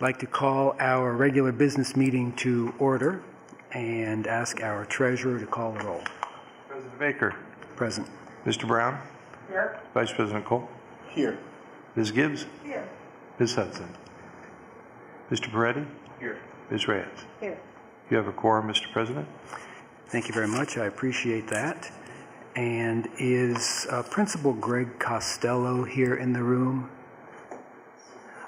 I'd like to call our regular business meeting to order and ask our treasurer to call the roll. President Baker. Present. Mr. Brown. Here. Vice President Cole. Here. Ms. Gibbs. Here. Ms. Hudson. Mr. Peretti. Here. Ms. Reyes. Here. You have a quorum, Mr. President. Thank you very much. I appreciate that. And is Principal Greg Costello here in the room?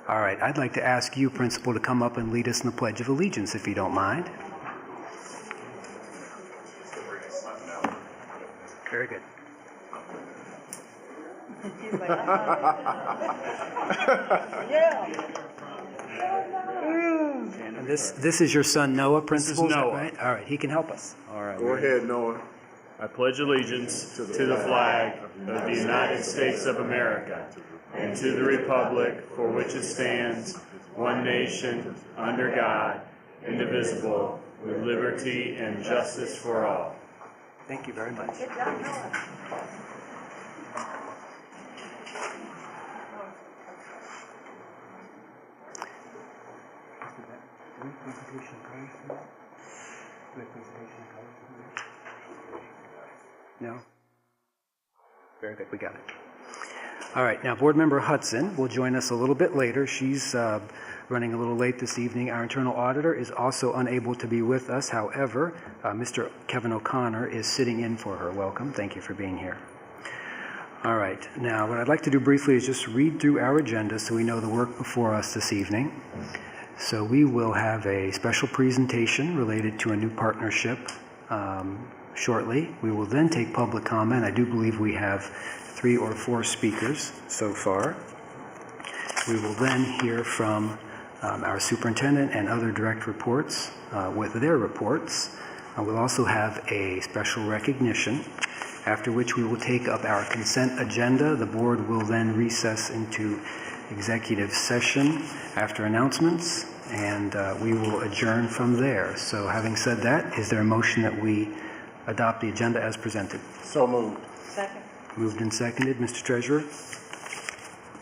All right. I'd like to ask you, Principal, to come up and lead us in the Pledge of Allegiance, if you don't mind. Very good. And this is your son Noah, Principal? This is Noah. Right? All right. He can help us. All right. Go ahead, Noah. I pledge allegiance to the flag of the United States of America and to the republic for which it stands, one nation, under God, indivisible, with liberty and justice for all. Thank you very much. No? Very good, we got it. All right, now Board Member Hudson will join us a little bit later. She's running a little late this evening. Our internal auditor is also unable to be with us. However, Mr. Kevin O'Connor is sitting in for her. Welcome. Thank you for being here. All right, now what I'd like to do briefly is just read through our agenda so we know the work before us this evening. So we will have a special presentation related to a new partnership shortly. We will then take public comment. I do believe we have 3 or 4 speakers so far. We will then hear from our superintendent and other direct reports with their reports. We'll also have a special recognition, after which we will take up our consent agenda. The board will then recess into executive session after announcements, and we will adjourn from there. So having said that, is there a motion that we adopt the agenda as presented? So moved. Second. Moved and seconded. Mr. Treasurer?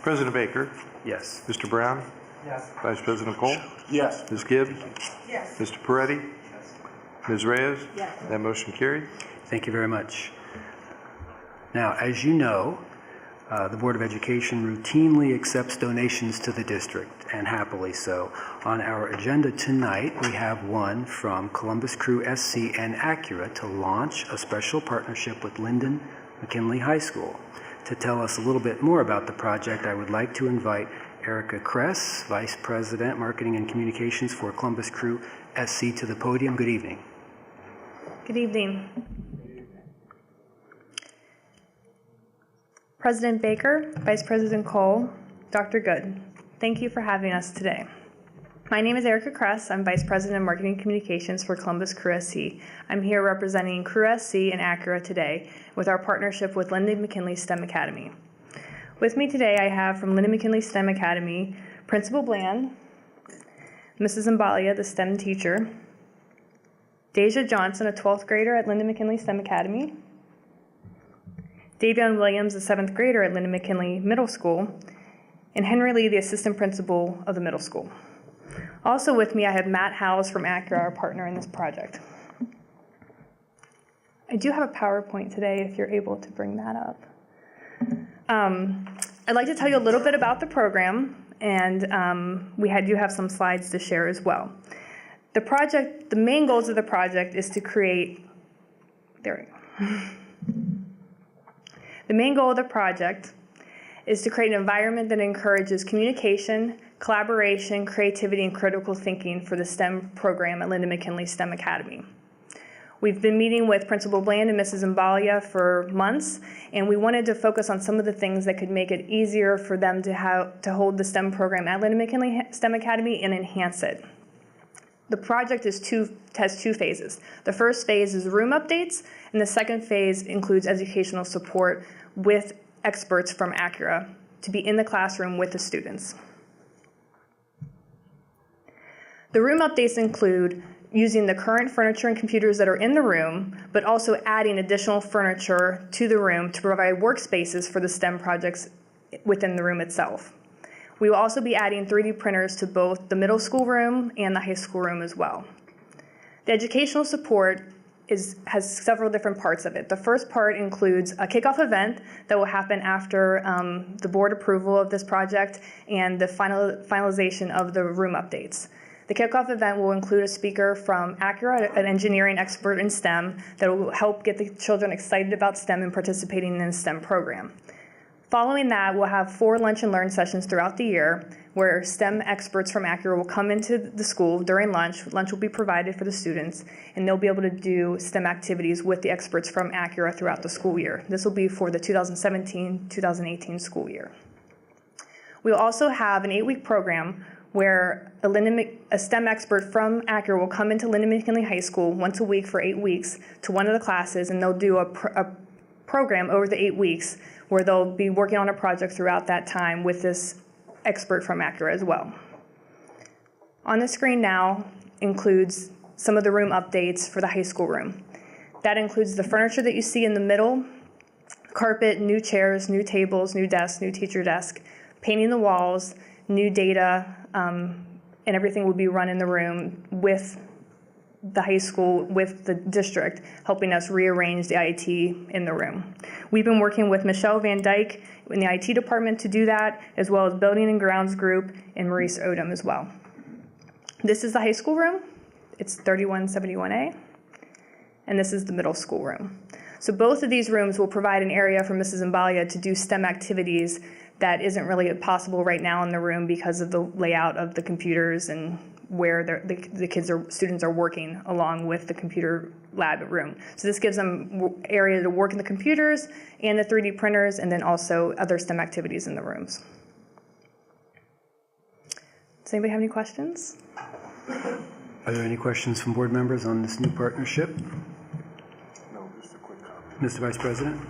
President Baker. Yes. Mr. Brown. Yes. Vice President Cole. Yes. Ms. Gibbs. Yes. Mr. Peretti. Ms. Reyes. Yes. That motion carried. Thank you very much. Now, as you know, the Board of Education routinely accepts donations to the district, and happily so. On our agenda tonight, we have one from Columbus Crew SC and Acura to launch a special partnership with Linden McKinley High School. To tell us a little bit more about the project, I would like to invite Erica Kress, Vice President, Marketing and Communications for Columbus Crew SC, to the podium. Good evening. Good evening. President Baker, Vice President Cole, Dr. Good, thank you for having us today. My name is Erica Kress. I'm Vice President of Marketing and Communications for Columbus Crew SC. I'm here representing Crew SC and Acura today with our partnership with Linden McKinley STEM Academy. With me today I have from Linden McKinley STEM Academy, Principal Bland, Mrs. Mbalia, the STEM teacher, Deja Johnson, a 12th grader at Linden McKinley STEM Academy, Davion Williams, a 7th grader at Linden McKinley Middle School, and Henry Lee, the assistant principal of the middle school. Also with me, I have Matt Howes from Acura, our partner in this project. I do have a PowerPoint today, if you're able to bring that up. I'd like to tell you a little bit about the program, and do have some slides to share as well. The main goals of the project is to create, there we go. The main goal of the project is to create an environment that encourages communication, collaboration, creativity, and critical thinking for the STEM program at Linden McKinley STEM Academy. We've been meeting with Principal Bland and Mrs. Mbalia for months, and we wanted to focus on some of the things that could make it easier for them to hold the STEM program at Linden McKinley STEM Academy and enhance it. The project has two phases. The first phase is room updates, and the second phase includes educational support with experts from Acura to be in the classroom with the students. The room updates include using the current furniture and computers that are in the room, but also adding additional furniture to the room to provide workspaces for the STEM projects within the room itself. We will also be adding 3D printers to both the middle school room and the high school room as well. The educational support has several different parts of it. The first part includes a kickoff event that will happen after the board approval of this project and the finalization of the room updates. The kickoff event will include a speaker from Acura, an engineering expert in STEM, that will help get the children excited about STEM and participating in the STEM program. Following that, we'll have 4 lunch and learn sessions throughout the year where STEM experts from Acura will come into the school during lunch. Lunch will be provided for the students, and they'll be able to do STEM activities with the experts from Acura throughout the school year. This will be for the 2017-2018 school year. We'll also have an 8-week program where a STEM expert from Acura will come into Lyndon McKinley High School once a week for 8 weeks to one of the classes, and they'll do a program over the 8 weeks where they'll be working on a project throughout that time with this expert from Acura as well. On the screen now includes some of the room updates for the high school room. That includes the furniture that you see in the middle, carpet, new chairs, new tables, new desks, new teacher desk, painting the walls, new data, and everything will be run in the room with the high school, with the district, helping us rearrange the IT in the room. We've been working with Michelle Van Dyke in the IT department to do that, as well as Building and Grounds Group and Maurice Odom as well. This is the high school room. It's 3171A. And this is the middle school room. So both of these rooms will provide an area for Mrs. Mbalia to do STEM activities that isn't really possible right now in the room because of the layout of the computers and where the students are working along with the computer lab room. So this gives them area to work in the computers and the 3D printers, and then also other STEM activities in the rooms. Does anybody have any questions? Are there any questions from board members on this new partnership? Mr. Vice President?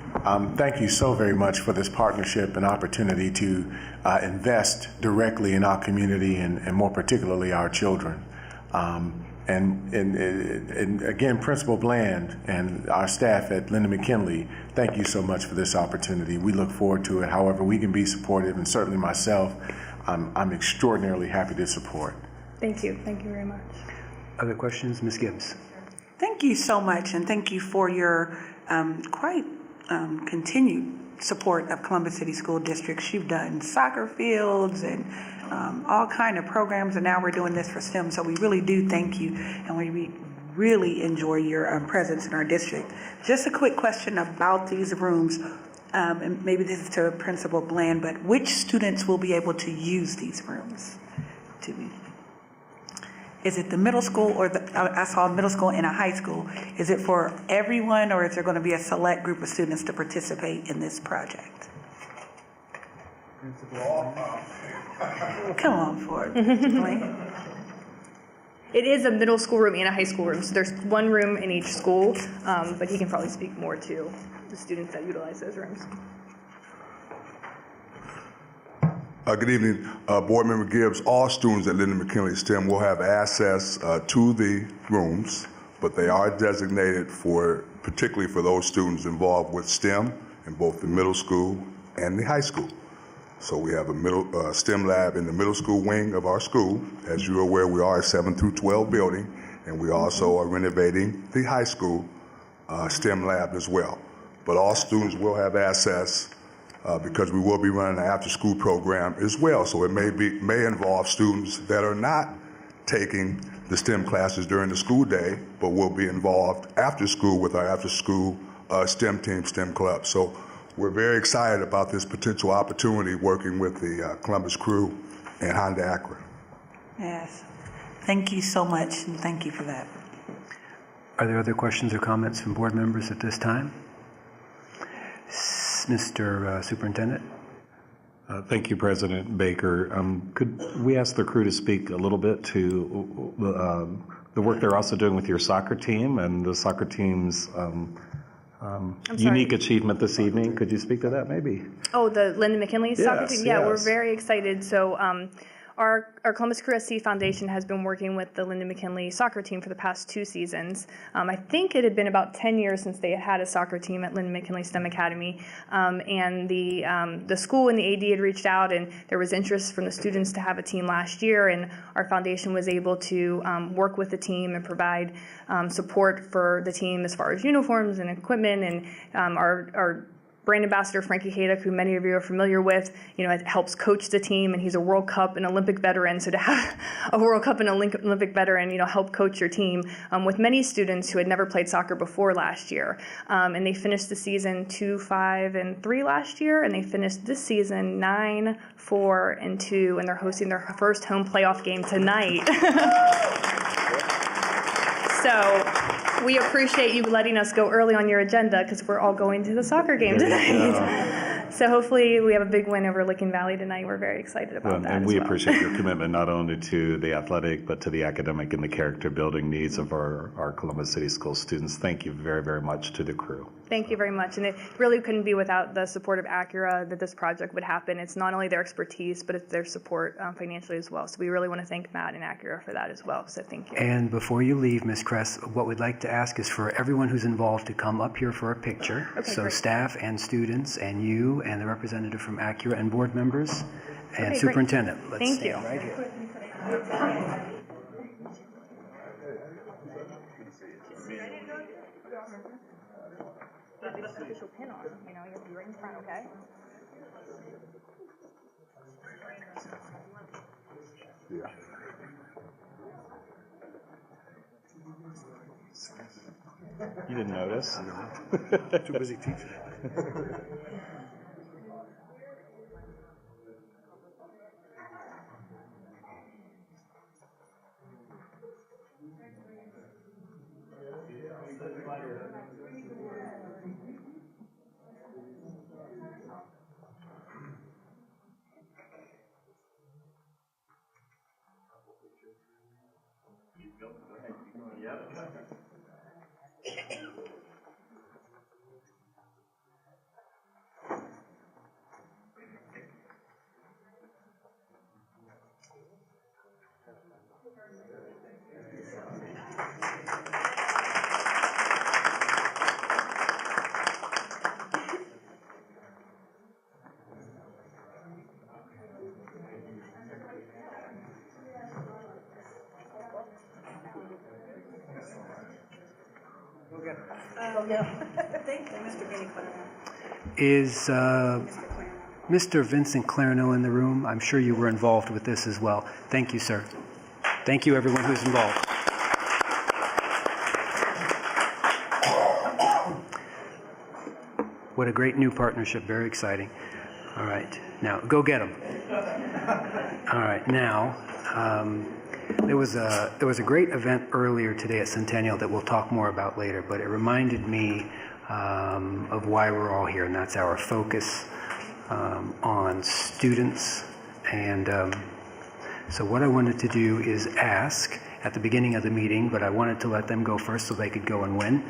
Thank you so very much for this partnership and opportunity to invest directly in our community and more particularly our children. And again, Principal Bland and our staff at Lyndon McKinley, thank you so much for this opportunity. We look forward to it. However we can be supportive, and certainly myself, I'm extraordinarily happy to support. Thank you. Thank you very much. Other questions? Ms. Gibbs? Thank you so much, and thank you for your quite continued support of Columbus City School Districts. You've done soccer fields and all kind of programs, and now we're doing this for STEM, so we really do thank you, and we really enjoy your presence in our district. Just a quick question about these rooms, and maybe this is to Principal Bland, but which students will be able to use these rooms? Is it the middle school, or I saw middle school and a high school. Is it for everyone, or is there going to be a select group of students to participate in this project? Come on forward, Blaine. It is a middle school room and a high school room, so there's one room in each school, but he can probably speak more to the students that utilize those rooms. Good evening, Board Member Gibbs. All students at Lyndon McKinley STEM will have access to the rooms, but they are designated particularly for those students involved with STEM in both the middle school and the high school. So we have a STEM lab in the middle school wing of our school. As you're aware, we are a 7 through 12 building, and we also are renovating the high school STEM lab as well. But all students will have access because we will be running an after-school program as well. So it may involve students that are not taking the STEM classes during the school day, but will be involved after school with our after-school STEM team, STEM club. So we're very excited about this potential opportunity working with the Columbus crew and Honda Acura. Yes. Thank you so much, and thank you for that. Are there other questions or comments from board members at this time? Mr. Superintendent? Thank you, President Baker. Could we ask the crew to speak a little bit to the work they're also doing with your soccer team and the soccer team's unique achievement this evening? Could you speak to that maybe? Oh, the Lyndon McKinley soccer team? Yeah, yes. we're very excited. So Our Columbus Crew SC Foundation has been working with the Lyndon McKinley soccer team for the past 2 seasons. I think it had been about 10 years since they had a soccer team at Lyndon McKinley STEM Academy, and the school and the AD had reached out, and there was interest from the students to have a team last year, and our foundation was able to work with the team and provide support for the team as far as uniforms and equipment, and our brand ambassador Frankie Haydock, who many of you are familiar with, helps coach the team, and he's a World Cup and Olympic veteran. So to have a World Cup and Olympic veteran, help coach your team with many students who had never played soccer before last year, and they finished the season 2-5-3 last year, and they finished this season 9-4-2, and they're hosting their first home playoff game tonight. So we appreciate you letting us go early on your agenda because we're all going to the soccer game tonight. So hopefully we have a big win over Licking Valley tonight. We're very excited about that. And we as well. appreciate your commitment not only to the athletic, but to the academic and the character building needs of our Columbus City School students. Thank you very, very much to the crew. Thank you very much. And it really couldn't be without the support of Acura that this project would happen. It's not only their expertise, but it's their support financially as well. So we really want to thank Matt and Acura for that as well. So thank you. And before you leave, Ms. Kress, what we'd like to ask is for everyone who's involved to come up here for a picture. Okay, so great. Staff and students and you and the representative from Acura and board members and Okay, superintendent. great. Let's Thank you. stand right here. You have the official pin on, you have to be right in front, okay? Yeah. You didn't notice? Too busy teaching. Thank you, Mr. Benny Clark. Is Mr. Vincent Clarino in the room? I'm sure you were involved with this as well. Thank you, sir. Thank you, everyone who's involved. What a great new partnership. Very exciting. All right. Now, go get them. All right. Now, there was a great event earlier today at Centennial that we'll talk more about later, but it reminded me of why we're all here, and that's our focus on students. And so what I wanted to do is ask at the beginning of the meeting, but I wanted to let them go first so they could go and win,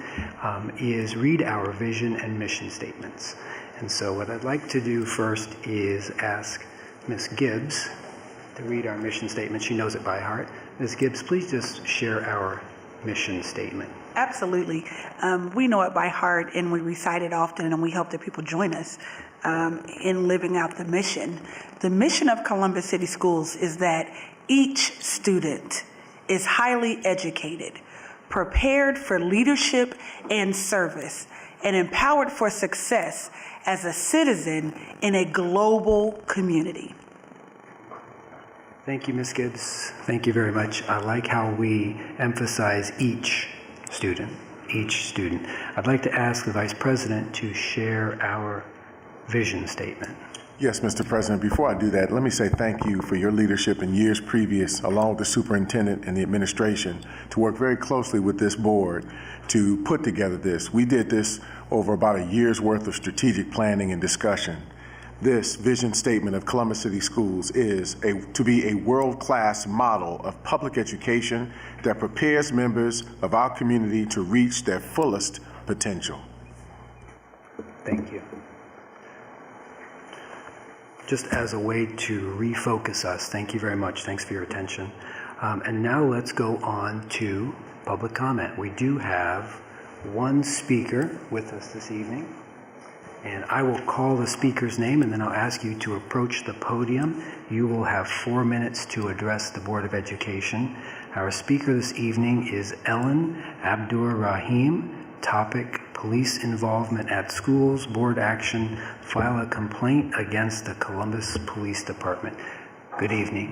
is read our vision and mission statements. And so what I'd like to do first is ask Ms. Gibbs to read our mission statement. She knows it by heart. Ms. Gibbs, please just share our mission statement. Absolutely. We know it by heart, and we recite it often, and we hope that people join us in living out the mission. The mission of Columbus City Schools is that each student is highly educated, prepared for leadership and service, and empowered for success as a citizen in a global community. Thank you, Ms. Gibbs. Thank you very much. I like how we emphasize each student, each student. I'd like to ask the Vice President to share our vision statement. Yes, Mr. President, before I do that, let me say thank you for your leadership in years previous, along with the superintendent and the administration, to work very closely with this board to put together this. We did this over about a year's worth of strategic planning and discussion. This vision statement of Columbus City Schools is to be a world-class model of public education that prepares members of our community to reach their fullest potential. Thank you. just as a way to refocus us. Thank you very much. Thanks for your attention. And now let's go on to public comment. We do have one speaker with us this evening, and I will call the speaker's name, and then I'll ask you to approach the podium. You will have 4 minutes to address the Board of Education. Our speaker this evening is Ellen Abdur-Rahim. Topic: police involvement at schools, board action, file a complaint against the Columbus Police Department. Good evening.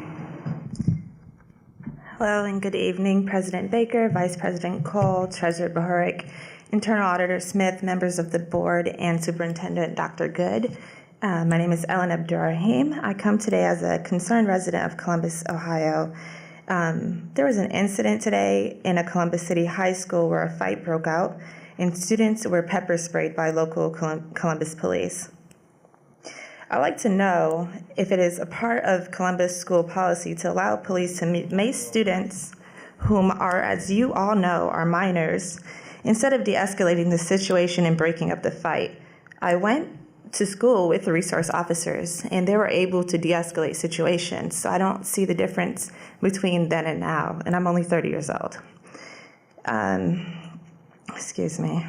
Hello and good evening, President Baker, Vice President Cole, Treasurer Bahorik, Internal Auditor Smith, members of the board, and Superintendent Dr. Good. My name is Ellen Abdur-Rahim. I come today as a concerned resident of Columbus, Ohio. There was an incident today in a Columbus City high school where a fight broke out and students were pepper sprayed by local Columbus police. I'd like to know if it is a part of Columbus school policy to allow police to mace students whom are, as you all know, are minors, instead of de-escalating the situation and breaking up the fight. I went to school with the resource officers, and they were able to de-escalate situations, so I don't see the difference between then and now, and I'm only 30 years old. Excuse me.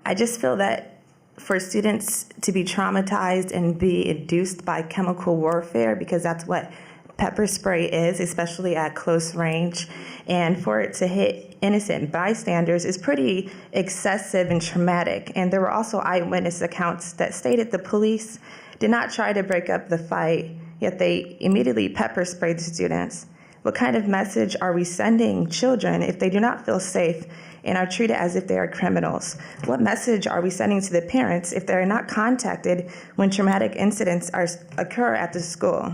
I just feel that for students to be traumatized and be induced by chemical warfare, because that's what pepper spray is, especially at close range, and for it to hit innocent bystanders is pretty excessive and traumatic. And there were also eyewitness accounts that stated the police did not try to break up the fight, yet they immediately pepper sprayed the students. What kind of message are we sending children if they do not feel safe and are treated as if they are criminals? What message are we sending to the parents if they are not contacted when traumatic incidents occur at the school?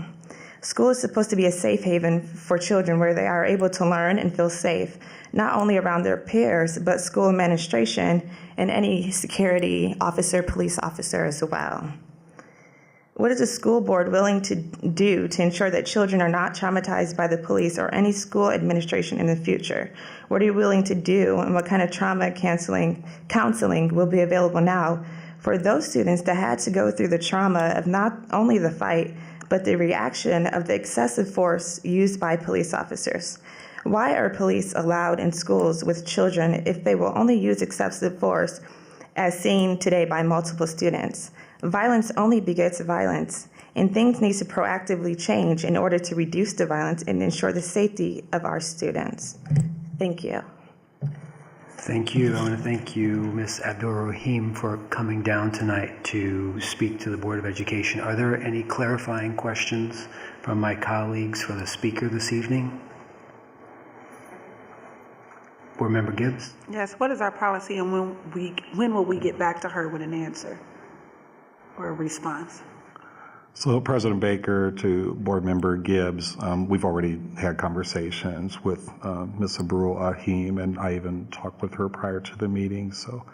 School is supposed to be a safe haven for children where they are able to learn and feel safe, not only around their peers, but school administration and any security officer, police officer as well. What is the school board willing to do to ensure that children are not traumatized by the police or any school administration in the future? What are you willing to do, and what kind of trauma counseling will be available now for those students that had to go through the trauma of not only the fight, but the reaction of the excessive force used by police officers? Why are police allowed in schools with children if they will only use excessive force, as seen today by multiple students? Violence only begets violence, and things need to proactively change in order to reduce the violence and ensure the safety of our students. Thank you. Thank you. I want to thank you, Ms. Abdur-Rahim, for coming down tonight to speak to the Board of Education. Are there any clarifying questions from my colleagues for the speaker this evening? Board Member Gibbs? Yes, what is our policy, and when will we get back to her with an answer or a response? So President Baker, to Board Member Gibbs, we've already had conversations with Ms. Abdur-Rahim, and I even talked with her prior to the meeting, so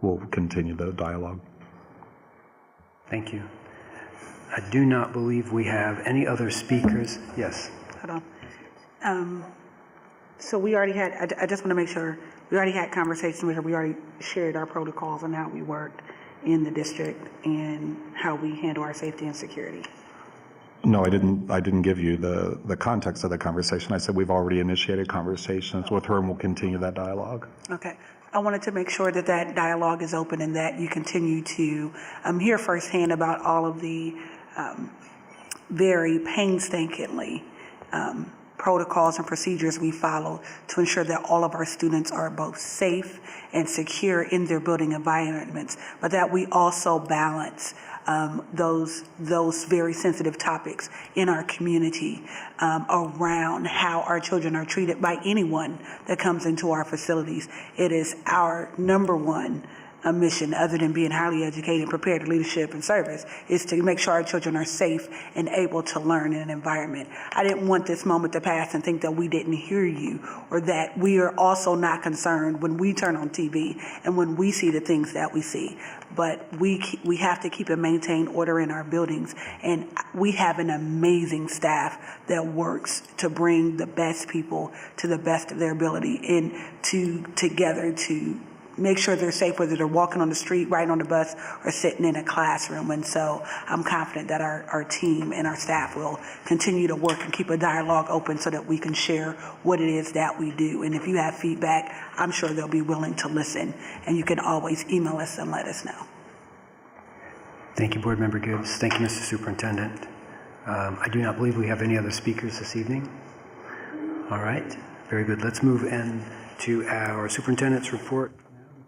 we'll continue the dialogue. Thank you. I do not believe we have any other speakers. Yes. Hold on. So we already had, I just want to make sure, we already had conversations with her. We already shared our protocols on how we worked in the district and how we handle our safety and security. No, I didn't give you the context of the conversation. I said we've already initiated conversations with her, and we'll continue that dialogue. Okay. I wanted to make sure that that dialogue is open and that you continue to hear firsthand about all of the very painstakingly protocols and procedures we follow to ensure that all of our students are both safe and secure in their building environments, but that we also balance those very sensitive topics in our community around how our children are treated by anyone that comes into our facilities. It is our number one mission, other than being highly educated, prepared leadership and service, is to make sure our children are safe and able to learn in an environment. I didn't want this moment to pass and think that we didn't hear you, or that we are also not concerned when we turn on TV and when we see the things that we see. But we have to keep and maintain order in our buildings, and we have an amazing staff that works to bring the best people to the best of their ability and together to make sure they're safe, whether they're walking on the street, riding on the bus, or sitting in a classroom. And so I'm confident that our team and our staff will continue to work and keep a dialogue open so that we can share what it is that we do. And if you have feedback, I'm sure they'll be willing to listen. And you can always email us and let us know. Thank you, Board Member Gibbs. Thank you, Mr. Superintendent. I do not believe we have any other speakers this evening. All right, very good. Let's move into our superintendent's report.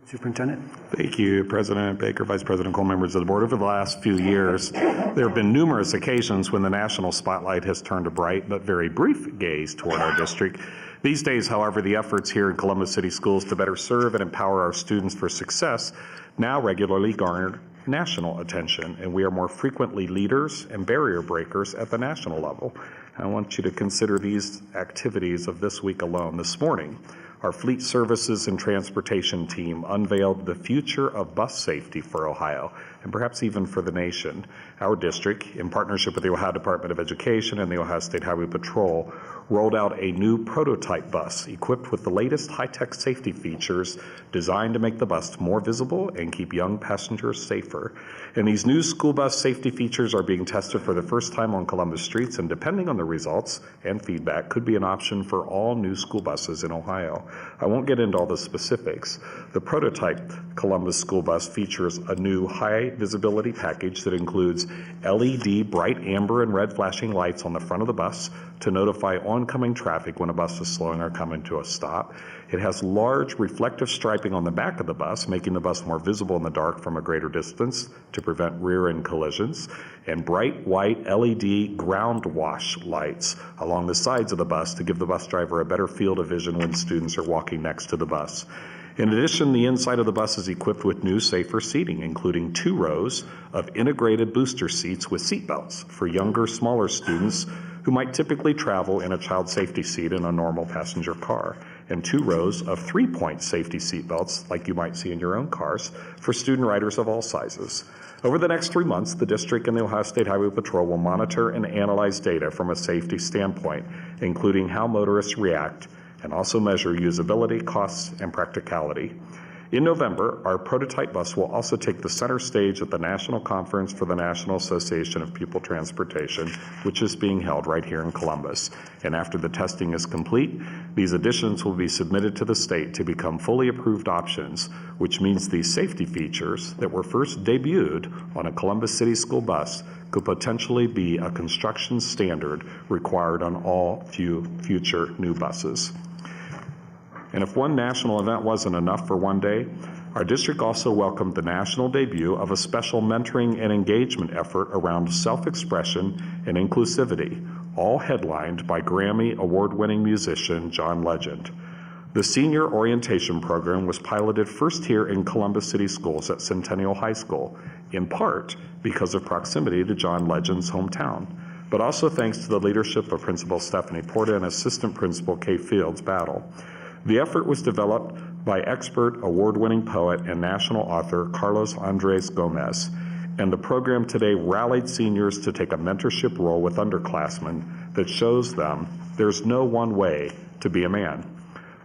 Superintendent? Thank you, President Baker, Vice President Cole, members of the board. Over the last few years, there have been numerous occasions when the national spotlight has turned a bright but very brief gaze toward our district. These days, however, the efforts here in Columbus City Schools to better serve and empower our students for success now regularly garner national attention, and we are more frequently leaders and barrier breakers at the national level. I want you to consider these activities of this week alone. This morning, our Fleet Services and Transportation team unveiled the future of bus safety for Ohio, and perhaps even for the nation. Our district, in partnership with the Ohio Department of Education and the Ohio State Highway Patrol, rolled out a new prototype bus equipped with the latest high-tech safety features designed to make the bus more visible and keep young passengers safer. And these new school bus safety features are being tested for the first time on Columbus streets, and depending on the results and feedback, could be an option for all new school buses in Ohio. I won't get into all the specifics. The prototype Columbus school bus features a new high visibility package that includes LED bright amber and red flashing lights on the front of the bus to notify oncoming traffic when a bus is slowing or coming to a stop. It has large reflective striping on the back of the bus, making the bus more visible in the dark from a greater distance to prevent rear-end collisions, and bright white LED ground wash lights along the sides of the bus to give the bus driver a better field of vision when students are walking next to the bus. In addition, the inside of the bus is equipped with new safer seating, including 2 rows of integrated booster seats with seat belts for younger, smaller students who might typically travel in a child safety seat in a normal passenger car, and 2 rows of 3-point safety seat belts like you might see in your own cars for student riders of all sizes. Over the next 3 months, the district and the Ohio State Highway Patrol will monitor and analyze data from a safety standpoint, including how motorists react, and also measure usability, costs, and practicality. In November, our prototype bus will also take the center stage at the National Conference for the National Association of Pupil Transportation, which is being held right here in Columbus. And after the testing is complete, these additions will be submitted to the state to become fully approved options, which means these safety features that were first debuted on a Columbus City school bus could potentially be a construction standard required on all future new buses. And if one national event wasn't enough for one day, our district also welcomed the national debut of a special mentoring and engagement effort around self-expression and inclusivity, all headlined by Grammy award-winning musician John Legend. The senior orientation program was piloted first here in Columbus City Schools at Centennial High School, in part because of proximity to John Legend's hometown, but also thanks to the leadership of Principal Stephanie Porta and Assistant Principal Kay Fields Battle. The effort was developed by expert award-winning poet and national author Carlos Andres Gomez, and the program today rallied seniors to take a mentorship role with underclassmen that shows them there's no one way to be a man.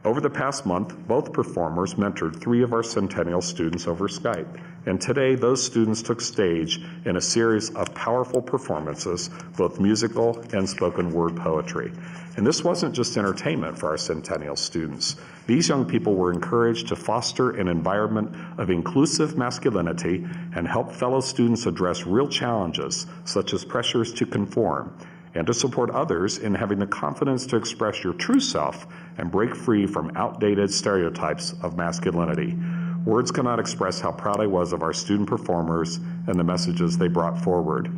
Over the past month, both performers mentored 3 of our Centennial students over Skype, and today those students took stage in a series of powerful performances, both musical and spoken word poetry. And this wasn't just entertainment for our Centennial students. These young people were encouraged to foster an environment of inclusive masculinity and help fellow students address real challenges, such as pressures to conform, and to support others in having the confidence to express your true self and break free from outdated stereotypes of masculinity. Words cannot express how proud I was of our student performers and the messages they brought forward.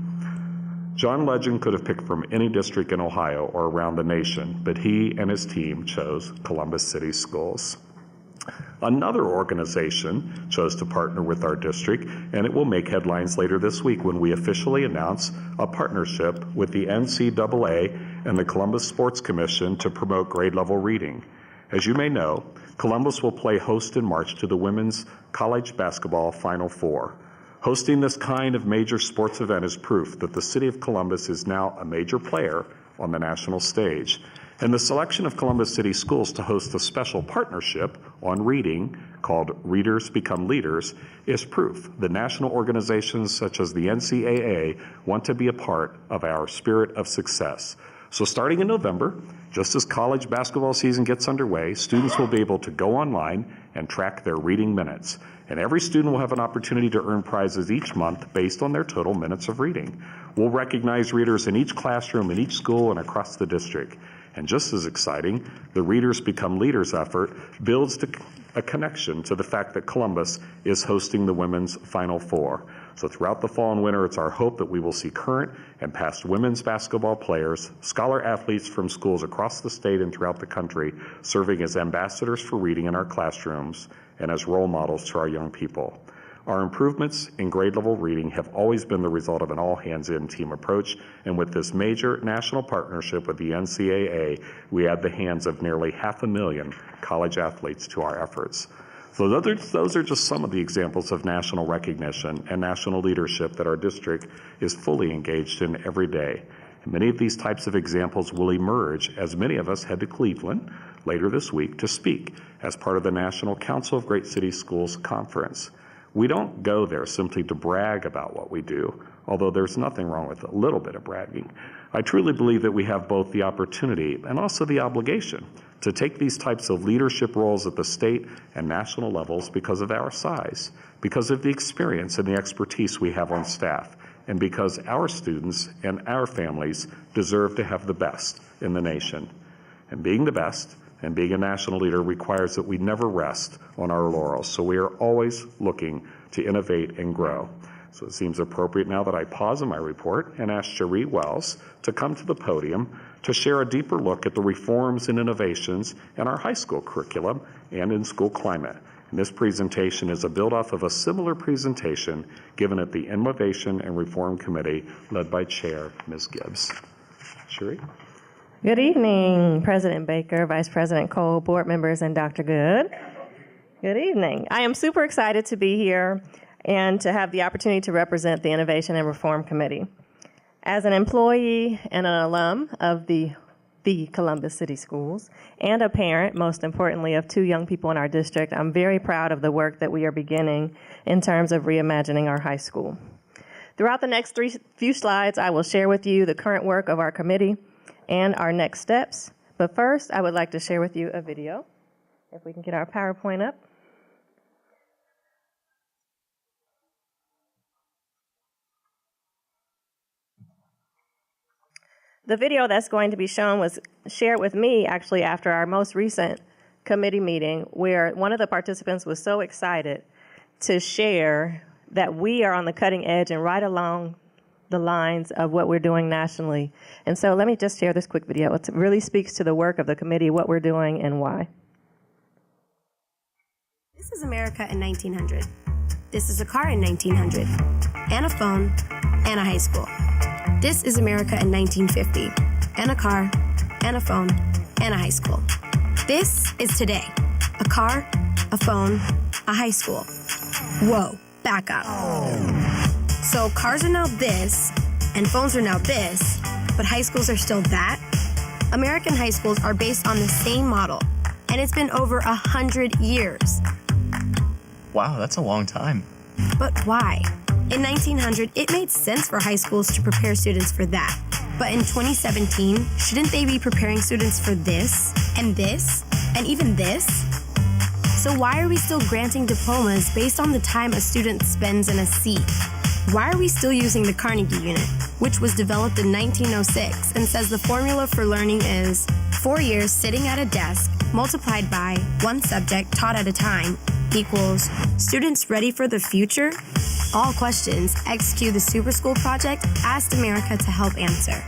John Legend could have picked from any district in Ohio or around the nation, but he and his team chose Columbus City Schools. Another organization chose to partner with our district, and it will make headlines later this week when we officially announce a partnership with the NCAA and the Columbus Sports Commission to promote grade-level reading. As you may know, Columbus will play host in March to the Women's College Basketball Final Four. Hosting this kind of major sports event is proof that the city of Columbus is now a major player on the national stage. And the selection of Columbus City Schools to host a special partnership on reading called Readers Become Leaders is proof that national organizations such as the NCAA want to be a part of our spirit of success. So starting in November, just as college basketball season gets underway, students will be able to go online and track their reading minutes. And every student will have an opportunity to earn prizes each month based on their total minutes of reading. We'll recognize readers in each classroom, in each school, and across the district. And just as exciting, the Readers Become Leaders effort builds a connection to the fact that Columbus is hosting the Women's Final Four. So throughout the fall and winter, it's our hope that we will see current and past women's basketball players, scholar athletes from schools across the state and throughout the country, serving as ambassadors for reading in our classrooms and as role models to our young people. Our improvements in grade level reading have always been the result of an all hands in team approach, and with this major national partnership with the NCAA, we add the hands of nearly 500,000 college athletes to our efforts. So those are just some of the examples of national recognition and national leadership that our district is fully engaged in every day. And many of these types of examples will emerge as many of us head to Cleveland later this week to speak as part of the National Council of Great City Schools Conference. We don't go there simply to brag about what we do, although there's nothing wrong with a little bit of bragging. I truly believe that we have both the opportunity and also the obligation to take these types of leadership roles at the state and national levels because of our size, because of the experience and the expertise we have on staff, and because our students and our families deserve to have the best in the nation. And being the best and being a national leader requires that we never rest on our laurels. So we are always looking to innovate and grow. So it seems appropriate now that I pause in my report and ask Cherie Wells to come to the podium to share a deeper look at the reforms and innovations in our high school curriculum and in school climate. And this presentation is a build-off of a similar presentation given at the Innovation and Reform Committee led by Chair Ms. Gibbs. Cherie? Good evening, President Baker, Vice President Cole, board members, and Dr. Good. Good evening. I am super excited to be here and to have the opportunity to represent the Innovation and Reform Committee. As an employee and an alum of the Columbus City Schools and a parent, most importantly, of 2 young people in our district, I'm very proud of the work that we are beginning in terms of reimagining our high school. Throughout the next few slides, I will share with you the current work of our committee and our next steps. But first, I would like to share with you a video. If we can get our PowerPoint up. The video that's going to be shown was shared with me actually after our most recent committee meeting, where one of the participants was so excited to share that we are on the cutting edge and right along the lines of what we're doing nationally. And so let me just share this quick video. It really speaks to the work of the committee, what we're doing, and why. This is America in 1900. This is a car in 1900, and a phone, and a high school. This is America in 1950, and a car, and a phone, and a high school. This is today. A car, a phone, a high school. Whoa, back up. So cars are now this, and phones are now this, but high schools are still that? American high schools are based on the same model, and it's been over 100 years. Wow, that's a long time. But why? In 1900, it made sense for high schools to prepare students for that. But in 2017, shouldn't they be preparing students for this, and even this? So why are we still granting diplomas based on the time a student spends in a seat? Why are we still using the Carnegie Unit, which was developed in 1906 and says the formula for learning is 4 years sitting at a desk multiplied by 1 subject taught at a time equals students ready for the future? All questions XQ the Super School Project asked America to help answer.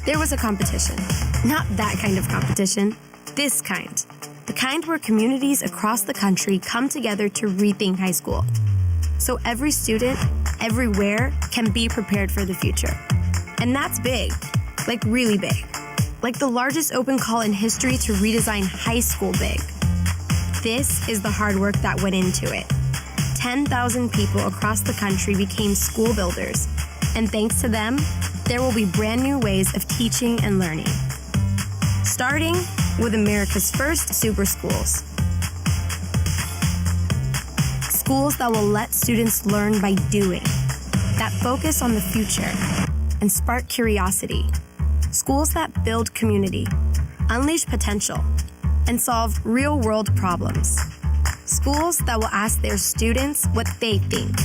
There was a competition. Not that kind of competition, this kind. The kind where communities across the country come together to rethink high school. So every student, everywhere, can be prepared for the future. And that's big, like really big. Like the largest open call in history to redesign high school big. This is the hard work that went into it. 10,000 people across the country became school builders. And thanks to them, there will be brand new ways of teaching and learning. starting with America's first super schools. Schools that will let students learn by doing, that focus on the future and spark curiosity. Schools that build community, unleash potential, and solve real-world problems. Schools that will ask their students what they think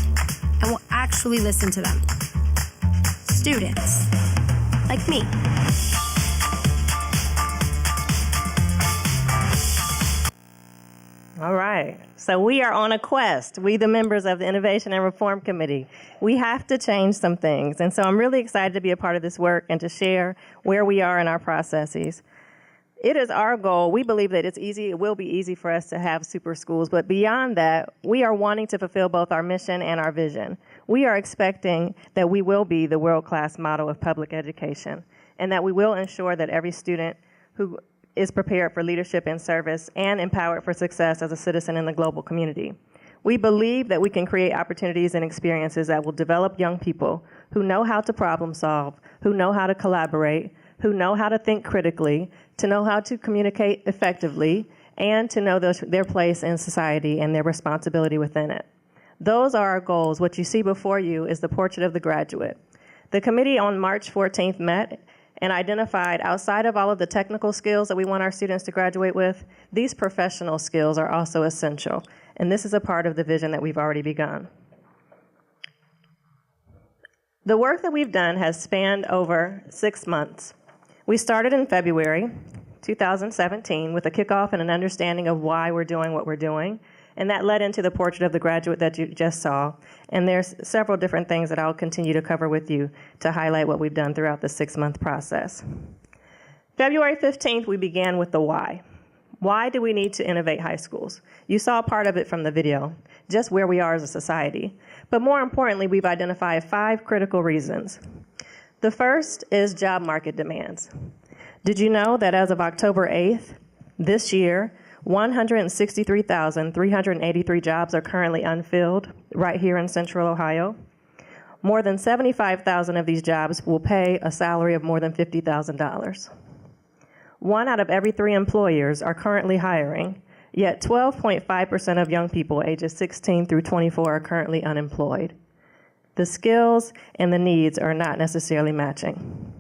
and will actually listen to them. Students like me. All right. So we are on a quest. We, the members of the Innovation and Reform Committee, we have to change some things. And so I'm really excited to be a part of this work and to share where we are in our processes. It is our goal. We believe that it will be easy for us to have super schools, but beyond that, we are wanting to fulfill both our mission and our vision. We are expecting that we will be the world-class model of public education, and that we will ensure that every student who is prepared for leadership and service and empowered for success as a citizen in the global community. We believe that we can create opportunities and experiences that will develop young people who know how to problem solve, who know how to collaborate, who know how to think critically, to know how to communicate effectively, and to know their place in society and their responsibility within it. Those are our goals. What you see before you is the portrait of the graduate. The committee on March 14th met and identified, outside of all of the technical skills that we want our students to graduate with, these professional skills are also essential. And this is a part of the vision that we've already begun. The work that we've done has spanned over 6 months. We started in February 2017 with a kickoff and an understanding of why we're doing what we're doing. And that led into the portrait of the graduate that you just saw. And there's several different things that I'll continue to cover with you to highlight what we've done throughout the 6-month process. February 15th, we began with the why. Why do we need to innovate high schools? You saw part of it from the video, just where we are as a society. But more importantly, we've identified 5 critical reasons. The first is job market demands. Did you know that as of October 8th, this year, 163,383 jobs are currently unfilled right here in Central Ohio? More than 75,000 of these jobs will pay a salary of more than $50,000. 1 out of every 3 employers are currently hiring, yet 12.5% of young people ages 16 through 24 are currently unemployed. The skills and the needs are not necessarily matching.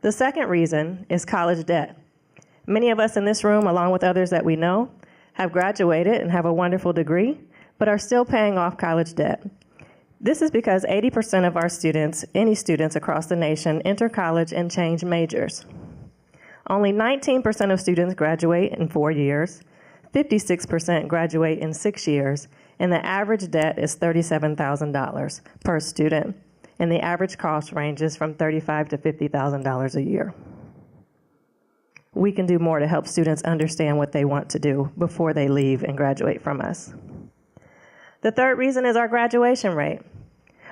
The second reason is college debt. Many of us in this room, along with others that we know, have graduated and have a wonderful degree, but are still paying off college debt. This is because 80% of our students, any students across the nation, enter college and change majors. Only 19% of students graduate in 4 years, 56% graduate in 6 years, and the average debt is $37,000 per student, and the average cost ranges from $35,000 to $50,000 a year. We can do more to help students understand what they want to do before they leave and graduate from us. The third reason is our graduation rate.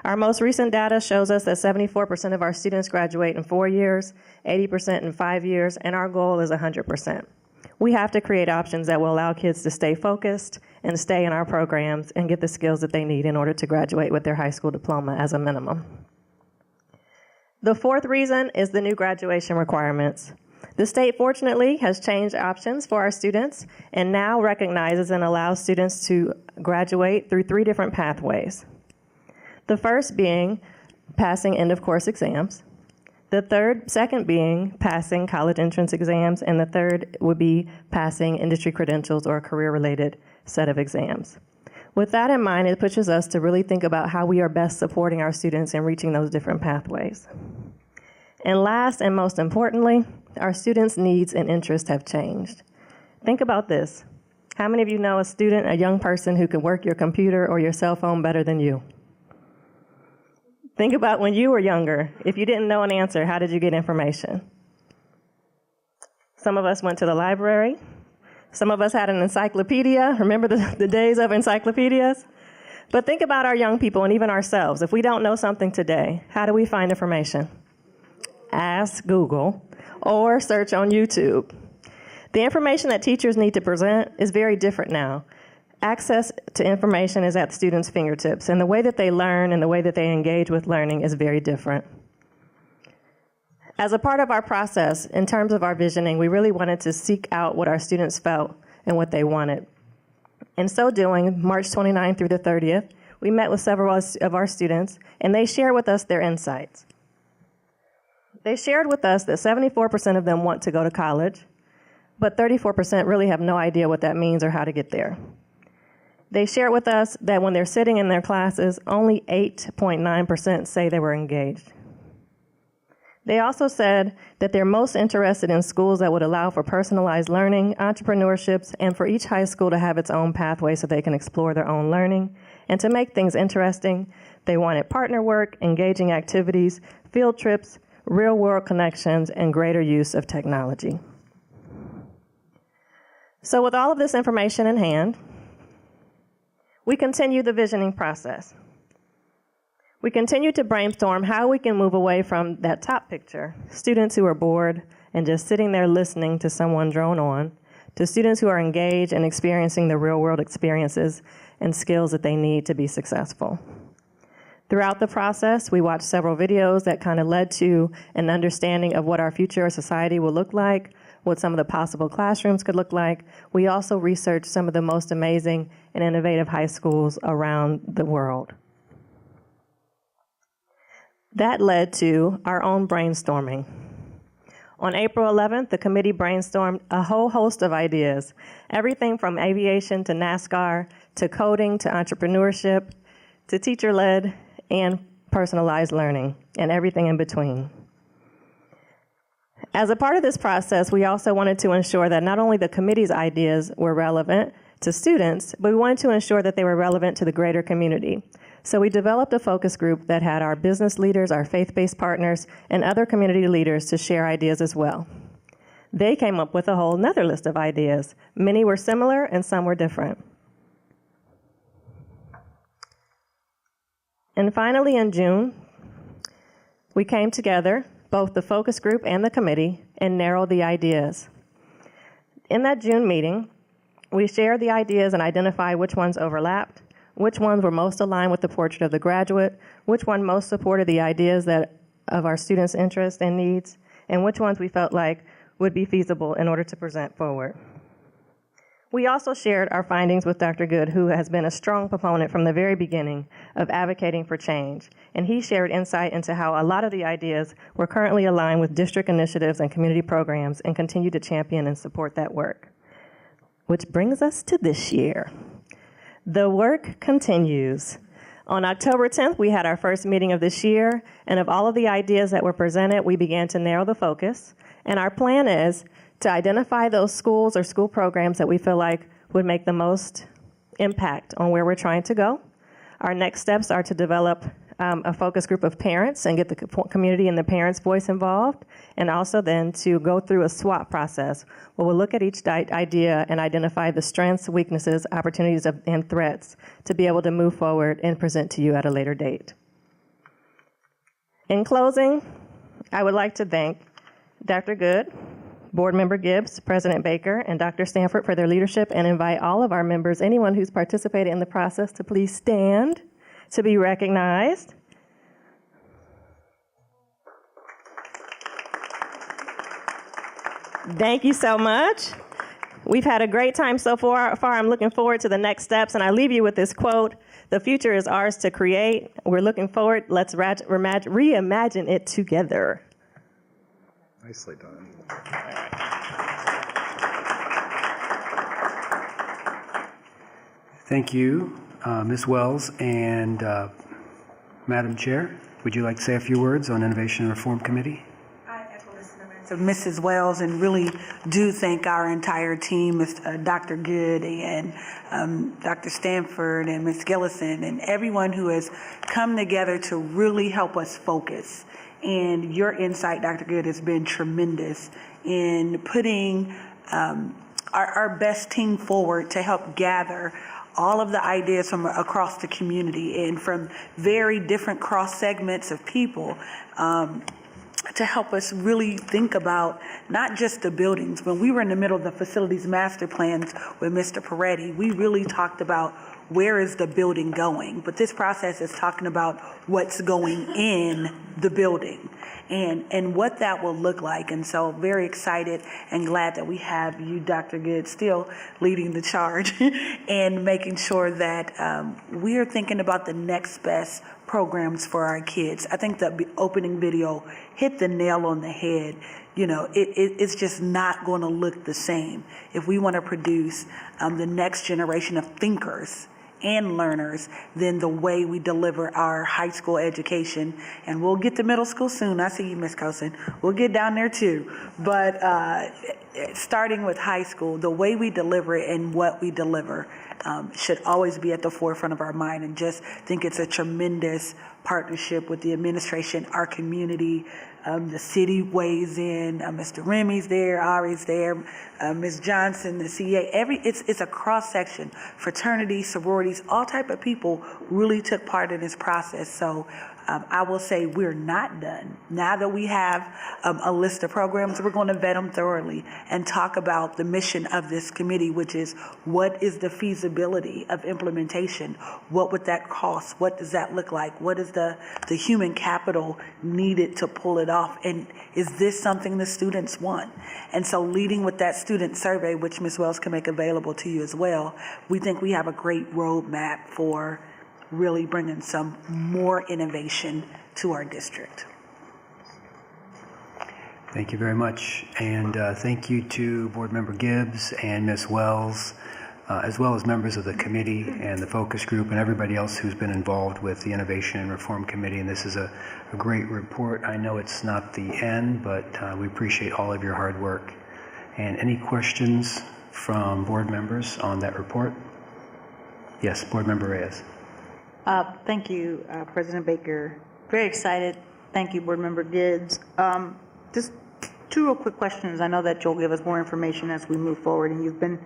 Our most recent data shows us that 74% of our students graduate in 4 years, 80% in 5 years, and our goal is 100%. We have to create options that will allow kids to stay focused and stay in our programs and get the skills that they need in order to graduate with their high school diploma as a minimum. The fourth reason is the new graduation requirements. The state, fortunately, has changed options for our students and now recognizes and allows students to graduate through 3 different pathways. The first being passing end-of-course exams. The second being passing college entrance exams, and the third would be passing industry credentials or a career-related set of exams. With that in mind, it pushes us to really think about how we are best supporting our students in reaching those different pathways. And last and most importantly, our students' needs and interests have changed. Think about this. How many of you know a student, a young person who can work your computer or your cell phone better than you? Think about when you were younger. If you didn't know an answer, how did you get information? Some of us went to the library. Some of us had an encyclopedia. Remember the days of encyclopedias? But think about our young people and even ourselves. If we don't know something today, how do we find information? Ask Google or search on YouTube. The information that teachers need to present is very different now. Access to information is at students' fingertips, and the way that they learn and the way that they engage with learning is very different. As a part of our process, in terms of our visioning, we really wanted to seek out what our students felt and what they wanted. In so doing, March 29th through the 30th, we met with several of our students, and they shared with us their insights. They shared with us that 74% of them want to go to college, but 34% really have no idea what that means or how to get there. They shared with us that when they're sitting in their classes, only 8.9% say they were engaged. They also said that they're most interested in schools that would allow for personalized learning, entrepreneurships, and for each high school to have its own pathway so they can explore their own learning. And to make things interesting, they wanted partner work, engaging activities, field trips, real-world connections, and greater use of technology. So with all of this information in hand, we continue the visioning process. We continue to brainstorm how we can move away from that top picture, students who are bored and just sitting there listening to someone drone on, to students who are engaged and experiencing the real-world experiences and skills that they need to be successful. Throughout the process, we watched several videos that kind of led to an understanding of what our future society will look like, what some of the possible classrooms could look like. We also researched some of the most amazing and innovative high schools around the world. That led to our own brainstorming. On April 11th, the committee brainstormed a whole host of ideas, everything from aviation to NASCAR, to coding, to entrepreneurship, to teacher-led and personalized learning, and everything in between. As a part of this process, we also wanted to ensure that not only the committee's ideas were relevant to students, but we wanted to ensure that they were relevant to the greater community. So we developed a focus group that had our business leaders, our faith-based partners, and other community leaders to share ideas as well. They came up with a whole nother list of ideas. Many were similar and some were different. And finally, in June, we came together, both the focus group and the committee, and narrowed the ideas. In that June meeting, we shared the ideas and identified which ones overlapped, which ones were most aligned with the portrait of the graduate, which one most supported the ideas of our students' interests and needs, and which ones we felt like would be feasible in order to present forward. We also shared our findings with Dr. Good, who has been a strong proponent from the very beginning of advocating for change, and he shared insight into how a lot of the ideas were currently aligned with district initiatives and community programs and continue to champion and support that work. Which brings us to this year. The work continues. On October 10th, we had our first meeting of this year, and of all of the ideas that were presented, we began to narrow the focus. And our plan is to identify those schools or school programs that we feel like would make the most impact on where we're trying to go. Our next steps are to develop a focus group of parents and get the community and the parents' voice involved, and also then to go through a SWOT process where we'll look at each idea and identify the strengths, weaknesses, opportunities, and threats to be able to move forward and present to you at a later date. In closing, I would like to thank Dr. Good, Board Member Gibbs, President Baker, and Dr. Stanford for their leadership, and invite all of our members, anyone who's participated in the process, to please stand to be recognized. Thank you so much. We've had a great time so far. I'm looking forward to the next steps, and I leave you with this quote: "The future is ours to create. We're looking forward. Let's reimagine it together." Nicely done. Thank you, Ms. Wells. And Madam Chair, would you like to say a few words on Innovation and Reform Committee? I echo the sentiments of Mrs. Wells and really do thank our entire team, Dr. Good and Dr. Stanford and Ms. Gillison and everyone who has come together to really help us focus. And your insight, Dr. Good, has been tremendous in putting our best team forward to help gather all of the ideas from across the community and from very different cross segments of people to help us really think about not just the buildings. When we were in the middle of the facilities master plans with Mr. Peretti, we really talked about where is the building going? But this process is talking about what's going in the building and what that will look like. And so very excited and glad that we have you, Dr. Good, still leading the charge and making sure that we are thinking about the next best programs for our kids. I think the opening video hit the nail on the head. You know, it's just not going to look the same. If we want to produce the next generation of thinkers and learners, then the way we deliver our high school education, and we'll get to middle school soon. I see you, Ms. Cosin. We'll get down there too. But starting with high school, the way we deliver it and what we deliver should always be at the forefront of our mind, and just think it's a tremendous partnership with the administration, our community. The city weighs in. Mr. Remy's there, Ari's there, Ms. Johnson, the CA. It's a cross section. Fraternities, sororities, all type of people really took part in this process. So I will say we're not done. Now that we have a list of programs, we're going to vet them thoroughly and talk about the mission of this committee, which is what is the feasibility of implementation? What would that cost? What does that look like? What is the human capital needed to pull it off? And is this something the students want? And so leading with that student survey, which Ms. Wells can make available to you as well, we think we have a great roadmap for really bringing some more innovation to our district. Thank you very much. And thank you to Board Member Gibbs and Ms. Wells, as well as members of the committee and the focus group and everybody else who's been involved with the Innovation and Reform Committee. And this is a great report. I know it's not the end, but we appreciate all of your hard work. And any questions from board members on that report? Yes, Board Member Reyes. Thank you, President Baker. Very excited. Thank you, Board Member Gibbs. Just two real quick questions. I know that you'll give us more information as we move forward, and you've been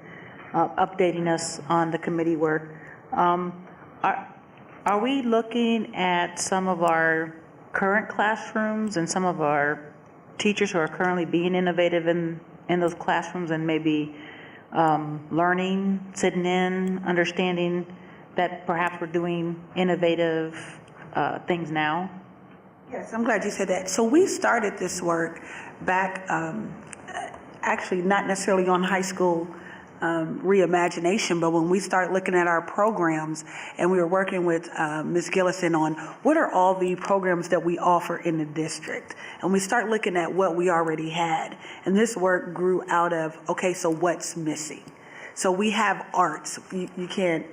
updating us on the committee work. Are we looking at some of our current classrooms and some of our teachers who are currently being innovative in those classrooms and maybe learning, sitting in, understanding that perhaps we're doing innovative things now? Yes, I'm glad you said that. So we started this work back, actually not necessarily on high school reimagination, but when we start looking at our programs, and we were working with Ms. Gillison on what are all the programs that we offer in the district, and we start looking at what we already had, and this work grew out of, okay, so what's missing? So we have arts. You can't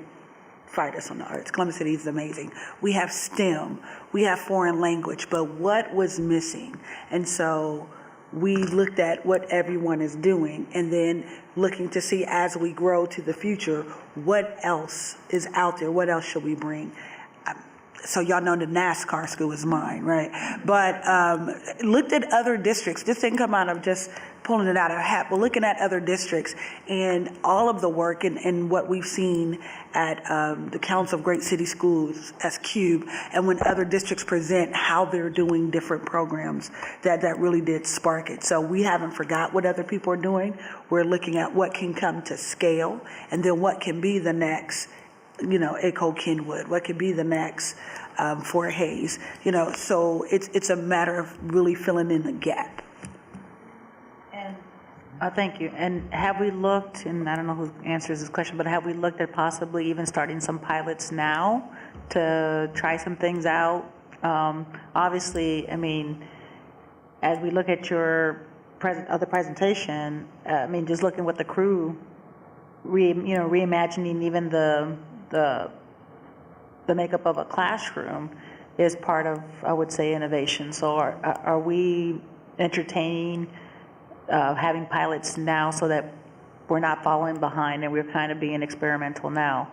fight us on the arts. Columbus City is amazing. We have STEM, we have foreign language, but what was missing? And so we looked at what everyone is doing, and then looking to see as we grow to the future, what else is out there? What else should we bring? So y'all know the NASCAR school is mine, right? But looked at other districts. This didn't come out of just pulling it out of a hat, but looking at other districts and all of the work and what we've seen at the Council of Great City Schools as CUBE, and when other districts present how they're doing different programs, that really did spark it. So we haven't forgot what other people are doing. We're looking at what can come to scale, and then what can be the next, Echo Kenwood, what could be the next Fort Hayes, so it's a matter of really filling in the gap. And thank you. And have we looked, and I don't know who answers this question, but have we looked at possibly even starting some pilots now to try some things out? Obviously, I mean, as we look at your other presentation, just looking with the crew, reimagining even the makeup of a classroom is part of, I would say, innovation. So are we entertaining having pilots now so that we're not falling behind and we're kind of being experimental now?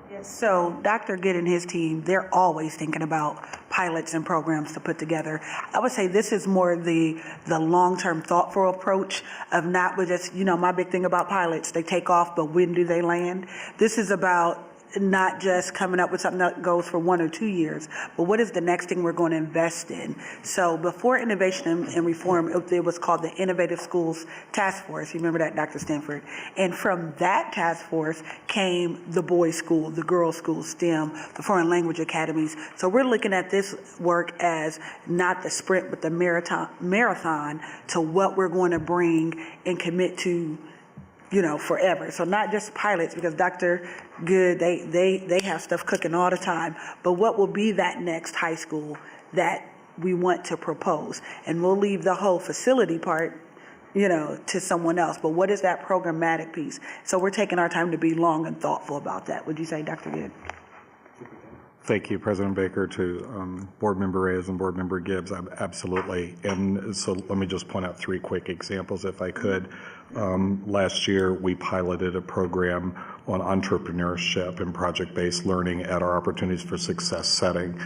Yes. So Dr. Good and his team, they're always thinking about pilots and programs to put together. I would say this is more the long-term thoughtful approach of not with just, my big thing about pilots, they take off, but when do they land? This is about not just coming up with something that goes for 1 or 2 years, but what is the next thing we're going to invest in? So before Innovation and Reform, it was called the Innovative Schools Task Force. You remember that, Dr. Stanford? And from that task force came the boys' school, the girls' school, STEM, the foreign language academies. So we're looking at this work as not the sprint, but the marathon to what we're going to bring and commit to, forever. So not just pilots, because Dr. Good, they have stuff cooking all the time, but what will be that next high school that we want to propose? And we'll leave the whole facility part, to someone else, but what is that programmatic piece? So we're taking our time to be long and thoughtful about that. Would you say, Dr. Good? Thank you, President Baker, to Board Member Reyes and Board Member Gibbs. Absolutely. And so let me just point out 3 quick examples, if I could. Last year, we piloted a program on entrepreneurship and project-based learning at our Opportunities for Success setting.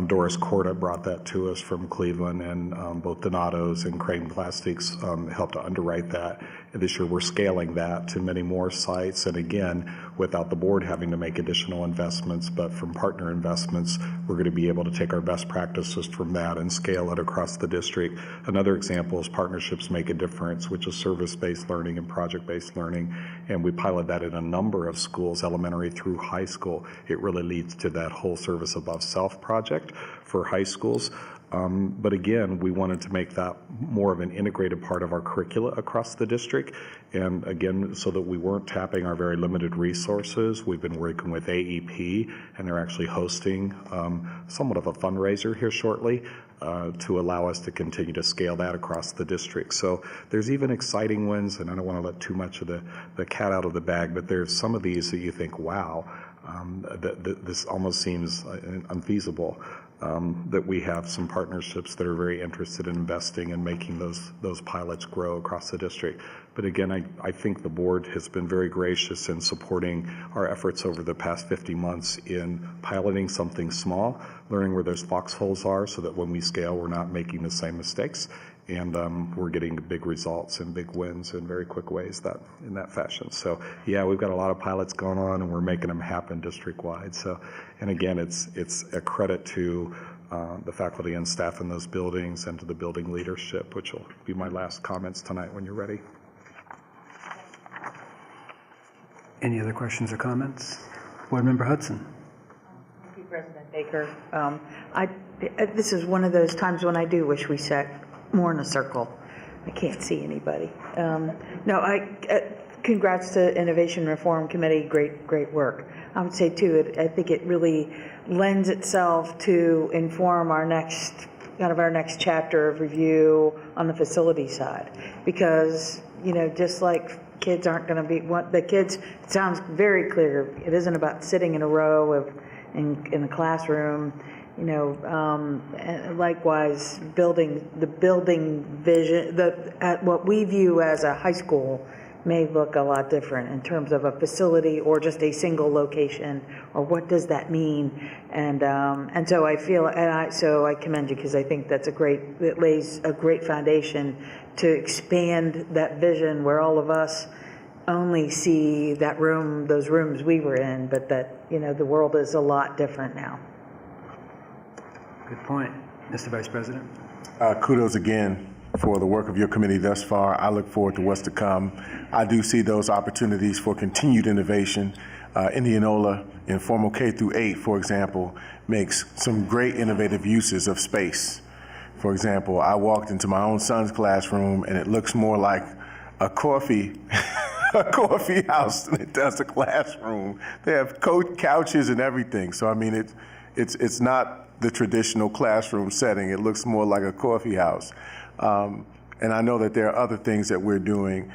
Doris Corda brought that to us from Cleveland, and both Donato's and Crane Plastics helped to underwrite that. And this year, we're scaling that to many more sites, and again, without the board having to make additional investments, but from partner investments, we're going to be able to take our best practices from that and scale it across the district. Another example is Partnerships Make a Difference, which is service-based learning and project-based learning, and we pilot that in a number of schools, elementary through high school. It really leads to that whole service above self project for high schools. But again, we wanted to make that more of an integrated part of our curricula across the district. And again, so that we weren't tapping our very limited resources, we've been working with AEP, and they're actually hosting somewhat of a fundraiser here shortly to allow us to continue to scale that across the district. So there's even exciting ones, and I don't want to let too much of the cat out of the bag, but there's some of these that you think, wow, this almost seems unfeasible. That we have some partnerships that are very interested in investing and making those pilots grow across the district. But again, I think the board has been very gracious in supporting our efforts over the past 50 months in piloting something small, learning where those foxholes are so that when we scale, we're not making the same mistakes. And we're getting big results and big wins in very quick ways in that fashion. So yeah, we've got a lot of pilots going on, and we're making them happen district-wide. So, and again, it's a credit to the faculty and staff in those buildings and to the building leadership, which will be my last comments tonight when you're ready. Any other questions or comments? Board Member Hudson. Thank you, President Baker. This is one of those times when I do wish we sat more in a circle. I can't see anybody. Congrats to Innovation Reform Committee. Great work. I would say too, I think it really lends itself to inform our next chapter of review on the facility side, because just like kids aren't going to be the kids. It sounds very clear. It isn't about sitting in a row in a classroom. And likewise, building vision, what we view as a high school may look a lot different in terms of a facility or just a single location, or what does that mean? And so I feel, so I commend you, because I think it lays a great foundation to expand that vision where all of us only see those rooms we were in, but that, the world is a lot different now. Good point. Mr. Vice President. Kudos again for the work of your committee thus far. I look forward to what's to come. I do see those opportunities for continued innovation. Indianola, in formal K through 8, for example, makes some great innovative uses of space. For example, I walked into my own son's classroom, and it looks more like a coffee house than it does a classroom. They have couches and everything. So I mean, it's not the traditional classroom setting. It looks more like a coffee house. And I know that there are other things that we're doing.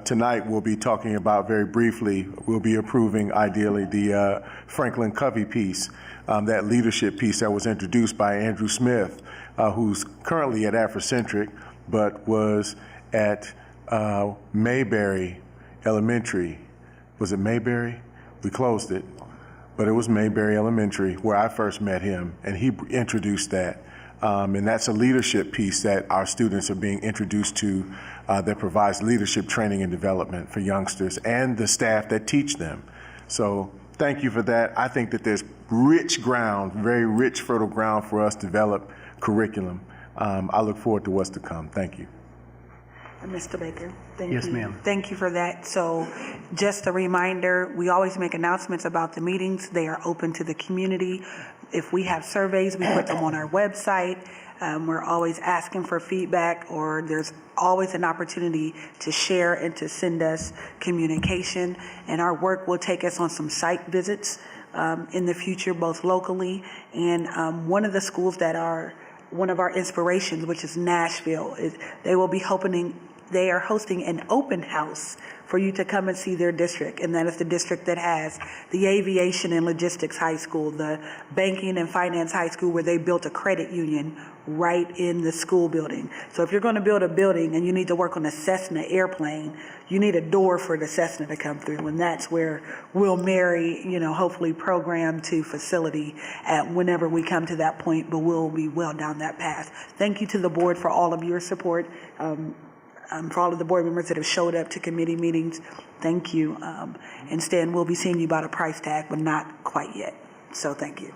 Tonight we'll be talking about, very briefly, we'll be approving ideally the Franklin Covey piece, that leadership piece that was introduced by Andrew Smith, who's currently at Afrocentric, but was at Mayberry Elementary. Was it Mayberry? We closed it, but it was Mayberry Elementary where I first met him, and he introduced that. And that's a leadership piece that our students are being introduced to that provides leadership training and development for youngsters and the staff that teach them. So Thank you for that. I think that there's rich ground, very rich, fertile ground for us to develop curriculum. I look forward to what's to come. Thank you. Mr. Baker, thank you. Yes, ma'am. Thank you for that. So just a reminder, we always make announcements about the meetings. They are open to the community. If we have surveys, we put them on our website. We're always asking for feedback, or there's always an opportunity to share and to send us communication. And our work will take us on some site visits in the future, both locally and one of the schools that are one of our inspirations, which is Nashville. They are hosting an open house for you to come and see their district, and that is the district that has the Aviation and Logistics High School, the Banking and Finance High School, where they built a credit union right in the school building. So if you're going to build a building and you need to work on a Cessna airplane, you need a door for the Cessna to come through, and that's where we'll marry, hopefully program to facility at whenever we come to that point, but we'll be well down that path. Thank you to the board for all of your support. For all of the board members that have showed up to committee meetings, thank you. And Stan, we'll be seeing you about a price tag, but not quite yet. So thank you.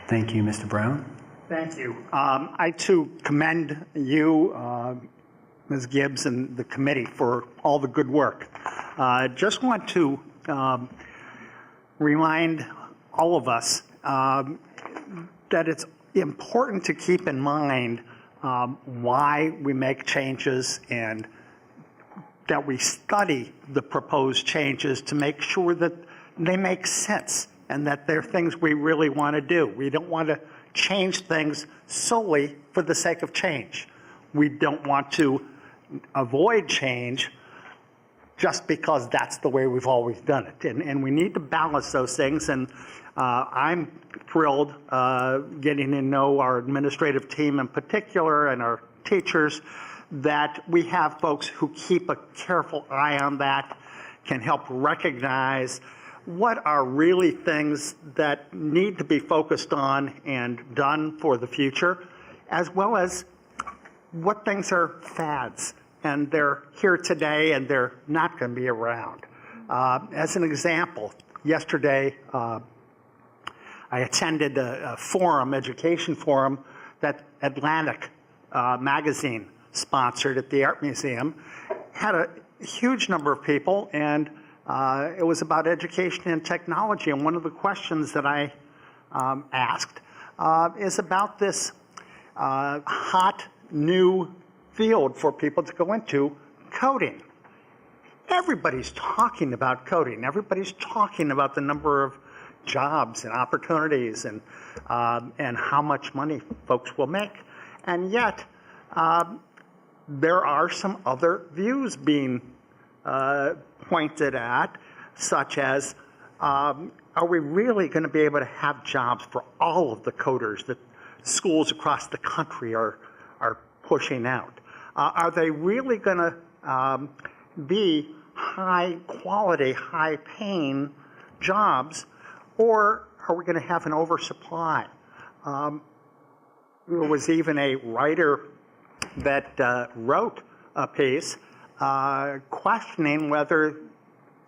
Thank you, Mr. Brown. Thank you. I too commend you, Ms. Gibbs, and the committee for all the good work. Just want to remind all of us that it's important to keep in mind why we make changes, and that we study the proposed changes to make sure that they make sense and that they're things we really want to do. We don't want to change things solely for the sake of change. We don't want to avoid change just because that's the way we've always done it. And we need to balance those things. And I'm thrilled getting to know our administrative team in particular and our teachers, that we have folks who keep a careful eye on that, can help recognize what are really things that need to be focused on and done for the future, as well as what things are fads and they're here today and they're not going to be around. As an example, yesterday I attended a forum, education forum, that Atlantic magazine sponsored at the Art Museum. Had a huge number of people, and it was about education and technology. And one of the questions that I asked is about this hot new field for people to go into, coding. Everybody's talking about coding. Everybody's talking about the number of jobs and opportunities and how much money folks will make. And yet, there are some other views being pointed at, such as, are we really going to be able to have jobs for all of the coders that schools across the country are pushing out? Are they really going to be high quality, high paying jobs, or are we going to have an oversupply? There was even a writer that wrote a piece questioning whether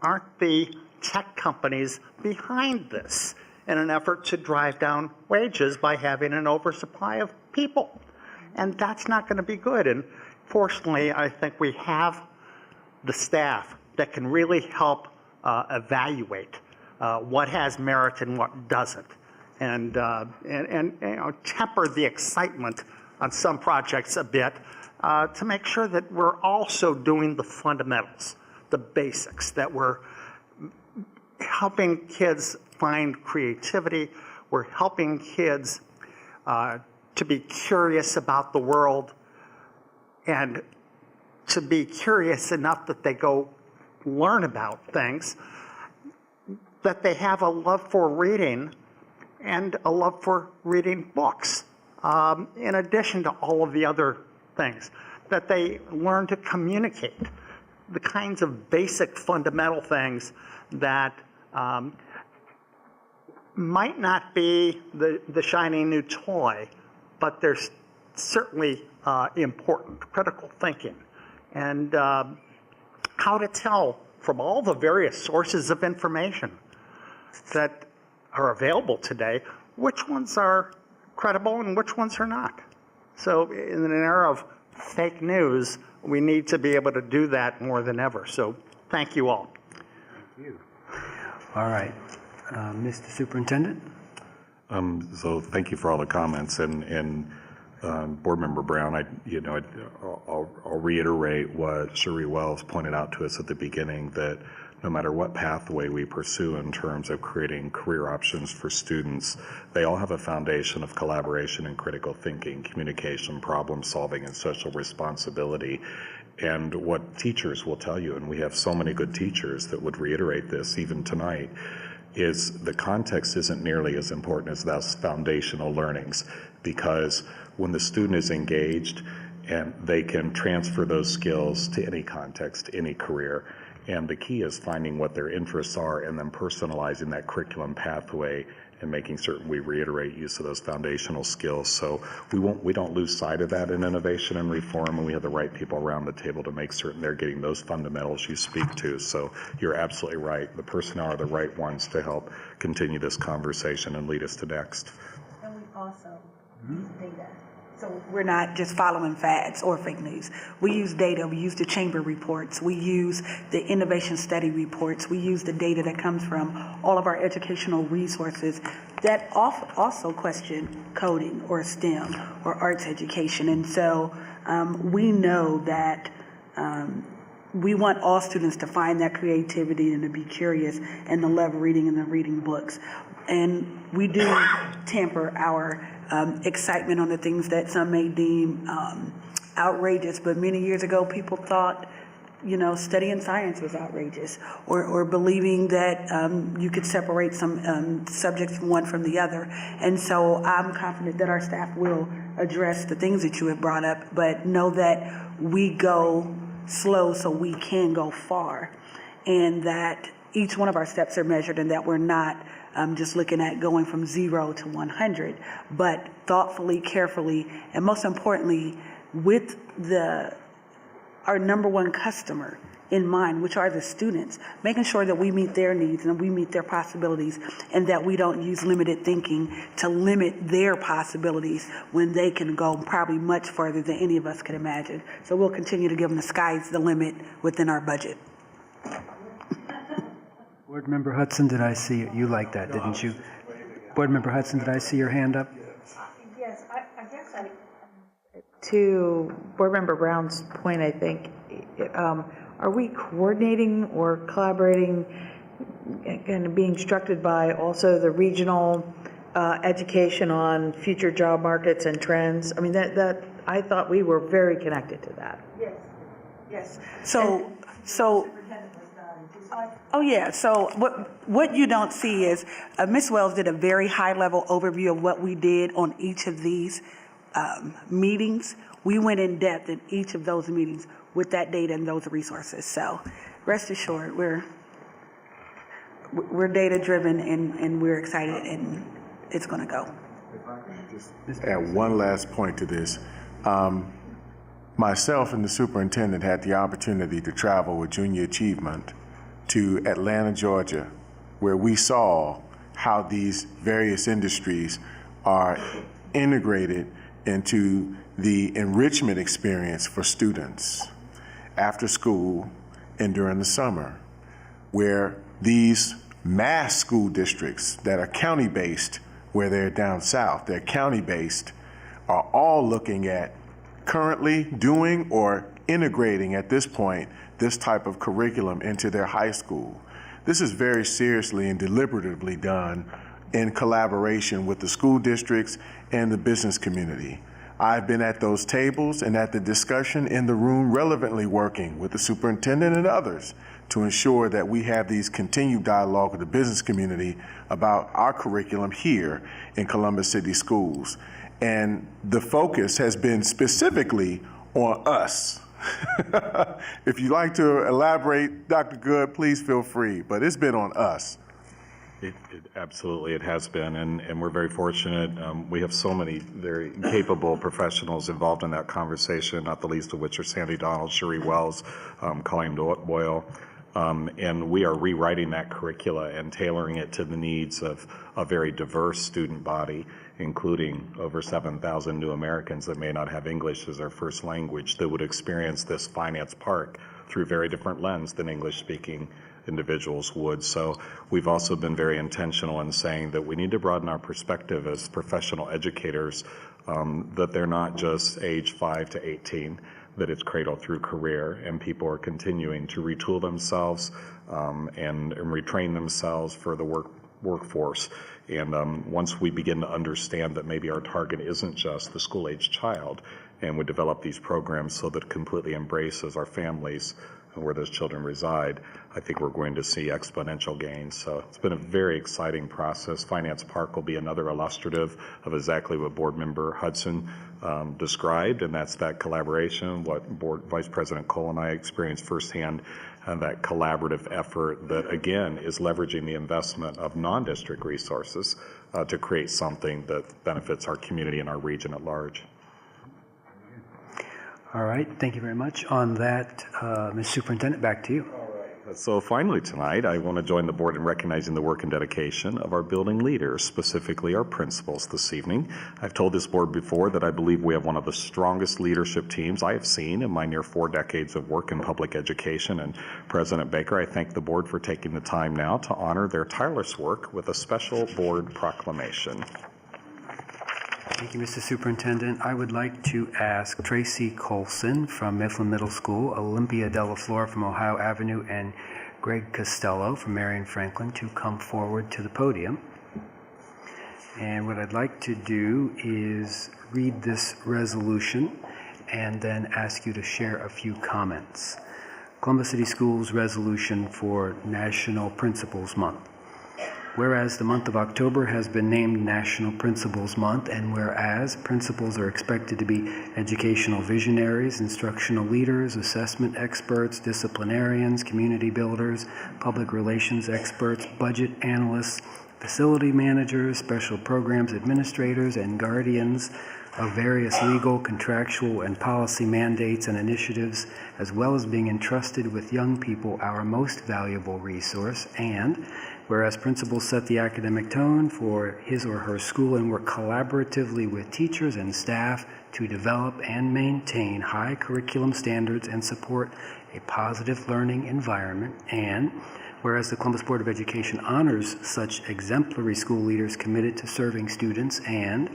aren't the tech companies behind this in an effort to drive down wages by having an oversupply of people. And that's not going to be good. And fortunately, I think we have the staff that can really help evaluate what has merit and what doesn't, and temper the excitement on some projects a bit to make sure that we're also doing the fundamentals, the basics, that we're helping kids find creativity, we're helping kids to be curious about the world, and to be curious enough that they go learn about things, that they have a love for reading and a love for reading books, in addition to all of the other things, that they learn to communicate, the kinds of basic fundamental things that might not be the shiny new toy, but they're certainly important, critical thinking, and how to tell from all the various sources of information that are available today, which ones are credible and which ones are not. So in an era of fake news, we need to be able to do that more than ever. So thank you all. Thank you. All right. Mr. Superintendent? So thank you for all the comments, and Board Member Brown, I'll reiterate what Cherie Wells pointed out to us at the beginning, that no matter what pathway we pursue in terms of creating career options for students, they all have a foundation of collaboration and critical thinking, communication, problem solving, and social responsibility. And what teachers will tell you, and we have so many good teachers that would reiterate this even tonight, is the context isn't nearly as important as those foundational learnings, because when the student is engaged, and they can transfer those skills to any context, any career. And the key is finding what their interests are and then personalizing that curriculum pathway and making certain we reiterate use of those foundational skills. So we don't lose sight of that in innovation and reform, and we have the right people around the table to make certain they're getting those fundamentals you speak to. So you're absolutely right. The personnel are the right ones to help continue this conversation and lead us to next. And we also use data. So we're not just following fads or fake news. We use data. We use the chamber reports. We use the innovation study reports. We use the data that comes from all of our educational resources that also question coding or STEM or arts education. And so we know that we want all students to find that creativity and to be curious and to love reading and to reading books. And we do temper our excitement on the things that some may deem outrageous, but many years ago people thought, studying science was outrageous, or believing that you could separate some subjects one from the other. And so I'm confident that our staff will address the things that you have brought up, but know that we go slow so we can go far, and that each one of our steps are measured, and that we're not just looking at going from 0 to 100, but thoughtfully, carefully, and most importantly, with our number one customer in mind, which are the students, making sure that we meet their needs and we meet their possibilities, and that we don't use limited thinking to limit their possibilities when they can go probably much further than any of us could imagine. So we'll continue to give them the sky's the limit within our budget. Board Member Hudson, did I see you like that, didn't you? Board Member Hudson, did I see your hand up? Yes, I guess to Board Member Brown's point, I think, are we coordinating or collaborating and being instructed by also the regional education on future job markets and trends? I mean, that I thought we were very connected to that. Yes. So. Oh yeah. So what you don't see is Ms. Wells did a very high-level overview of what we did on each of these meetings. We went in depth in each of those meetings with that data and those resources. So rest assured, we're data-driven and we're excited, and it's going to go. If I could just add one last point to this. Myself and the superintendent had the opportunity to travel with Junior Achievement to Atlanta, Georgia, where we saw how these various industries are integrated into the enrichment experience for students after school and during the summer, where these mass school districts that are county-based, where they're down south, they're county-based, are all looking at currently doing or integrating at this point this type of curriculum into their high school. This is very seriously and deliberatively done in collaboration with the school districts and the business community. I've been at those tables and at the discussion in the room, relevantly working with the superintendent and others to ensure that we have these continued dialogue with the business community about our curriculum here in Columbus City Schools. And the focus has been specifically on us. If you'd like to elaborate, Dr. Good, please feel free, but it's been on us. Absolutely, it has been, and we're very fortunate. We have so many very capable professionals involved in that conversation, not the least of which are Sandy Donald, Cherie Wells, Colleen Boyle, And we are rewriting that curricula and tailoring it to the needs of a very diverse student body, including over 7,000 new Americans that may not have English as their first language that would experience this finance park through very different lens than English-speaking individuals would. So we've also been very intentional in saying that we need to broaden our perspective as professional educators, that they're not just age 5 to 18, that it's cradle through career, and people are continuing to retool themselves and retrain themselves for the workforce. And once we begin to understand that maybe our target isn't just the school-age child, and we develop these programs so that it completely embraces our families and where those children reside, I think we're going to see exponential gains. So it's been a very exciting process. Finance Park will be another illustrative of exactly what Board Member Hudson described, and that's that collaboration, what Vice President Cole and I experienced firsthand, and that collaborative effort that, again, is leveraging the investment of non-district resources to create something that benefits our community and our region at large. All right, thank you very much. On that, Ms. Superintendent, back to you. So finally tonight, I want to join the board in recognizing the work and dedication of our building leaders, specifically our principals this evening. I've told this board before that I believe we have one of the strongest leadership teams I have seen in my near 4 decades of work in public education. And President Baker, I thank the board for taking the time now to honor their tireless work with a special board proclamation. Thank you, Mr. Superintendent. I would like to ask Tracy Colson from Mifflin Middle School, Olympia Della Flor from Ohio Avenue, and Greg Costello from Marion Franklin to come forward to the podium. And what I'd like to do is read this resolution and then ask you to share a few comments. Columbus City Schools resolution for National Principals Month. Whereas the month of October has been named National Principals Month, and whereas principals are expected to be educational visionaries, instructional leaders, assessment experts, disciplinarians, community builders, public relations experts, budget analysts, facility managers, special programs administrators, and guardians of various legal, contractual, and policy mandates and initiatives, as well as being entrusted with young people, our most valuable resource, and whereas principals set the academic tone for his or her school and work collaboratively with teachers and staff to develop and maintain high curriculum standards and support a positive learning environment, and whereas the Columbus Board of Education honors such exemplary school leaders committed to serving students, and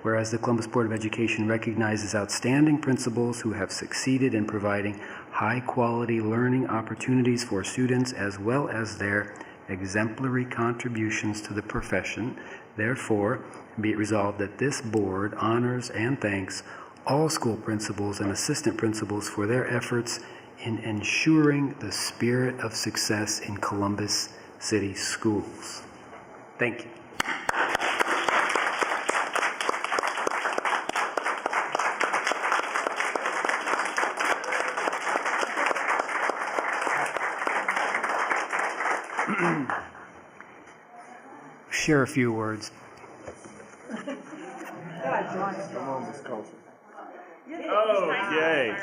whereas the Columbus Board of Education recognizes outstanding principals who have succeeded in providing high-quality learning opportunities for students as well as their exemplary contributions to the profession, therefore, be it resolved that this board honors and thanks all school principals and assistant principals for their efforts in ensuring the spirit of success in Columbus City Schools. Thank you. Share a few words. Okay.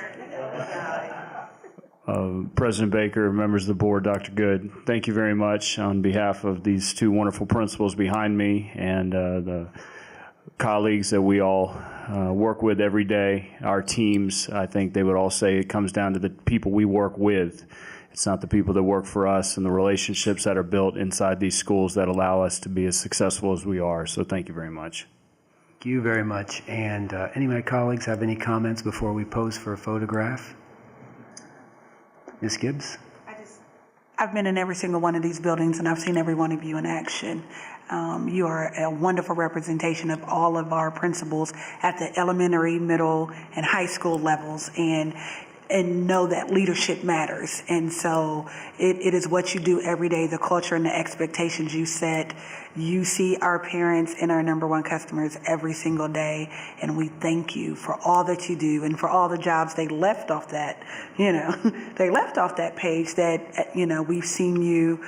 President Baker, members of the board, Dr. Good, thank you very much on behalf of these 2 wonderful principals behind me and the colleagues that we all work with every day, our teams. I think they would all say it comes down to the people we work with. It's not the people that work for us and the relationships that are built inside these schools that allow us to be as successful as we are. So thank you very much. Thank you very much. And any of my colleagues have any comments before we pose for a photograph? Ms. Gibbs? I've been in every single one of these buildings, and I've seen every one of you in action. You are a wonderful representation of all of our principals at the elementary, middle, and high school levels, and know that leadership matters. And so it is what you do every day, the culture and the expectations you set. You see our parents and our number 1 customers every single day, and we thank you for all that you do and for all the jobs they left off that, they left off that page that, we've seen you,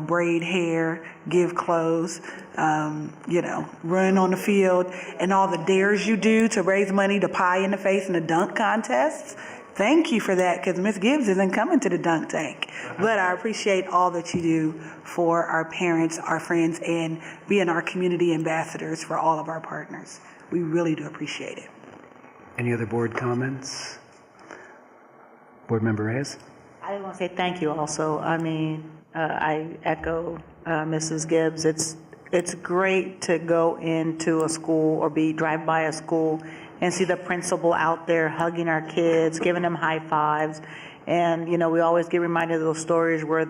braid hair, give clothes, run on the field, and all the dares you do to raise money, to pie in the face, and the dunk contests. thank you for that, because Ms. Gibbs isn't coming to the dunk tank. But I appreciate all that you do for our parents, our friends, and being our community ambassadors for all of our partners. We really do appreciate it. Any other board comments? Board Member Reyes? I just want to say thank you also. I mean, I echo Mrs. Gibbs. It's great to go into a school or drive by a school and see the principal out there hugging our kids, giving them high fives. And, you know, we always get reminded of those stories where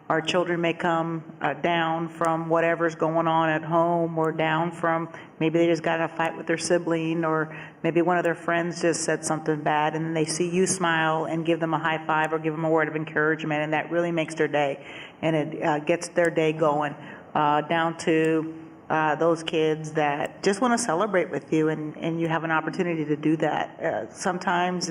our children may come down from whatever's going on at home, or down from maybe they just got in a fight with their sibling, or maybe one of their friends just said something bad, and then they see you smile and give them a high five or give them a word of encouragement, and that really makes their day, and it gets their day going. Down to those kids that just want to celebrate with you, and you have an opportunity to do that. Sometimes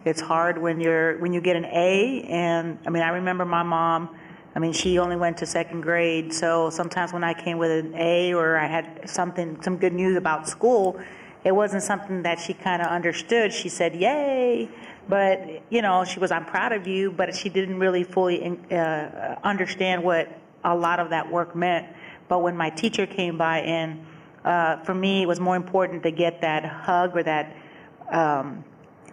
it's hard when you get an A, and I mean, I remember my mom. I mean, she only went to second grade, so sometimes when I came with an A or I had some good news about school, it wasn't something that she kind of understood. She said, "Yay!" But you know, she was, "I'm proud of you," but she didn't really fully understand what a lot of that work meant. But when my teacher came by, and for me, it was more important to get that hug or that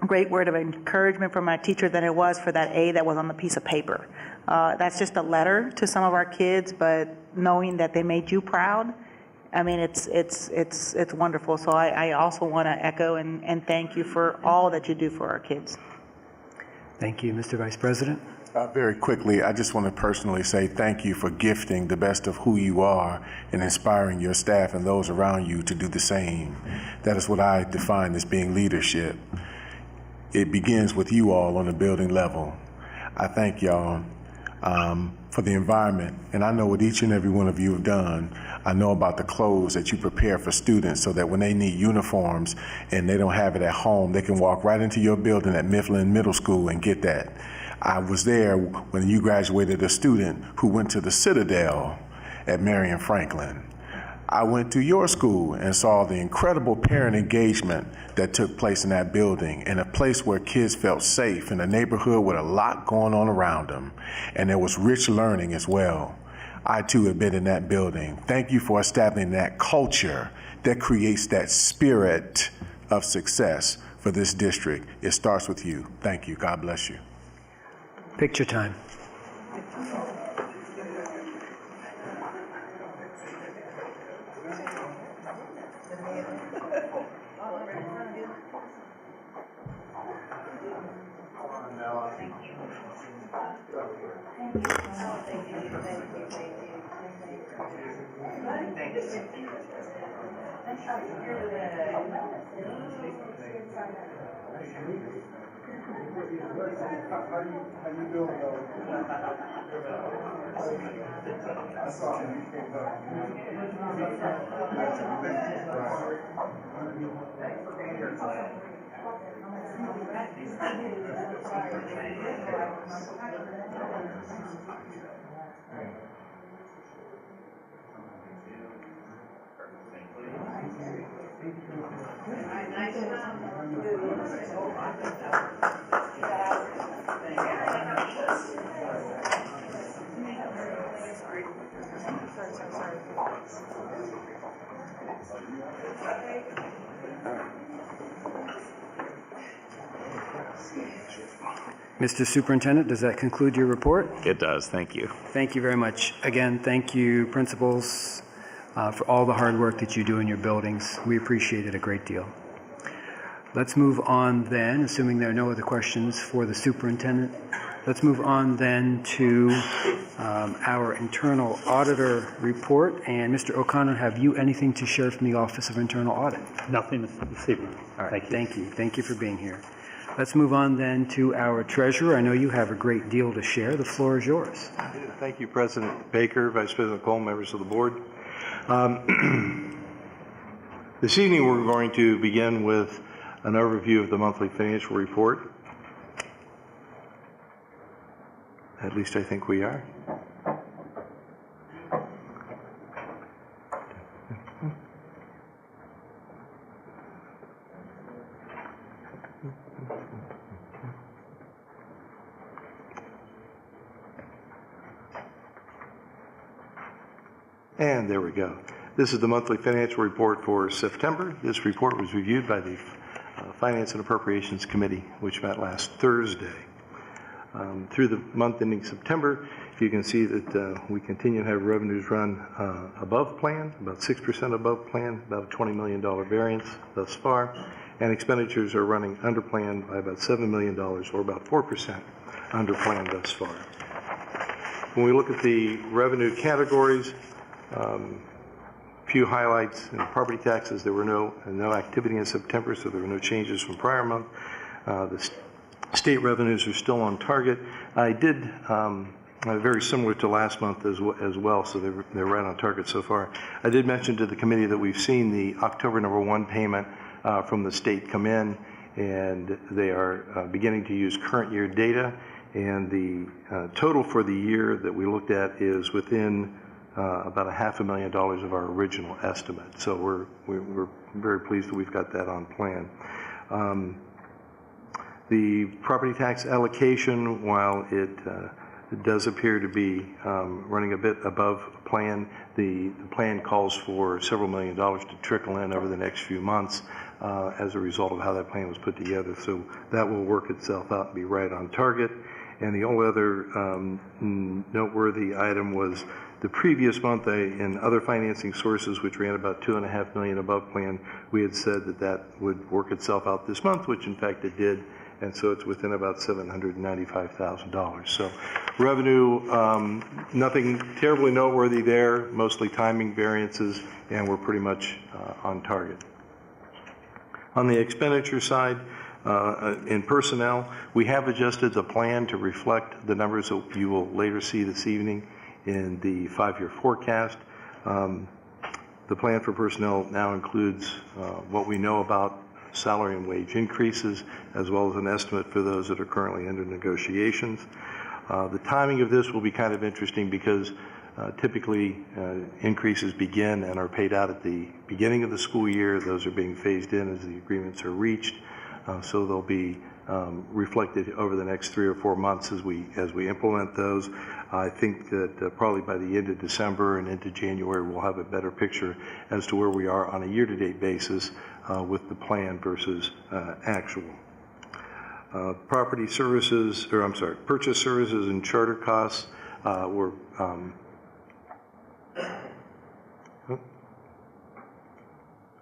great word of encouragement from my teacher than it was for that A that was on the piece of paper. That's just a letter to some of our kids, but knowing that they made you proud, I mean, it's wonderful. So I also want to echo and thank you for all that you do for our kids. Thank you, Mr. Vice President. Very quickly, I just want to personally say thank you for gifting the best of who you are and inspiring your staff and those around you to do the same. That is what I define as being leadership. It begins with you all on the building level. I thank y'all for the environment, and I know what each and every one of you have done. I know about the clothes that you prepare for students so that when they need uniforms and they don't have it at home, they can walk right into your building at Mifflin Middle School and get that. I was there when you graduated a student who went to the Citadel at Marion Franklin. I went to your school and saw the incredible parent engagement that took place in that building, in a place where kids felt safe, in a neighborhood with a lot going on around them. And there was rich learning as well. I too have been in that building. Thank you for establishing that culture that creates that spirit of success for this district. It starts with you. Thank you. God bless you. Picture time. Mr. Superintendent, does that conclude your report? It does. Thank you. Thank you very much. Again, thank you, principals, for all the hard work that you do in your buildings. We appreciate it a great deal. Let's move on then, assuming there are no other questions for the superintendent. Let's move on then to our internal auditor report. And Mr. O'Connor, have you anything to share from the Office of Internal Audit? Nothing this evening. All right, thank you. Thank you for being here. Let's move on then to our treasurer. I know you have a great deal to share. The floor is yours. Thank you, President Baker, Vice President Cole, members of the board. This evening, we're going to begin with an overview of the monthly financial report. At least I think we are. And there we go. This is the monthly financial report for September. This report was reviewed by the Finance and Appropriations Committee, which met last Thursday. Through the month ending September, you can see that we continue to have revenues run above plan, about 6% above plan, about a $20 million variance thus far, and expenditures are running under plan by about $7 million, or about 4% under plan thus far. When we look at the revenue categories, few highlights in property taxes. There were no activity in September, so there were no changes from prior month. The state revenues are still on target. I did very similar to last month as well, so they're right on target so far. I did mention to the committee that we've seen the October #1 payment from the state come in, and they are beginning to use current year data, and the total for the year that we looked at is within about $500,000 of our original estimate. So we're very pleased that we've got that on plan. The property tax allocation, while it does appear to be running a bit above plan, the plan calls for several $1 million to trickle in over the next few months as a result of how that plan was put together. So that will work itself out and be right on target. And the only other noteworthy item was the previous month in other financing sources, which ran about $2.5 million above plan. We had said that that would work itself out this month, which in fact it did, and so it's within about $795,000. So revenue, nothing terribly noteworthy there, mostly timing variances, and we're pretty much on target. On the expenditure side, in personnel, we have adjusted the plan to reflect the numbers that you will later see this evening in the 5-year forecast. The plan for personnel now includes what we know about salary and wage increases, as well as an estimate for those that are currently under negotiations. The timing of this will be kind of interesting because typically increases begin and are paid out at the beginning of the school year. Those are being phased in as the agreements are reached. So they'll be reflected over the next 3 or 4 months as we implement those. I think that probably by the end of December and into January, we'll have a better picture as to where we are on a year-to-date basis with the plan versus actual. Property services, or I'm sorry, purchase services and charter costs were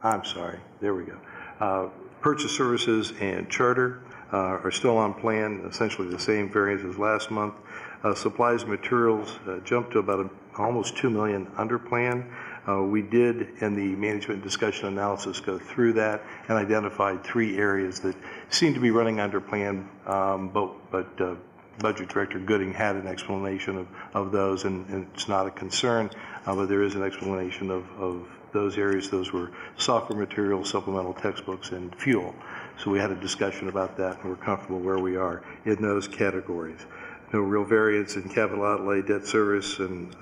I'm sorry, there we go. Purchase services and charter are still on plan, essentially the same variance as last month. Supplies and materials jumped to about almost $2 million under plan. We did, in the management discussion analysis, go through that and identified 3 areas that seem to be running under plan, but Budget Director Gooding had an explanation of those, and it's not a concern, but there is an explanation of those areas. Those were software materials, supplemental textbooks, and fuel. So we had a discussion about that, and we're comfortable where we are in those categories. No real variance in capital outlay, debt service, and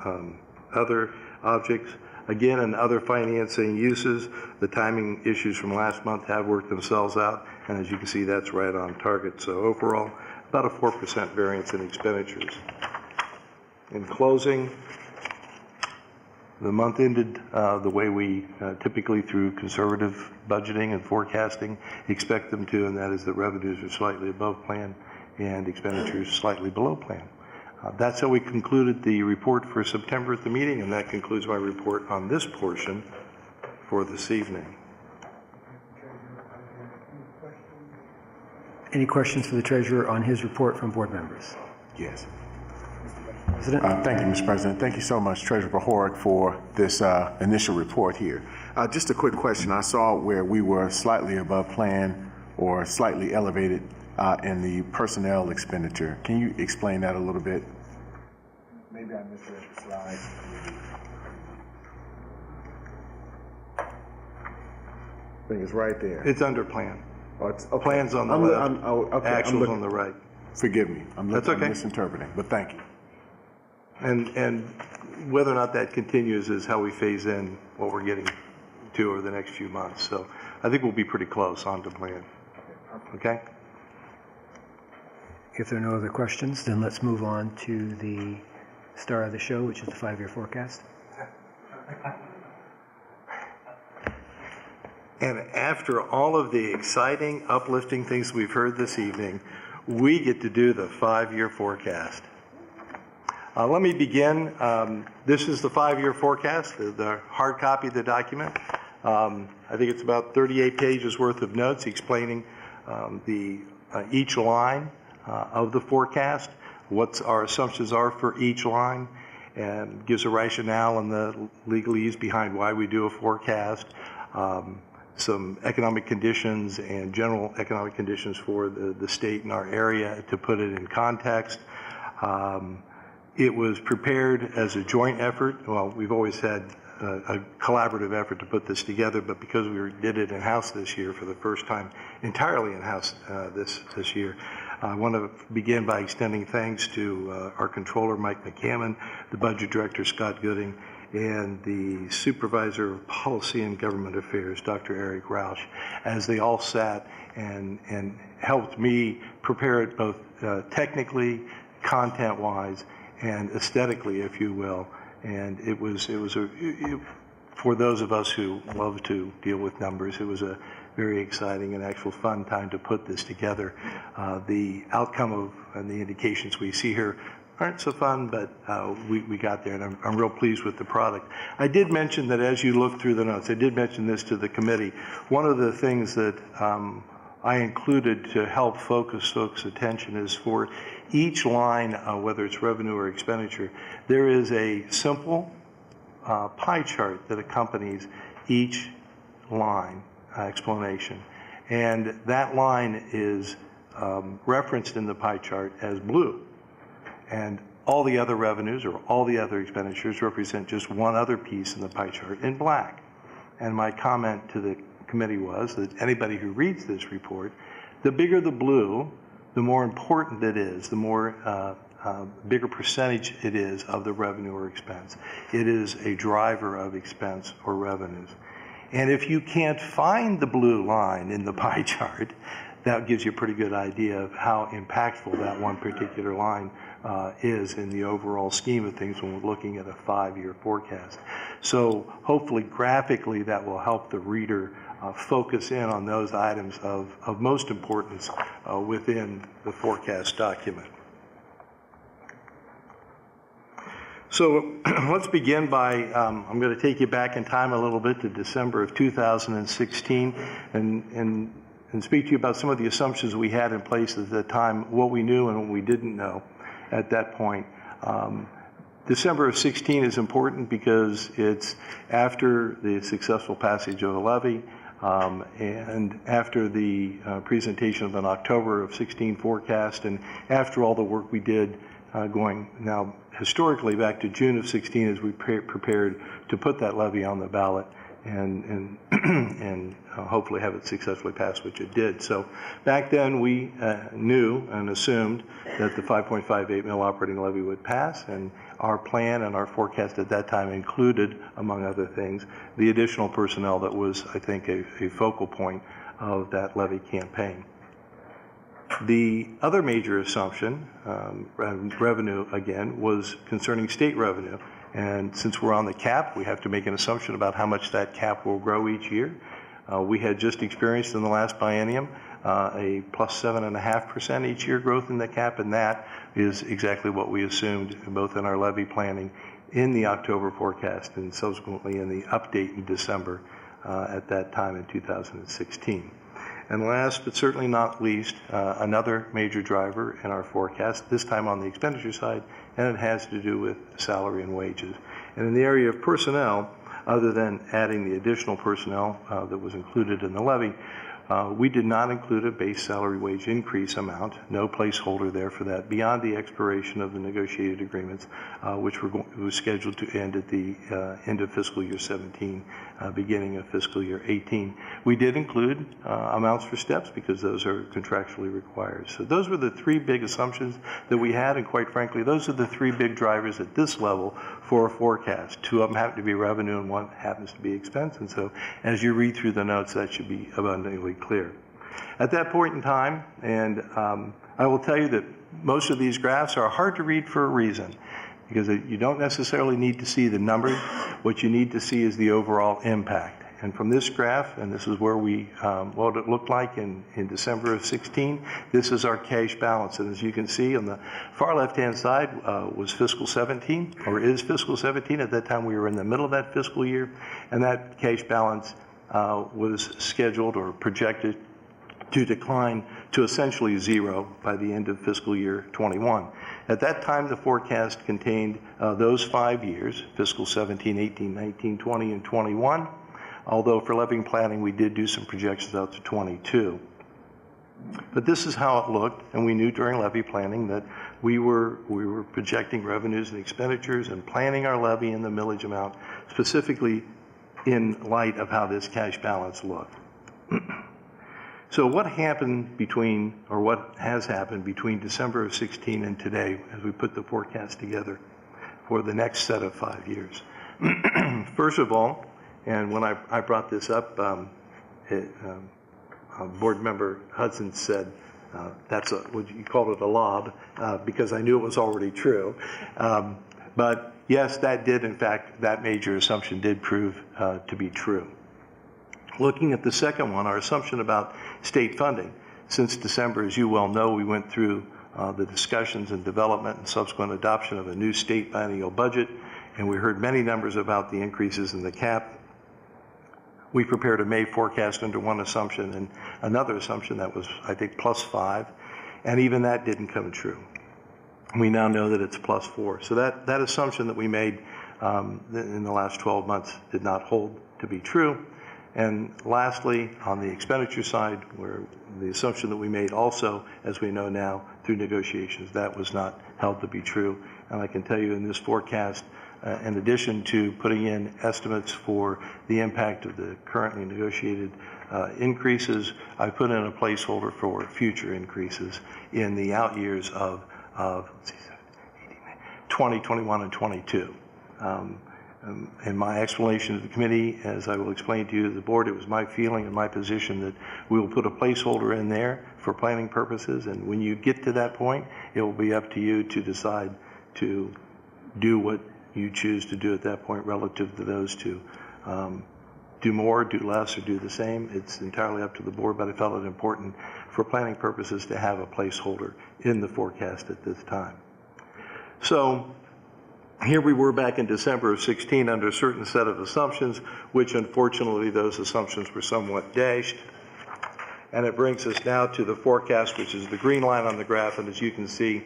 other objects. Again, in other financing uses, the timing issues from last month have worked themselves out, and as you can see, that's right on target. So overall, about a 4% variance in expenditures. In closing, the month ended the way we typically, through conservative budgeting and forecasting, expect them to, and that is that revenues are slightly above plan and expenditures slightly below plan. That's how we concluded the report for September at the meeting, and that concludes my report on this portion for this evening. Any questions for the treasurer on his report from board members? Yes. President? Thank you, Mr. President. Thank you so much, Treasurer Horick, for this initial report here. Just a quick question. I saw where we were slightly above plan or slightly elevated in the personnel expenditure. Can you explain that a little bit? Maybe I misread the slide. I think it's right there. It's under plan. Oh, it's, okay. Plan's on the left, okay. actual's on the right. Forgive me. That's okay. I'm misinterpreting, but thank you. And whether or not that continues is how we phase in what we're getting to over the next few months. So I think we'll be pretty close on to plan. Okay? If there are no other questions, then let's move on to the star of the show, which is the 5-year forecast. And after all of the exciting, uplifting things we've heard this evening, we get to do the 5-year forecast. Let me begin. This is the 5-year forecast, the hard copy of the document. I think it's about 38 pages worth of notes explaining each line of the forecast, what our assumptions are for each line, and gives a rationale and the legalese behind why we do a forecast, some economic conditions and general economic conditions for the state and our area to put it in context. It was prepared as a joint effort. Well, we've always had a collaborative effort to put this together, but because we did it in-house this year for the first time, entirely in-house this year, I want to begin by extending thanks to our controller, Mike McCammon, the budget director, Scott Gooding, and the supervisor of policy and government affairs, Dr. Eric Rausch, as they all sat and helped me prepare it both technically, content-wise, and aesthetically, if you will. And it was for those of us who love to deal with numbers, it was a very exciting and actual fun time to put this together. The outcome of and the indications we see here aren't so fun, but we got there, and I'm real pleased with the product. I did mention that as you look through the notes, I did mention this to the committee. One of the things that I included to help focus folks' attention is for each line, whether it's revenue or expenditure, there is a simple pie chart that accompanies each line explanation. And that line is referenced in the pie chart as blue. And all the other revenues or all the other expenditures represent just one other piece in the pie chart in black. And my comment to the committee was that anybody who reads this report, the bigger the blue, the more important it is, the more bigger percentage it is of the revenue or expense. It is a driver of expense or revenues. And if you can't find the blue line in the pie chart, that gives you a pretty good idea of how impactful that one particular line is in the overall scheme of things when we're looking at a 5-year forecast. So hopefully graphically that will help the reader focus in on those items of most importance within the forecast document. So let's begin by, I'm going to take you back in time a little bit to December of 2016 and speak to you about some of the assumptions we had in place at the time, what we knew and what we didn't know at that point. December of 16 is important because it's after the successful passage of the levy and after the presentation of an October of 16 forecast and after all the work we did going now historically back to June of 16 as we prepared to put that levy on the ballot and hopefully have it successfully passed, which it did. So back then we knew and assumed that the 5.58 mil operating levy would pass, and our plan and our forecast at that time included, among other things, the additional personnel that was, I think, a focal point of that levy campaign. The other major assumption, revenue again, was concerning state revenue. And since we're on the cap, we have to make an assumption about how much that cap will grow each year. We had just experienced in the last biennium a plus 7.5% each year growth in the cap, and that is exactly what we assumed both in our levy planning in the October forecast and subsequently in the update in December at that time in 2016. And last but certainly not least, another major driver in our forecast, this time on the expenditure side, and it has to do with salary and wages. And in the area of personnel, other than adding the additional personnel that was included in the levy, we did not include a base salary wage increase amount, no placeholder there for that, beyond the expiration of the negotiated agreements, which was scheduled to end at the end of fiscal year 17, beginning of fiscal year 18. We did include amounts for steps because those are contractually required. So those were the three big assumptions that we had, and quite frankly, those are the three big drivers at this level for a forecast. Two of them happen to be revenue and one happens to be expense, and so as you read through the notes, that should be abundantly clear. At that point in time, and I will tell you that most of these graphs are hard to read for a reason, because you don't necessarily need to see the number. What you need to see is the overall impact. And from this graph, and this is where we, what it looked like in December of 16, this is our cash balance. And as you can see on the far left-hand side was fiscal 17, or is fiscal 17. At that time, we were in the middle of that fiscal year, and that cash balance was scheduled or projected to decline to essentially zero by the end of fiscal year 21. At that time, the forecast contained those 5 years, fiscal 17, 18, 19, 20, and 21. Although for levy planning, we did do some projections out to 22. But this is how it looked, and we knew during levy planning that we were projecting revenues and expenditures and planning our levy and the millage amount specifically in light of how this cash balance looked. So what happened between, or what has happened between December of 16 and today as we put the forecast together for the next set of 5 years? First of all, and when I brought this up, Board Member Hudson said, that's what you called it, a lob, because I knew it was already true. But yes, that did, in fact, that major assumption did prove to be true. Looking at the second one, our assumption about state funding. Since December, as you well know, we went through the discussions and development and subsequent adoption of a new state biennial budget, and we heard many numbers about the increases in the cap. We prepared a May forecast under one assumption and another assumption that was, I think, +5, and even that didn't come true. We now know that it's +4. So that assumption that we made in the last 12 months did not hold to be true. And lastly, on the expenditure side, where the assumption that we made also, as we know now, through negotiations, that was not held to be true. And I can tell you in this forecast, in addition to putting in estimates for the impact of the currently negotiated increases, I put in a placeholder for future increases in the out years of 20, 21, and 22. In my explanation to the committee, as I will explain to you to the board, it was my feeling and my position that we will put a placeholder in there for planning purposes, and when you get to that point, it will be up to you to decide to do what you choose to do at that point relative to those two. Do more, do less, or do the same. It's entirely up to the board, but I felt it important for planning purposes to have a placeholder in the forecast at this time. So here we were back in December of 16 under a certain set of assumptions, which unfortunately those assumptions were somewhat dashed. And it brings us now to the forecast, which is the green line on the graph. And as you can see,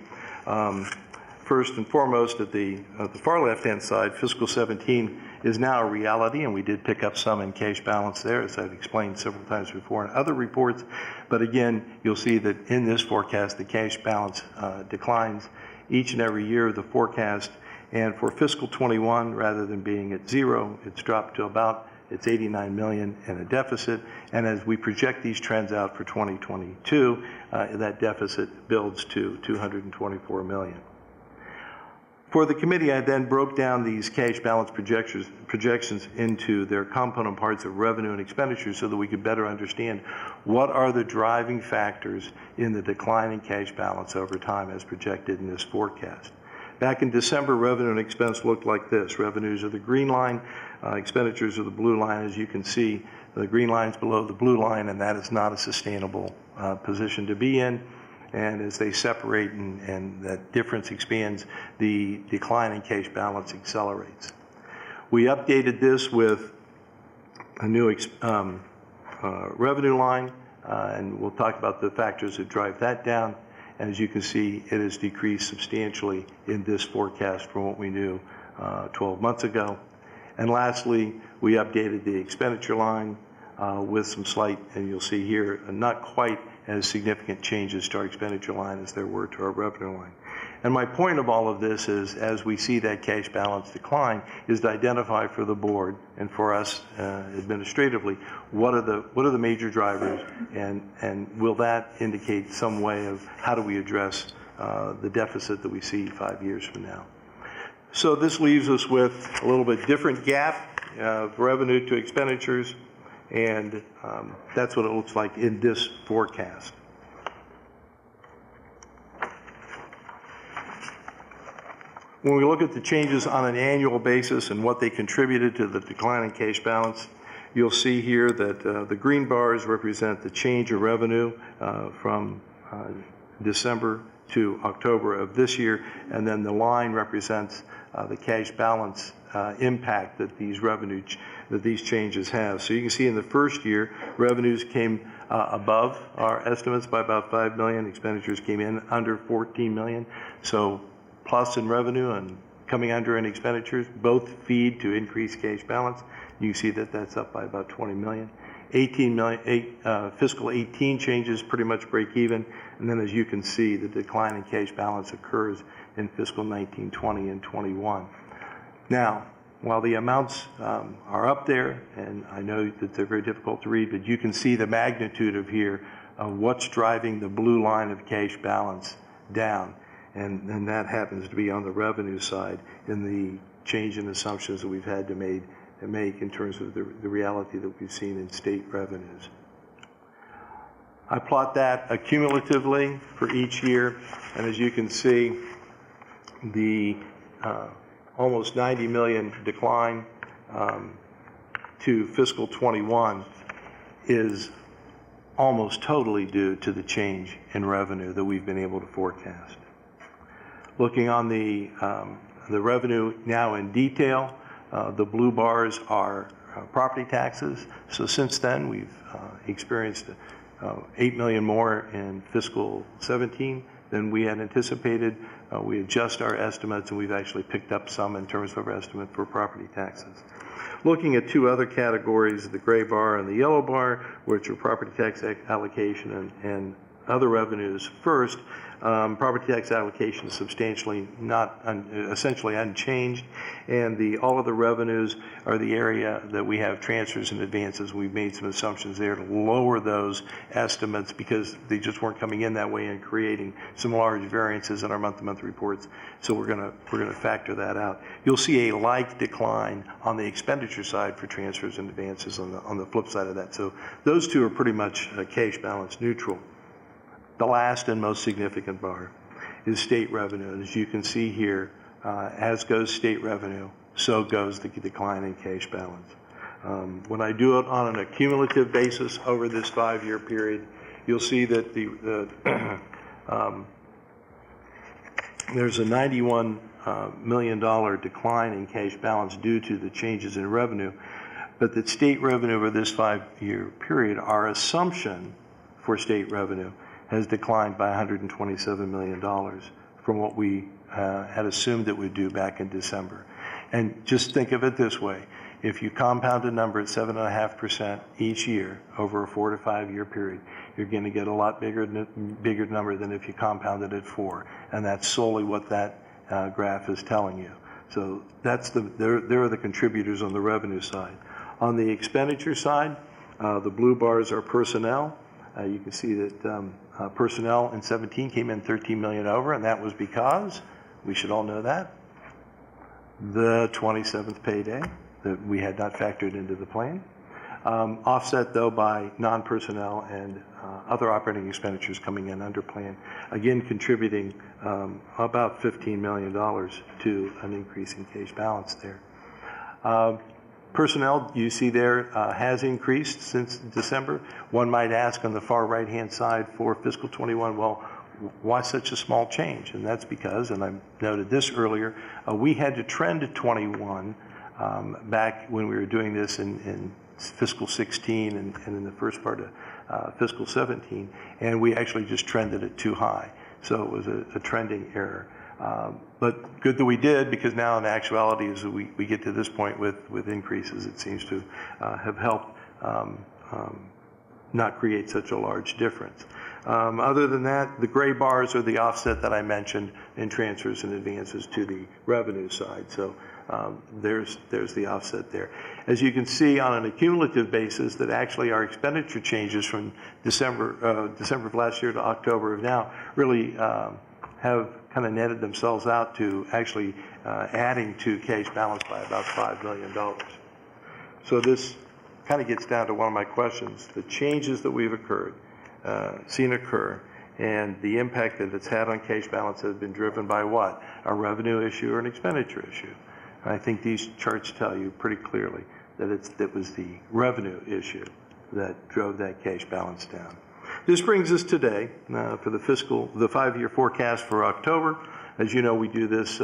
first and foremost at the far left-hand side, fiscal 17 is now a reality, and we did pick up some in cash balance there, as I've explained several times before in other reports. But again, you'll see that in this forecast, the cash balance declines each and every year of the forecast. And for fiscal 21, rather than being at zero, it's dropped to about, it's 89 million in a deficit. And as we project these trends out for 2022, that deficit builds to 224 million. For the committee, I then broke down these cash balance projections into their component parts of revenue and expenditures so that we could better understand what are the driving factors in the decline in cash balance over time as projected in this forecast. Back in December, revenue and expense looked like this. Revenues are the green line, expenditures are the blue line. As you can see, the green line's below the blue line, and that is not a sustainable position to be in. And as they separate and that difference expands, the decline in cash balance accelerates. We updated this with a new revenue line, and we'll talk about the factors that drive that down. And as you can see, it has decreased substantially in this forecast from what we knew 12 months ago. And lastly, we updated the expenditure line with some slight, and you'll see here, not quite as significant changes to our expenditure line as there were to our revenue line. And my point of all of this is, as we see that cash balance decline, is to identify for the board and for us administratively, what are the major drivers, and will that indicate some way of how do we address the deficit that we see 5 years from now. So this leaves us with a little bit different gap of revenue to expenditures, and that's what it looks like in this forecast. When we look at the changes on an annual basis and what they contributed to the decline in cash balance, you'll see here that the green bars represent the change of revenue from December to October of this year, and then the line represents the cash balance impact that these changes have. So you can see in the first year, revenues came above our estimates by about $5 million. Expenditures came in under $14 million. So plus in revenue and coming under in expenditures both feed to increased cash balance. You see that that's up by about $20 million. Fiscal 18 changes pretty much break even, and then as you can see, the decline in cash balance occurs in fiscal 19, 20, and 21. Now, while the amounts are up there, and I know that they're very difficult to read, but you can see the magnitude of here of what's driving the blue line of cash balance down, and that happens to be on the revenue side in the change in assumptions that we've had to make in terms of the reality that we've seen in state revenues. I plot that accumulatively for each year, and as you can see, the almost 90 million decline to fiscal 21 is almost totally due to the change in revenue that we've been able to forecast. Looking on the revenue now in detail, the blue bars are property taxes. So since then, we've experienced $8 million more in fiscal 17 than we had anticipated. We adjust our estimates, and we've actually picked up some in terms of our estimate for property taxes. Looking at two other categories, the gray bar and the yellow bar, which are property tax allocation and other revenues. First, property tax allocation is substantially essentially unchanged, and all of the revenues are the area that we have transfers and advances. We've made some assumptions there to lower those estimates because they just weren't coming in that way and creating some large variances in our month-to-month reports. So we're gonna factor that out. You'll see a like decline on the expenditure side for transfers and advances on the flip side of that. So those two are pretty much cash balance neutral. The last and most significant bar is state revenue. And as you can see here, as goes state revenue, so goes the decline in cash balance. When I do it on an accumulative basis over this 5-year period, you'll see that there's a $91 million decline in cash balance due to the changes in revenue, but that state revenue over this 5-year period, our assumption for state revenue has declined by $127 million from what we had assumed it would do back in December. And just think of it this way. If you compound a number at 7.5% each year over a 4 to 5 year period, you're going to get a lot bigger number than if you compounded at 4. And that's solely what that graph is telling you. So there are the contributors on the revenue side. On the expenditure side, the blue bars are personnel. You can see that personnel in 17 came in 13 million over, and that was because, we should all know that, the 27th payday that we had not factored into the plan. Offset, though, by non-personnel and other operating expenditures coming in under plan, again contributing about $15 million to an increase in cash balance there. Personnel, you see there, has increased since December. One might ask on the far right-hand side for fiscal 21, well, why such a small change? And that's because, and I noted this earlier, we had to trend to 21 back when we were doing this in fiscal 16 and in the first part of fiscal 17, and we actually just trended it too high. So it was a trending error. But good that we did, because now in actuality, as we get to this point with increases, it seems to have helped not create such a large difference. Other than that, the gray bars are the offset that I mentioned in transfers and advances to the revenue side. So there's the offset there. As you can see on an accumulative basis, that actually our expenditure changes from December of last year to October of now really have kind of netted themselves out to actually adding to cash balance by about $5 million. So this kind of gets down to one of my questions. The changes that we've seen occur And the impact that it's had on cash balance has been driven by what? A revenue issue or an expenditure issue. And I think these charts tell you pretty clearly that it was the revenue issue that drove that cash balance down. This brings us today for the 5-year forecast for October. As you know, we do this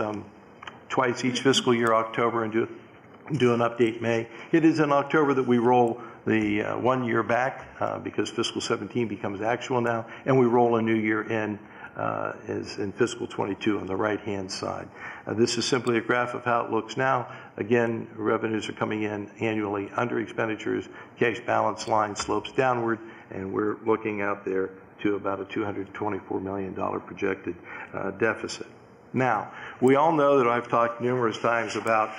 twice each fiscal year, October, and do an update May. It is in October that we roll the 1 year back because fiscal 17 becomes actual now, and we roll a new year in is in fiscal 22 on the right-hand side. This is simply a graph of how it looks now. Again, revenues are coming in annually under expenditures. Cash balance line slopes downward, and we're looking out there to about a $224 million projected deficit. Now, we all know that I've talked numerous times about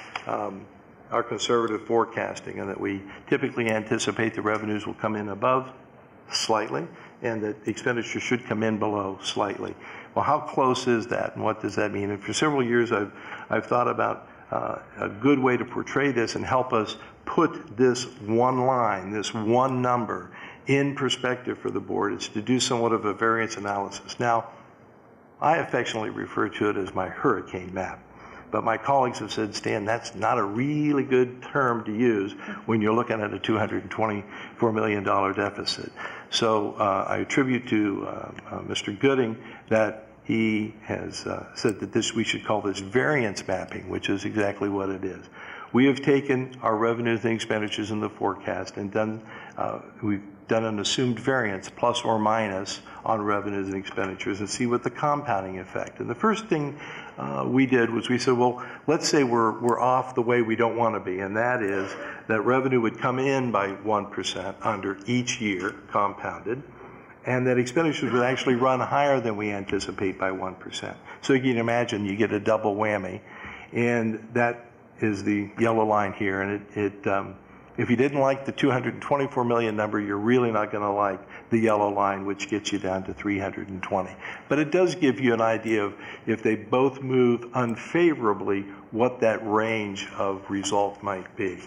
our conservative forecasting, and that we typically anticipate the revenues will come in above slightly, and that the expenditure should come in below slightly. Well, how close is that, and what does that mean? And for several years, I've thought about a good way to portray this and help us put this one line, this one number, in perspective for the board. Is to do somewhat of a variance analysis. Now, I affectionately refer to it as my hurricane map. But my colleagues have said, Stan, that's not a really good term to use when you're looking at a $224 million deficit. So I attribute to Mr. Gooding that he has said that we should call this variance mapping, which is exactly what it is. We have taken our revenues and expenditures in the forecast and we've done an assumed variance, plus or minus, on revenues and expenditures, and see what the compounding effect. And the first thing we did was we said, well, let's say we're off the way we don't want to be, and that is that revenue would come in by 1% under each year, compounded, and that expenditures would actually run higher than we anticipate by 1%. So you can imagine you get a double whammy, and that is the yellow line here, and if you didn't like the 224 million number, you're really not going to like the yellow line, which gets you down to 320. But it does give you an idea of, if they both move unfavorably, what that range of result might be.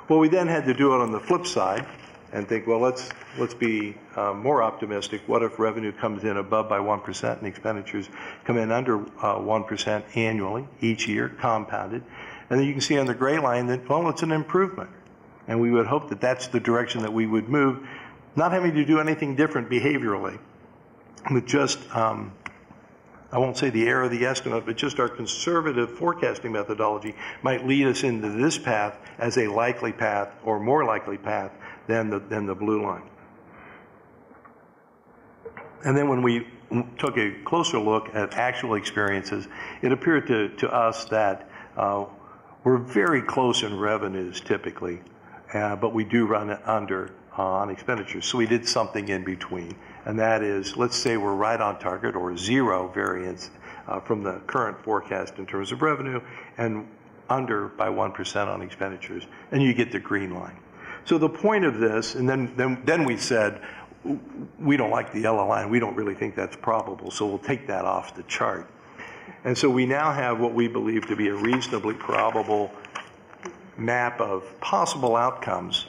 Well, we then had to do it on the flip side and think, well, let's be more optimistic. What if revenue comes in above by 1% and expenditures come in under 1% annually, each year, compounded? And then you can see on the gray line that, well, it's an improvement. And we would hope that that's the direction that we would move, not having to do anything different behaviorally, with just, I won't say the error of the estimate, but just our conservative forecasting methodology might lead us into this path as a likely path, or more likely path, than the blue line. And then when we took a closer look at actual experiences, it appeared to us that we're very close in revenues typically, but we do run under on expenditures. So we did something in between, and that is, let's say we're right on target or zero variance from the current forecast in terms of revenue, and under by 1% on expenditures, and you get the green line. So the point of this, and then we said, we don't like the yellow line, we don't really think that's probable, so we'll take that off the chart. And so we now have what we believe to be a reasonably probable map of possible outcomes.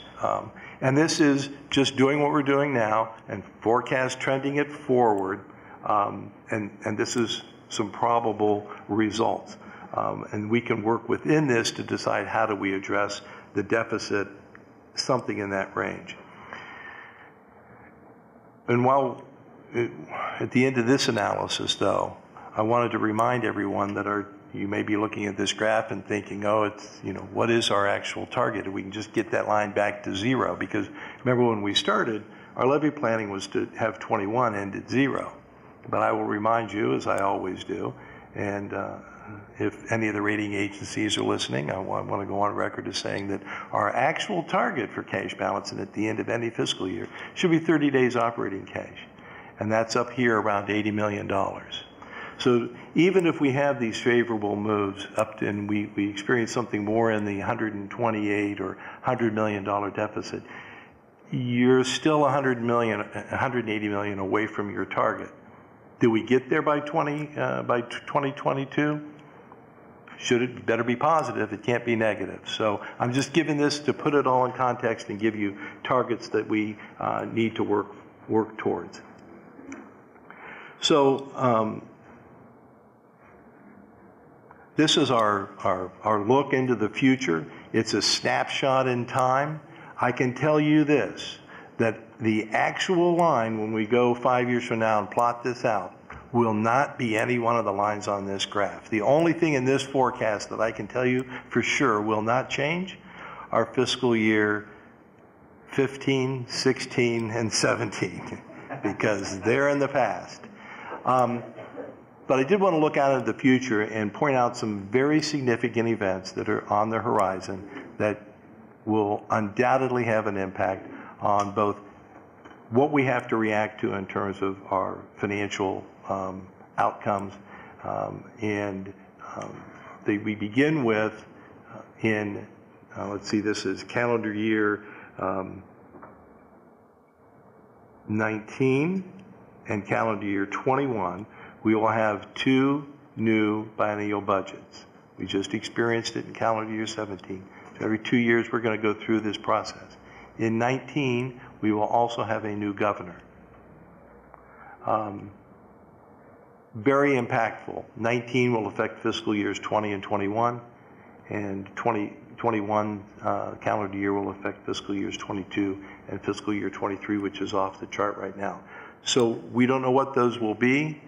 And this is just doing what we're doing now and forecast trending it forward. And this is some probable results. And we can work within this to decide how do we address the deficit, something in that range. And while at the end of this analysis, though, I wanted to remind everyone that you may be looking at this graph and thinking, oh, it's, what is our actual target? And we can just get that line back to zero, because remember when we started, our levy planning was to have 21 end at zero. But I will remind you, as I always do, and if any of the rating agencies are listening, I want to go on record as saying that our actual target for cash balance and at the end of any fiscal year should be 30 days operating cash. And that's up here around $80 million. So even if we have these favorable moves up to, and we experience something more in the 128 or $100 million deficit, you're still 180 million away from your target. Do we get there by 2022? It better be positive, it can't be negative. So I'm just giving this to put it all in context and give you targets that we need to work towards. So this is our look into the future. It's a snapshot in time. I can tell you this, that the actual line when we go 5 years from now and plot this out will not be any one of the lines on this graph. The only thing in this forecast that I can tell you for sure will not change are fiscal year 15, 16, and 17, because they're in the past. But I did want to look out into the future and point out some very significant events that are on the horizon that will undoubtedly have an impact on both what we have to react to in terms of our financial outcomes. We begin with let's see, this is calendar year 19 and calendar year 21. We will have 2 new biennial budgets. We just experienced it in calendar year 17. So every 2 years we're going to go through this process. In 19, we will also have a new governor. Very impactful. 19 will affect fiscal years 20 and 21, and 2021 calendar year will affect fiscal years 22 and fiscal year 23, which is off the chart right now. So we don't know what those will be.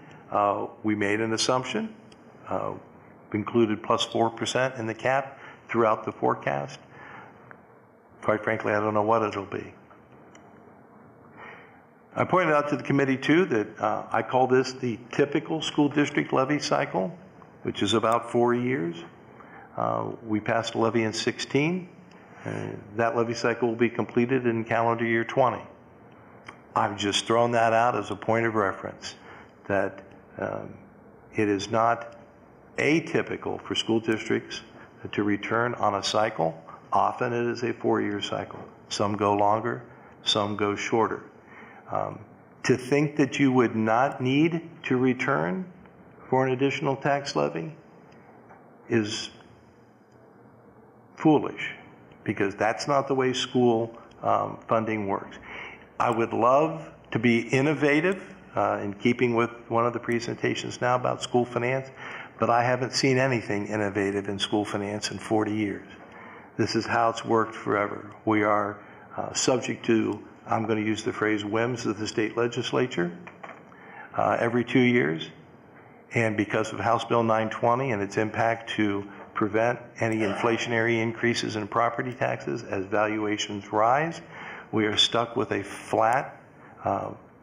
We made an assumption, included plus 4% in the cap throughout the forecast. Quite frankly, I don't know what it'll be. I pointed out to the committee too that I call this the typical school district levy cycle, which is about 4 years. We passed a levy in 16. That levy cycle will be completed in calendar year 20. I've just thrown that out as a point of reference, that it is not atypical for school districts to return on a cycle. Often it is a 4-year cycle. Some go longer, some go shorter. To think that you would not need to return for an additional tax levy is foolish, because that's not the way school funding works. I would love to be innovative in keeping with one of the presentations now about school finance, but I haven't seen anything innovative in school finance in 40 years. This is how it's worked forever. We are subject to, I'm going to use the phrase, whims of the state legislature every 2 years. And because of House Bill 920 and its impact to prevent any inflationary increases in property taxes as valuations rise, we are stuck with a flat,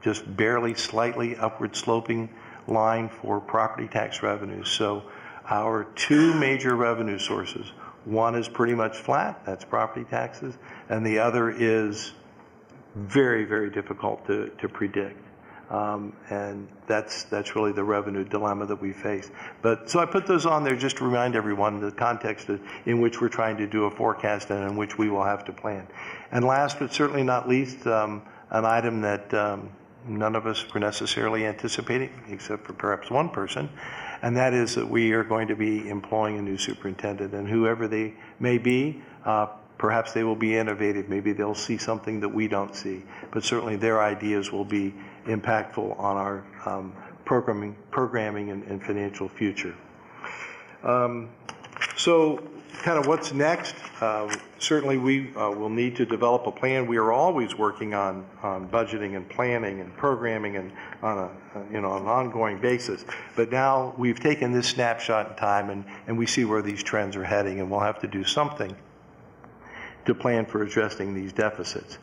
just barely slightly upward sloping line for property tax revenues. So our 2 major revenue sources, one is pretty much flat, that's property taxes, and the other is very, very difficult to predict. And that's really the revenue dilemma that we face. But so I put those on there just to remind everyone the context in which we're trying to do a forecast and in which we will have to plan. And last but certainly not least, an item that none of us were necessarily anticipating, except for perhaps one person, and that is that we are going to be employing a new superintendent, and whoever they may be, perhaps they will be innovative. Maybe they'll see something that we don't see, but certainly their ideas will be impactful on our programming and financial future. So kind of what's next? Certainly we will need to develop a plan. We are always working on budgeting and planning and programming and on an ongoing basis. But now we've taken this snapshot in time and we see where these trends are heading, and we'll have to do something to plan for addressing these deficits.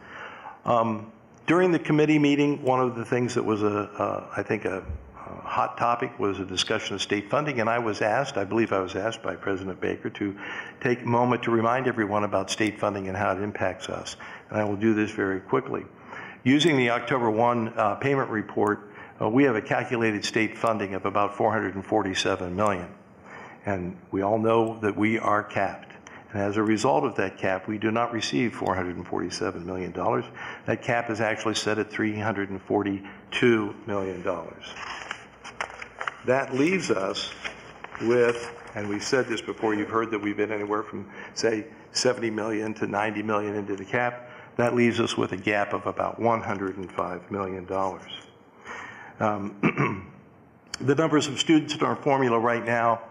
During the committee meeting, one of the things that was I think a hot topic was a discussion of state funding, and I believe I was asked by President Baker to take a moment to remind everyone about state funding and how it impacts us. And I will do this very quickly. Using the October 1 payment report, we have a calculated state funding of about $447 million. And we all know that we are capped. And as a result of that cap, we do not receive $447 million. That cap is actually set at $342 million. That leaves us with, and we've said this before, you've heard that we've been anywhere from, say, 70 million to 90 million into the cap. That leaves us with a gap of about $105 million. The numbers of students in our formula right now,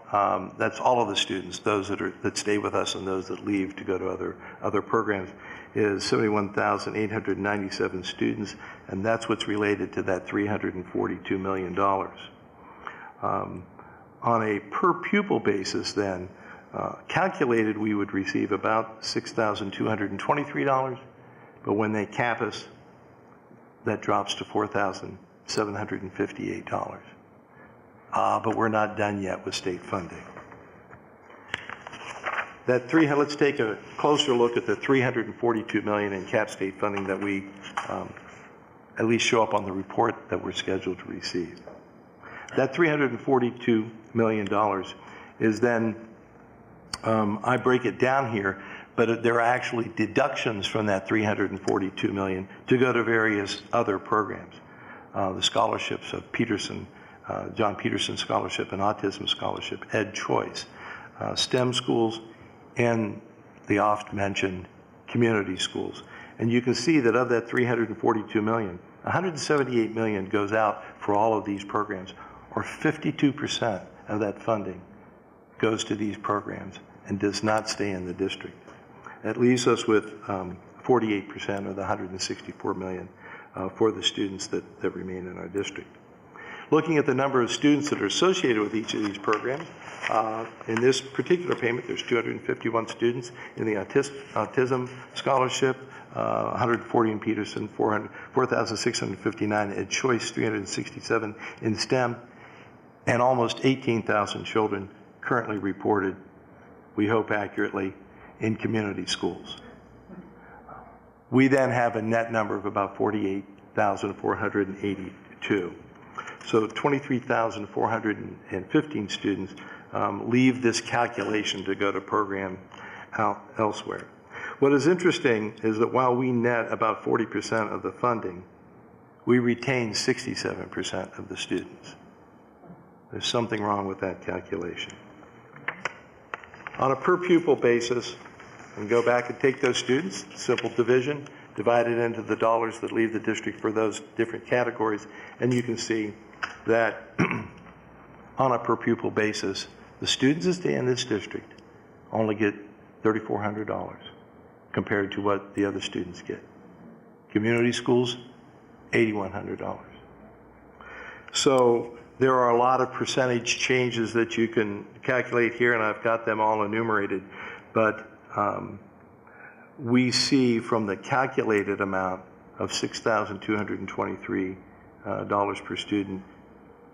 that's all of the students, those that stay with us and those that leave to go to other programs, is 71,897 students, and that's what's related to that $342 million. On a per pupil basis then, calculated we would receive about $6,223, but when they cap us, that drops to $4,758. But we're not done yet with state funding. Let's take a closer look at the $342 million in cap state funding that we at least show up on the report that we're scheduled to receive. That $342 million is then, I break it down here, but there are actually deductions from that $342 million to go to various other programs. The scholarships of Peterson, John Peterson Scholarship and Autism Scholarship, Ed Choice, STEM schools, and the oft-mentioned community schools. And you can see that of that $342 million, $178 million goes out for all of these programs, or 52% of that funding goes to these programs and does not stay in the district. That leaves us with 48% of the $164 million for the students that remain in our district. Looking at the number of students that are associated with each of these programs, in this particular payment, there's 251 students in the Autism Scholarship, 140 in Peterson, 4,659 at Choice, 367 in STEM, and almost 18,000 children currently reported, we hope accurately, in community schools. We then have a net number of about 48,482. So 23,415 students leave this calculation to go to program elsewhere. What is interesting is that while we net about 40% of the funding, we retain 67% of the students. There's something wrong with that calculation. On a per pupil basis, and go back and take those students, simple division, divide it into the dollars that leave the district for those different categories, and you can see that on a per pupil basis, the students that stay in this district only get $3,400 compared to what the other students get. Community schools, $8,100. So there are a lot of percentage changes that you can calculate here, and I've got them all enumerated, but we see from the calculated amount of $6,223 per student,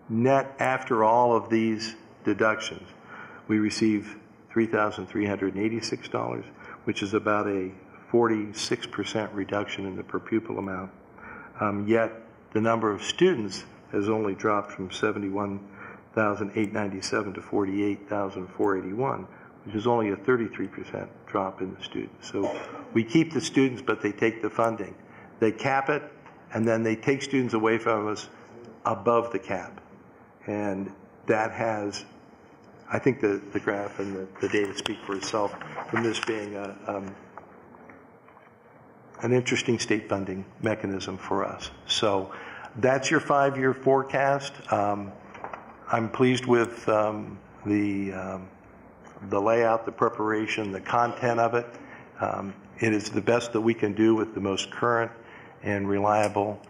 net after all of these deductions, we receive $3,386, which is about a 46% reduction in the per pupil amount. Yet the number of students has only dropped from 71,897 to 48,481, which is only a 33% drop in the students. So we keep the students, but they take the funding. They cap it, and then they take students away from us above the cap. And that has, I think the graph and the data speak for itself from this being an interesting state funding mechanism for us. So that's your 5-year forecast. I'm pleased with the layout, the preparation, the content of it. It is the best that we can do with the most current and reliable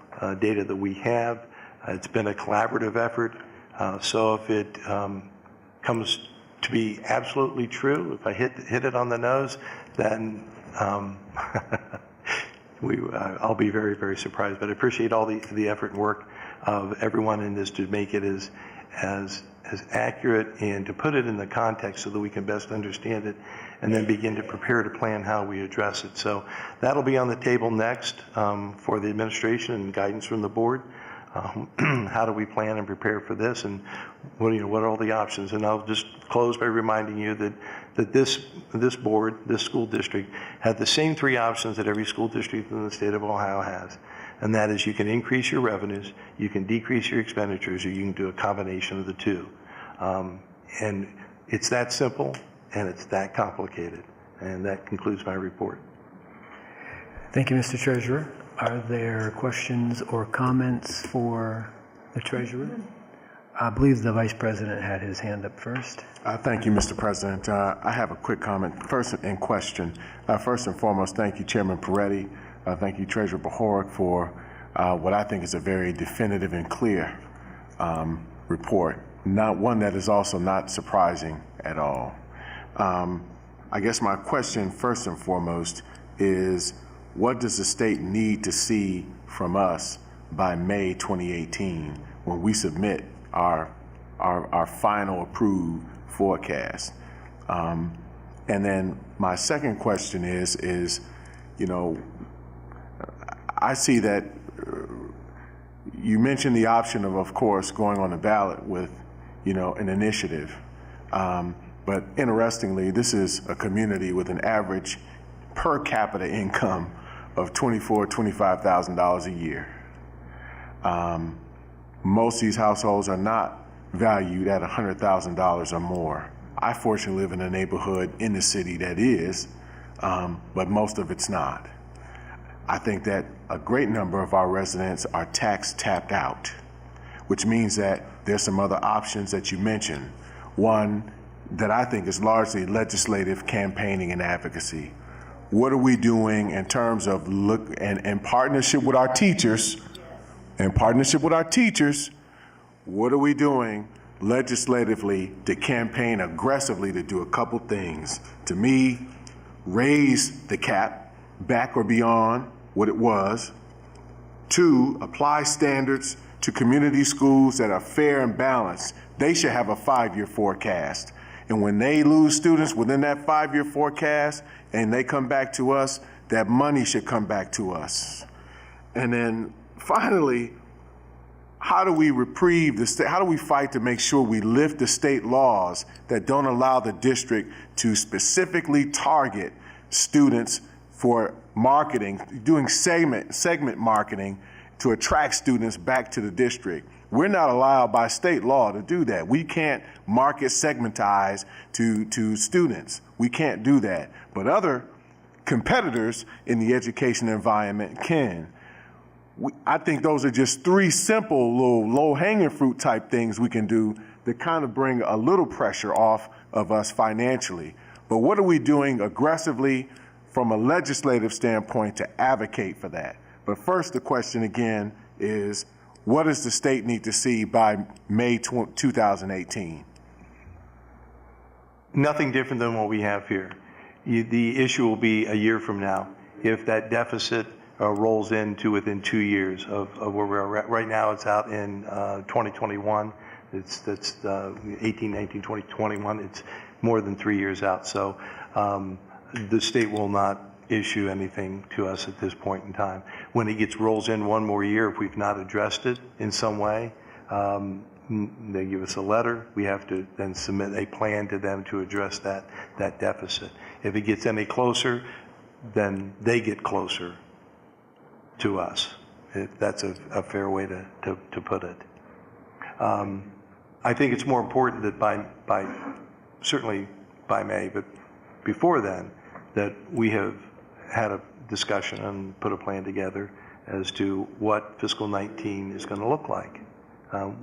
data that we have. It's been a collaborative effort. So if it comes to be absolutely true, if I hit it on the nose, then I'll be very, very surprised. But I appreciate all the effort and work of everyone in this to make it as accurate and to put it in the context so that we can best understand it and then begin to prepare to plan how we address it. So that'll be on the table next for the administration and guidance from the board. How do we plan and prepare for this, and what are all the options? And I'll just close by reminding you that this board, this school district, had the same 3 options that every school district in the state of Ohio has. And that is, you can increase your revenues, you can decrease your expenditures, or you can do a combination of the two. And it's that simple, and it's that complicated. And that concludes my report. Thank you, Mr. Treasurer. Are there questions or comments for the Treasurer? I believe the Vice President had his hand up first. Thank you, Mr. President. I have a quick comment first in question. First and foremost, thank you, Chairman Peretti. Thank you, Treasurer Bahorek, for what I think is a very definitive and clear report. Not one that is also not surprising at all. I guess my question first and foremost is, what does the state need to see from us by May 2018 when we submit our final approved forecast? And then my second question is, you know, I see that you mentioned the option of course, going on the ballot with, you know, an initiative. But interestingly, this is a community with an average per capita income of $25,000 a year. Most of these households are not valued at $100,000 or more. I fortunately live in a neighborhood in the city that is, but most of it's not. I think that a great number of our residents are tax tapped out, which means that there's some other options that you mentioned. One that I think is largely legislative campaigning and advocacy. What are we doing in terms of in partnership with our teachers, what are we doing legislatively to campaign aggressively to do a couple things? To me, raise the cap back or beyond what it was. 2, apply standards to community schools that are fair and balanced. They should have a 5-year forecast. And when they lose students within that 5-year forecast and they come back to us, that money should come back to us. And then finally, how do we reprieve the state? How do we fight to make sure we lift the state laws that don't allow the district to specifically target students for marketing, doing segment marketing to attract students back to the district? We're not allowed by state law to do that. We can't market segmentize to students. We can't do that. But other competitors in the education environment can. I think those are just 3 simple little low-hanging fruit type things we can do that kind of bring a little pressure off of us financially. But what are we doing aggressively from a legislative standpoint to advocate for that? But first, the question again is, what does the state need to see by May 2018? Nothing different than what we have here. The issue will be a year from now. If that deficit rolls into within 2 years of where we're at. Right now, it's out in 2021. That's 18, 19, 20, 21. It's more than 3 years out. So the state will not issue anything to us at this point in time. When it rolls in 1 more year, if we've not addressed it in some way, they give us a letter. We have to then submit a plan to them to address that deficit. If it gets any closer, then they get closer to us. If that's a fair way to put it. I think it's more important that by certainly by May, but before then, that we have had a discussion and put a plan together as to what fiscal 19 is going to look like.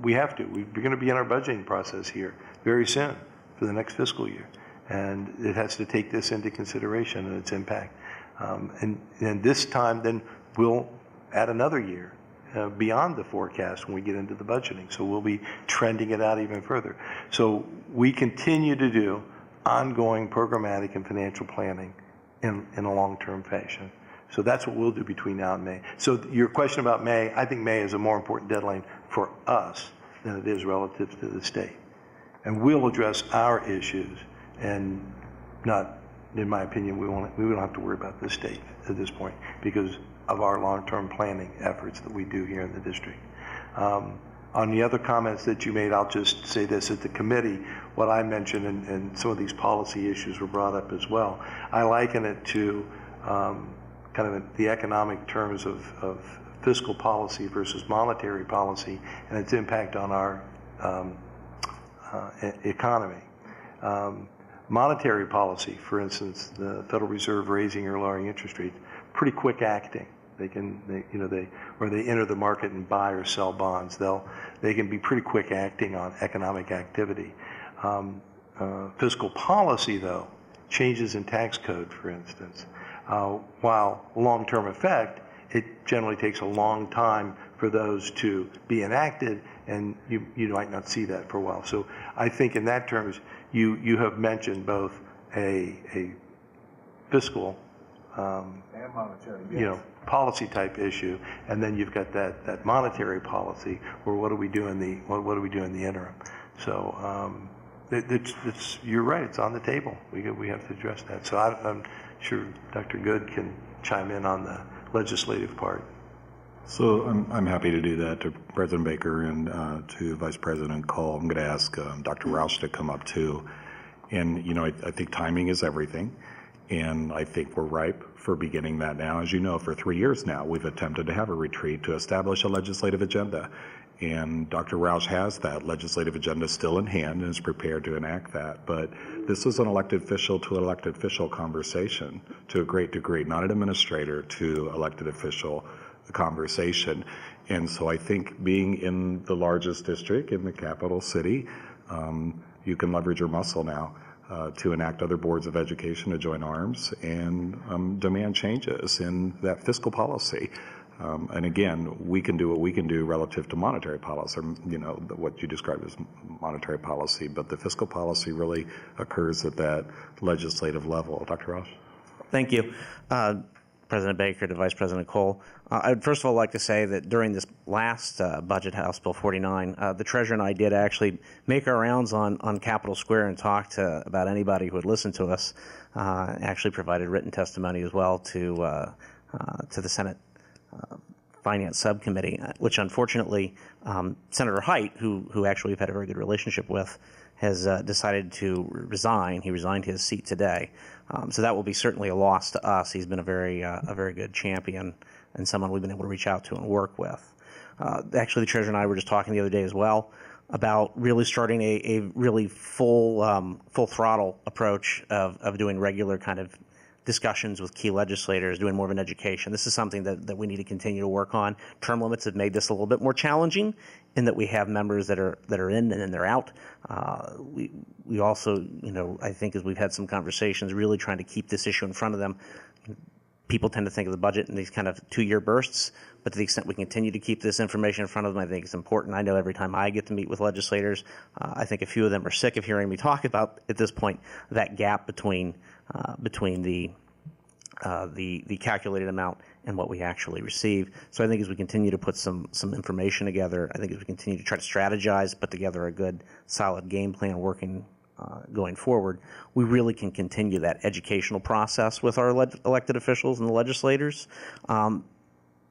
We have to. We're going to be in our budgeting process here very soon for the next fiscal year. And it has to take this into consideration and its impact. And this time, then we'll add another year beyond the forecast when we get into the budgeting. So we'll be trending it out even further. So we continue to do ongoing programmatic and financial planning in a long-term fashion. So that's what we'll do between now and May. So your question about May, I think May is a more important deadline for us than it is relative to the state. And we'll address our issues, and not, in my opinion, we don't have to worry about the state at this point because of our long-term planning efforts that we do here in the district. On the other comments that you made, I'll just say this at the committee, what I mentioned, and some of these policy issues were brought up as well. I liken it to kind of the economic terms of fiscal policy versus monetary policy and its impact on our economy. Monetary policy, for instance, the Federal Reserve raising or lowering interest rates, pretty quick acting. They enter the market and buy or sell bonds. They can be pretty quick acting on economic activity. Fiscal policy, though, changes in tax code, for instance, while long-term effect, it generally takes a long time for those to be enacted, and you might not see that for a while. So I think in that terms, you have mentioned both a fiscal and monetary, yes, policy type issue, and then you've got that monetary policy, where what do we do in the interim? So you're right, it's on the table. We have to address that. So I'm sure Dr. Good can chime in on the legislative part. So I'm happy to do that to President Baker and to Vice President Cole. I'm going to ask Dr. Roush to come up too. And, I think timing is everything. And I think we're ripe for beginning that now. As you know, for 3 years now, we've attempted to have a retreat to establish a legislative agenda. And Dr. Roush has that legislative agenda still in hand and is prepared to enact that. But this is an elected official to elected official conversation to a great degree, not an administrator to elected official conversation. And so I think being in the largest district in the capital city, you can leverage your muscle now to enact other boards of education to join arms and demand changes in that fiscal policy. And again, we can do what we can do relative to monetary policy, what you described as monetary policy, but the fiscal policy really occurs at that legislative level. Dr. Roush? Thank you. President Baker to Vice President Cole. I'd first of all like to say that during this last budget, House Bill 49, the Treasurer and I did actually make our rounds on Capitol Square and talk to about anybody who would listen to us. Actually provided written testimony as well to the Senate Finance Subcommittee, which unfortunately Senator Haidt, who actually we've had a very good relationship with, has decided to resign. He resigned his seat today. So that will be certainly a loss to us. He's been a very good champion and someone we've been able to reach out to and work with. Actually, the Treasurer and I were just talking the other day as well about really starting a really full throttle approach of doing regular kind of discussions with key legislators, doing more of an education. This is something that we need to continue to work on. Term limits have made this a little bit more challenging in that we have members that are in and then they're out. We also, I think as we've had some conversations, really trying to keep this issue in front of them. People tend to think of the budget in these kind of 2-year bursts, but to the extent we continue to keep this information in front of them, I think it's important. I know every time I get to meet with legislators, I think a few of them are sick of hearing me talk about, at this point, that gap between the calculated amount and what we actually receive. So I think as we continue to put some information together, I think as we continue to try to strategize, put together a good, solid game plan working going forward, we really can continue that educational process with our elected officials and the legislators.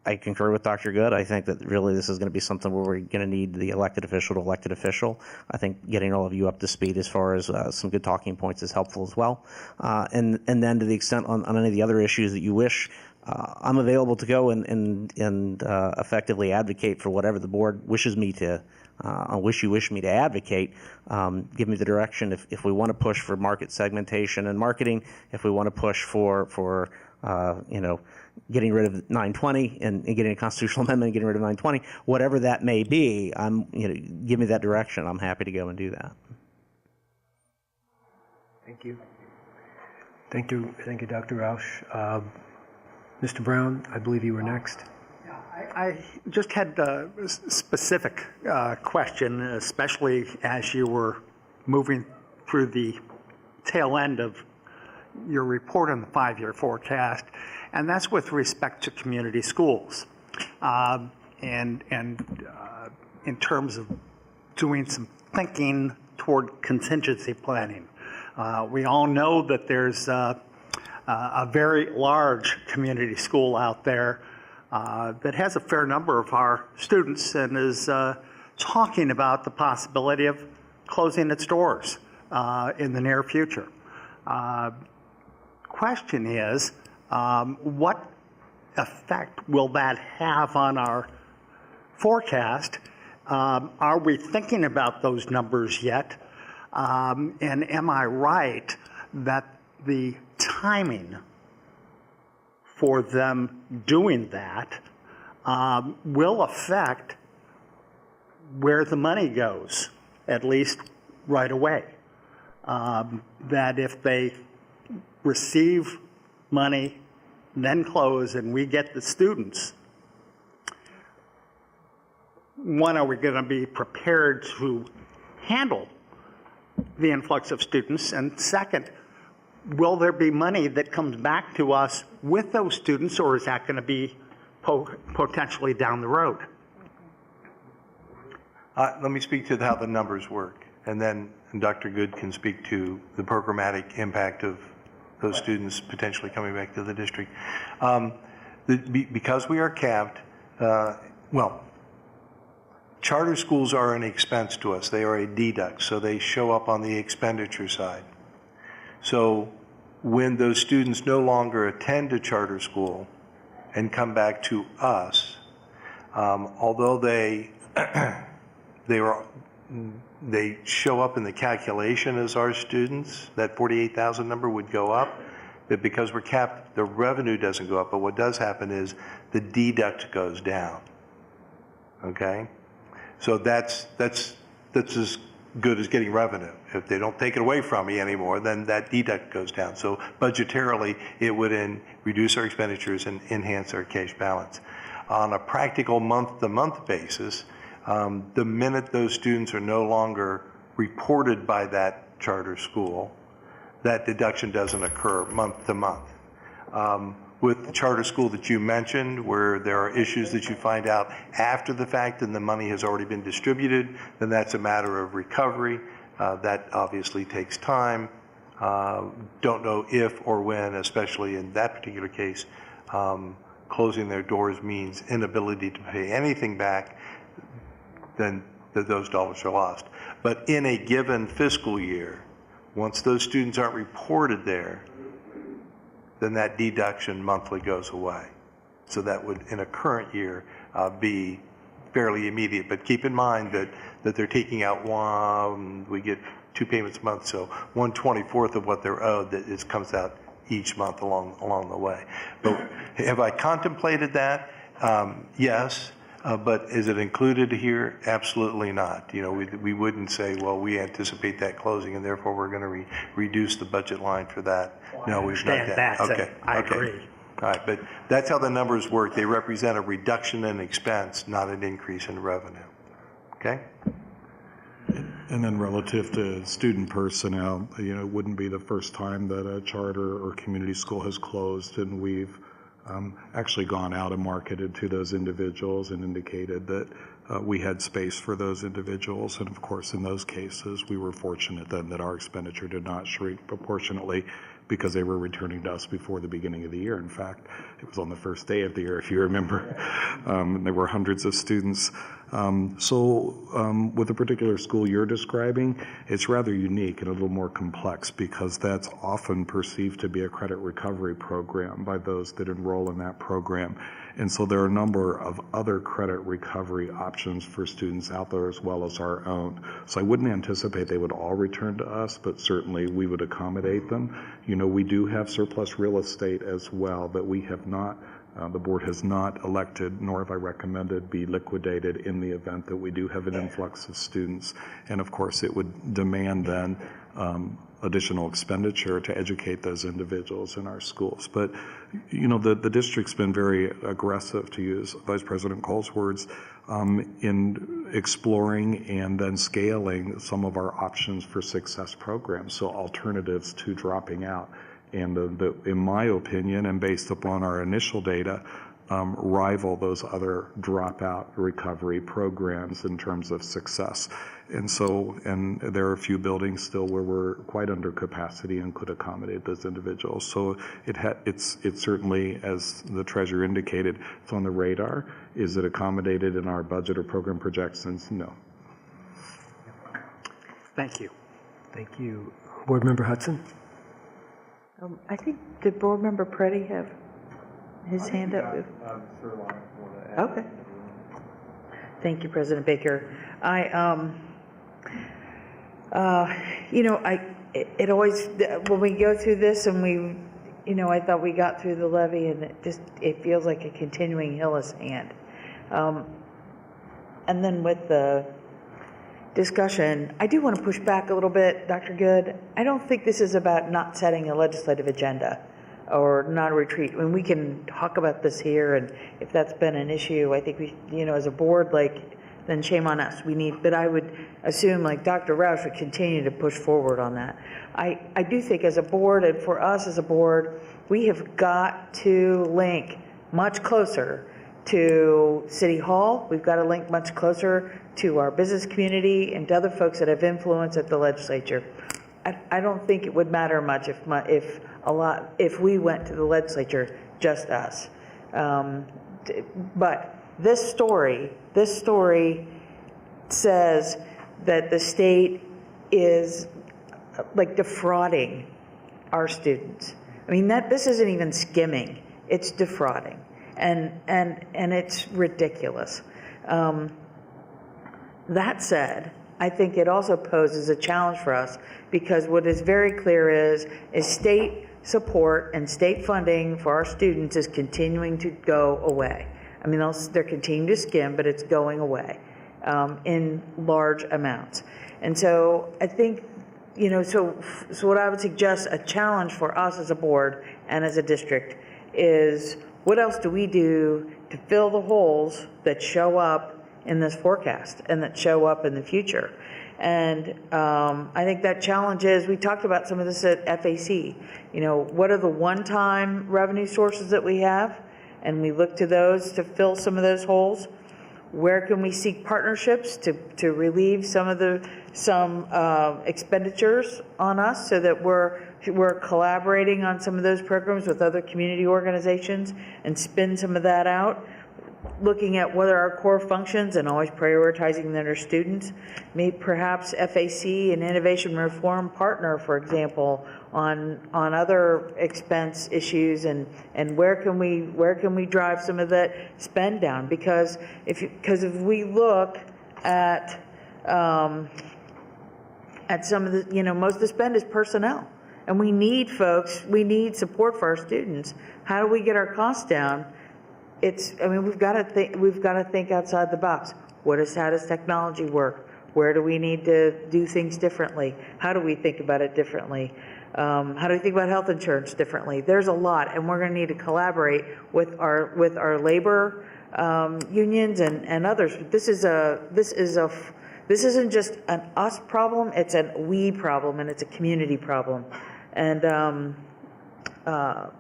I concur with Dr. Good. I think that really this is going to be something where we're going to need the elected official to elected official. I think getting all of you up to speed as far as some good talking points is helpful as well. And then to the extent on any of the other issues that you wish, I'm available to go and effectively advocate for whatever the board wishes me to. You wish me to advocate. Give me the direction if we want to push for market segmentation and marketing, if we want to push for getting rid of 920 and getting a constitutional amendment and getting rid of 920, whatever that may be, give me that direction. I'm happy to go and do that. Thank you. Thank you, Dr. Roush. Mr. Brown, I believe you were next. I just had a specific question, especially as you were moving through the tail end of your report on the 5-year forecast, and that's with respect to community schools. And in terms of doing some thinking toward contingency planning. We all know that there's a very large community school out there that has a fair number of our students and is talking about the possibility of closing its doors in the near future. Question is, what effect will that have on our forecast? Are we thinking about those numbers yet? And am I right that the timing for them doing that will affect where the money goes, at least right away. That if they receive money, then close, and we get the students, one, are we going to be prepared to handle the influx of students? And second, will there be money that comes back to us with those students, or is that going to be potentially down the road? Let me speak to how the numbers work, and then Dr. Good can speak to the programmatic impact of those students potentially coming back to the district. Because we are capped, charter schools are an expense to us. They are a deduct, so they show up on the expenditure side. So when those students no longer attend a charter school and come back to us, although they show up in the calculation as our students, that 48,000 number would go up, but because we're capped, the revenue doesn't go up, but what does happen is the deduct goes down, okay? So that's as good as getting revenue. If they don't take it away from me anymore, then that deduct goes down. So budgetarily, it would reduce our expenditures and enhance our cash balance. On a practical month-to-month basis, the minute those students are no longer reported by that charter school, that deduction doesn't occur month to month. With the charter school that you mentioned, where there are issues that you find out after the fact and the money has already been distributed, then that's a matter of recovery. That obviously takes time. Don't know if or when, especially in that particular case, closing their doors means inability to pay anything back, then those dollars are lost. But in a given fiscal year, once those students aren't reported there, then that deduction monthly goes away. So that would, in a current year, be fairly immediate. But keep in mind that they're taking out we get 2 payments a month, so 1/24 of what they're owed that comes out each month along the way. But have I contemplated that? Yes. But is it included here? Absolutely not. You know, we wouldn't say, well, we anticipate that closing and therefore we're going to reduce the budget line for that. No, we've not done that. Okay. I agree. All right, but that's how the numbers work. They represent a reduction in expense, not an increase in revenue. Okay? And then relative to student personnel, you know, it wouldn't be the first time that a charter or community school has closed, and we've actually gone out and marketed to those individuals and indicated that we had space for those individuals. And of course, in those cases, we were fortunate then that our expenditure did not shrink proportionately because they were returning to us before the beginning of the year. In fact, it was on the first day of the year, if you remember. There were hundreds of students. With the particular school you're describing, it's rather unique and a little more complex because that's often perceived to be a credit recovery program by those that enroll in that program. And so there are a number of other credit recovery options for students out there as well as our own. So I wouldn't anticipate they would all return to us, but certainly we would accommodate them. You know, we do have surplus real estate as well that we have not, the board has not elected, nor have I recommended be liquidated in the event that we do have an influx of students. And of course, it would demand then additional expenditure to educate those individuals in our schools. But, you know, the district's been very aggressive, to use Vice President Cole's words, in exploring and then scaling some of our options for success programs, so alternatives to dropping out. And in my opinion, and based upon our initial data, rival those other dropout recovery programs in terms of success. And so, and there are a few buildings still where we're quite under capacity and could accommodate those individuals. So it's certainly, as the treasurer indicated, it's on the radar. Is it accommodated in our budget or program projections? No. Thank you. Thank you. Board Member Hudson? I think, did Board Member Preddy have his hand up? Okay. Thank you, President Baker. You know, it always, when we go through this and we you know, I thought we got through the levy, and it feels like a continuing hill of sand. And then with the discussion, I do want to push back a little bit, Dr. Good. I don't think this is about not setting a legislative agenda or not a retreat. I mean, we can talk about this here, and if that's been an issue, I think we, you know, as a board, like, then shame on us. But I would assume, like, Dr. Roush would continue to push forward on that. I do think as a board, and for us as a board, we have got to link much closer to City Hall. We've got to link much closer to our business community and to other folks that have influence at the legislature. I don't think it would matter much if we went to the legislature, just us. But this story says that the state is like defrauding our students. I mean, this isn't even skimming, it's defrauding. And it's ridiculous. That said, I think it also poses a challenge for us, because what is very clear is state support and state funding for our students is continuing to go away. I mean, they're continuing to skim, but it's going away in large amounts. And so I think, you know, so what I would suggest, a challenge for us as a board and as a district, is what else do we do to fill the holes that show up in this forecast and that show up in the future? And I think that challenge is, we talked about some of this at FAC, you know, what are the one-time revenue sources that we have? And we look to those to fill some of those holes. Where can we seek partnerships to relieve some expenditures on us, so that we're collaborating on some of those programs with other community organizations and spin some of that out? Looking at what are our core functions and always prioritizing that our students. Maybe perhaps FAC and Innovation Reform partner, for example, on other expense issues, and where can we drive some of that spend down? Because if we look at some of the, you know, most of the spend is personnel, and we need folks, we need support for our students. How do we get our costs down? I mean, we've got to think outside the box. How does technology work? Where do we need to do things differently? How do we think about it differently? How do we think about health insurance differently? There's a lot, and we're going to need to collaborate with our labor unions and others. This isn't just an us problem; it's a we problem, and it's a community problem. And I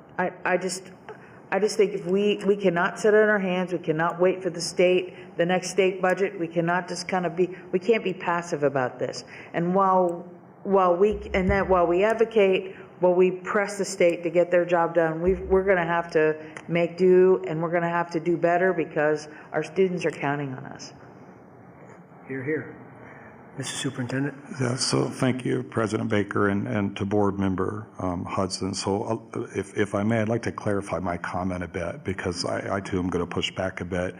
just think if we cannot sit on our hands, we cannot wait for the next state budget. We cannot just we can't be passive about this. And while we advocate, while we press the state to get their job done, we're going to have to make do, and we're going to have to do better, because our students are counting on us. Hear, hear. Mr. Superintendent? Yeah, so thank you, President Baker, and to Board Member Hudson. So if I may, I'd like to clarify my comment a bit, because I too am going to push back a bit.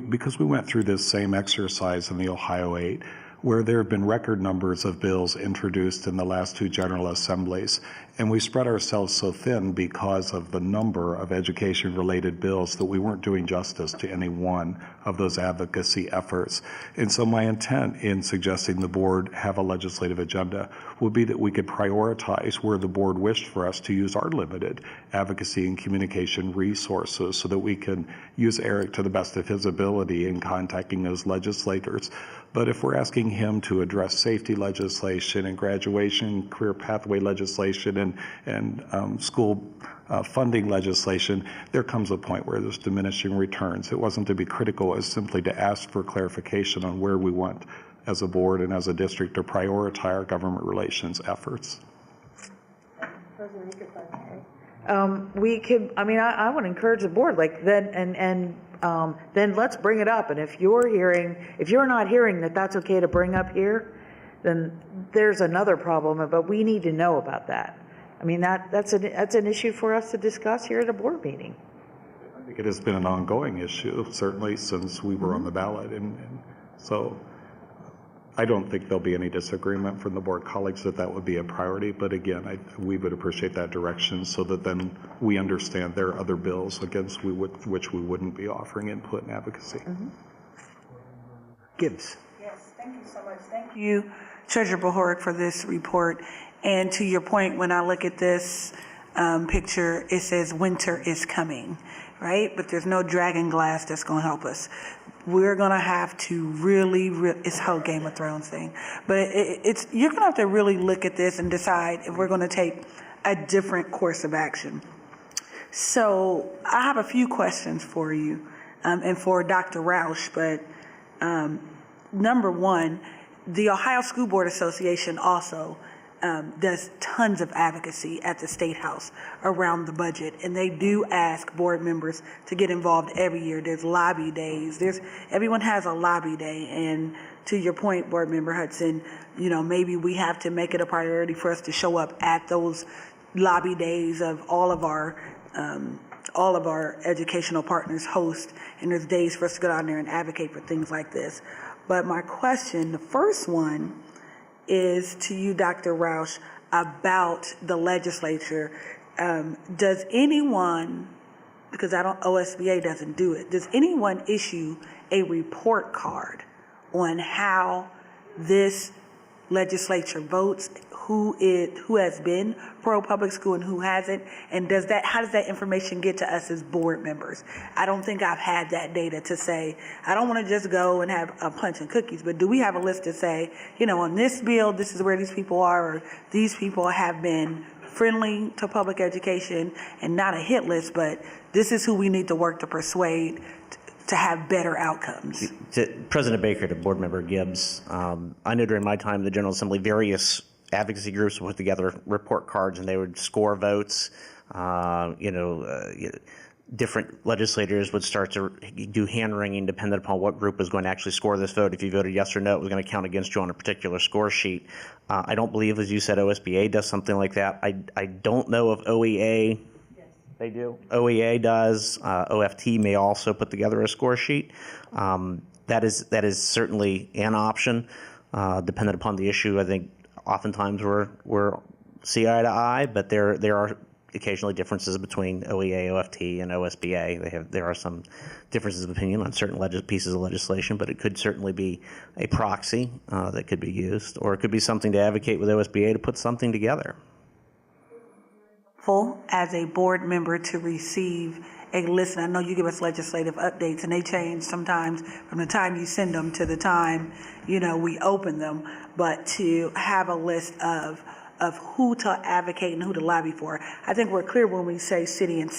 Because we went through this same exercise in the Ohio 8, where there have been record numbers of bills introduced in the last two General Assemblies, and we spread ourselves so thin because of the number of education-related bills that we weren't doing justice to any one of those advocacy efforts. And so my intent in suggesting the board have a legislative agenda would be that we could prioritize where the board wished for us to use our limited advocacy and communication resources, so that we can use Eric to the best of his ability in contacting those legislators. But if we're asking him to address safety legislation and graduation, career pathway legislation, and school funding legislation, there comes a point where there's diminishing returns. It wasn't to be critical, it was simply to ask for clarification on where we want, as a board and as a district, to prioritize our government relations efforts. I would encourage the board, then let's bring it up. And if you're not hearing that that's okay to bring up here, then there's another problem, but we need to know about that. I mean, that's an issue for us to discuss here at a board meeting. I think it has been an ongoing issue, certainly since we were on the ballot, and so I don't think there'll be any disagreement from the board colleagues that that would be a priority, but again, we would appreciate that direction so that then we understand there are other bills against which we wouldn't be offering input and advocacy. Gibbs. Yes, thank you so much. Thank you, Treasurer Bohorik, for this report. And to your point, when I look at this picture, it says winter is coming, right? But there's no dragon glass that's going to help us. We're going to have to really, it's a whole Game of Thrones thing, but you're going to have to really look at this and decide if we're going to take a different course of action. So I have a few questions for you and for Dr. Roush, but number one, the Ohio School Board Association also does tons of advocacy at the State House around the budget, and they do ask board members to get involved every year. There's lobby days. Everyone has a lobby day, and to your point, Board Member Hudson, maybe we have to make it a priority for us to show up at those lobby days of all of our educational partners host, and there's days for us to go down there and advocate for things like this. But my question, the first one, is to you, Dr. Roush, about the legislature. Does anyone, because OSBA doesn't do it, does anyone issue a report card on how this legislature votes, who has been pro-public school and who hasn't, and how does that information get to us as board members? I don't think I've had that data to say, I don't want to just go and have a punch and cookies, but do we have a list to say, on this bill, this is where these people are, or these people have been friendly to public education, and not a hit list, but this is who we need to work to persuade to have better outcomes? To President Baker, to Board Member Gibbs, I know during my time in the General Assembly, various advocacy groups would put together report cards and they would score votes. Different legislators would start to do hand wringing dependent upon what group was going to actually score this vote. If you voted yes or no, it was going to count against you on a particular score sheet. I don't believe, as you said, OSBA does something like that. I don't know if OEA. They do. OEA does. OFT may also put together a score sheet. That is certainly an option, dependent upon the issue. I think oftentimes we're see eye to eye, but there are occasionally differences between OEA, OFT, and OSBA. There are some differences of opinion on certain pieces of legislation, but it could certainly be a proxy that could be used, or it could be something to advocate with OSBA to put something together. As a board member to receive a list, and I know you give us legislative updates, and they change sometimes from the time you send them to the time we open them, but to have a list of who to advocate and who to lobby for. I think we're clear when we say city and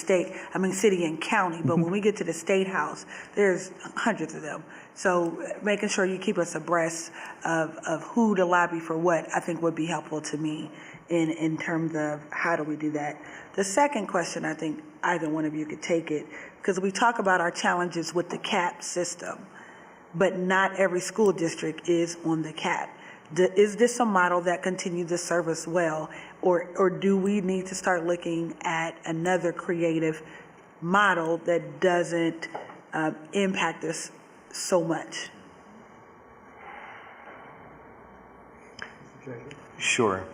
county, but when we get to the State House, there's hundreds of them. So making sure you keep us abreast of who to lobby for what, I think would be helpful to me in terms of how do we do that. The second question, I think either one of you could take it, because we talk about our challenges with the CAP system, but not every school district is on the CAP. Is this a model that continues to serve us well, or do we need to start looking at another creative model that doesn't impact us so much? Sure.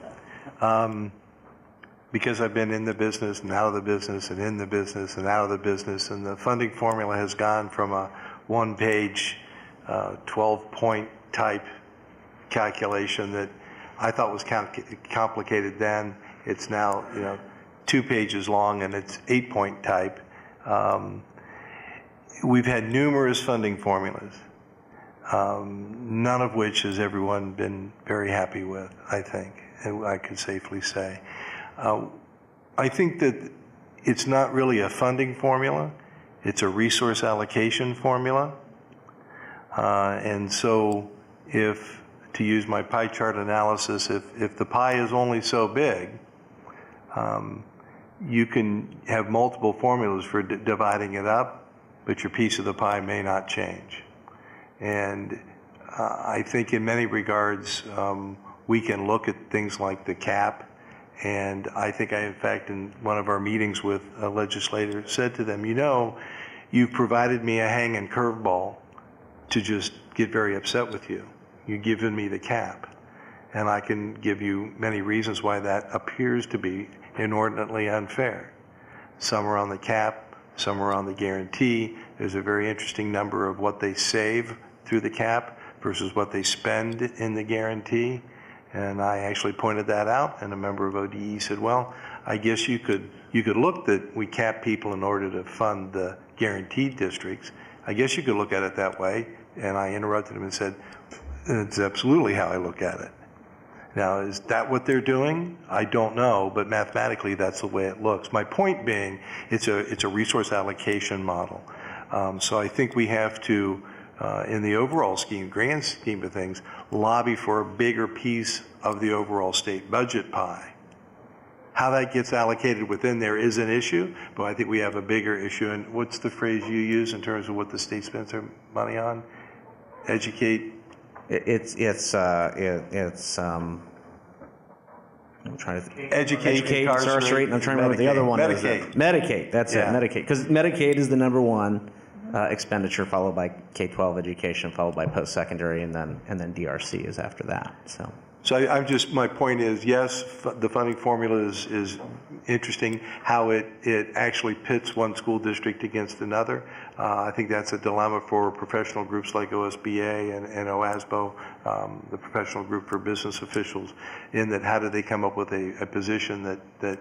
Because I've been in the business and out of the business and in the business and out of the business, and the funding formula has gone from a one-page, 12-point type calculation that I thought was complicated then. It's now 2 pages long and it's 8-point type. We've had numerous funding formulas, none of which has everyone been very happy with, I think, and I could safely say. I think that it's not really a funding formula, it's a resource allocation formula. And so to use my pie chart analysis, if the pie is only so big, you can have multiple formulas for dividing it up, but your piece of the pie may not change. And I think in many regards, we can look at things like the cap, and I think in fact, in one of our meetings with a legislator, said to them, you've provided me a hanging curveball to just get very upset with you. you're giving me the cap. And I can give you many reasons why that appears to be inordinately unfair. Some are on the cap, some are on the guarantee. There's a very interesting number of what they save through the cap versus what they spend in the guarantee. And I actually pointed that out, and a member of ODE said, well, I guess you could look that we cap people in order to fund the guaranteed districts. I guess you could look at it that way. And I interrupted him and said, it's absolutely how I look at it. Now, is that what they're doing? I don't know, but mathematically that's the way it looks. My point being, it's a resource allocation model. So I think we have to, in the overall grand scheme of things, lobby for a bigger piece of the overall state budget pie. How that gets allocated within there is an issue, but I think we have a bigger issue. And what's the phrase you use in terms of what the state spends their money on? Educate. I'm trying to educate, incarcerate, and I'm trying to remember the other one. Medicaid. Medicaid, that's Yeah. it, Medicaid. Because Medicaid is the number one expenditure, followed by K-12 education, followed by post-secondary, and then DRC is after that. So I'm just, my point is, yes, the funding formula is interesting. How it actually pits one school district against another. I think that's a dilemma for professional groups like OSBA and OASBO, the professional group for business officials, in that how do they come up with a position that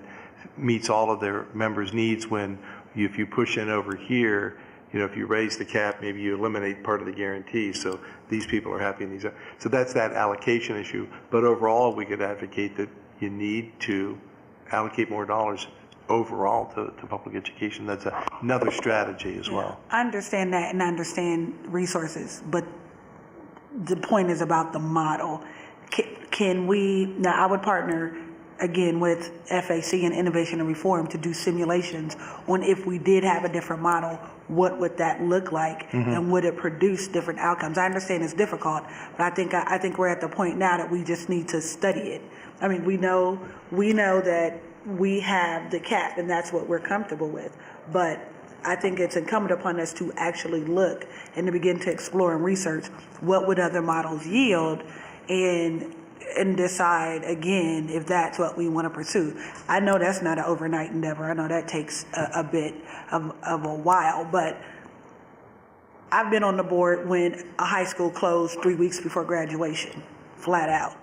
meets all of their members' needs when if you push in over here, if you raise the cap, maybe you eliminate part of the guarantee. So these people are happy and these are. So that's that allocation issue. But overall, we could advocate that you need to allocate more dollars overall to public education. That's another strategy as well. I understand that, and I understand resources, but the point is about the model. Can we, now I would partner again with FAC and Innovation and Reform to do simulations on if we did have a different model, what would that look like, and would it produce different outcomes? I understand it's difficult, but I think we're at the point now that we just need to study it. I mean, we know that we have the cap, and that's what we're comfortable with, but I think it's incumbent upon us to actually look and to begin to explore and research what would other models yield, and decide again if that's what we want to pursue. I know that's not an overnight endeavor. I know that takes a bit of a while, but I've been on the board when a high school closed 3 weeks before graduation, flat out.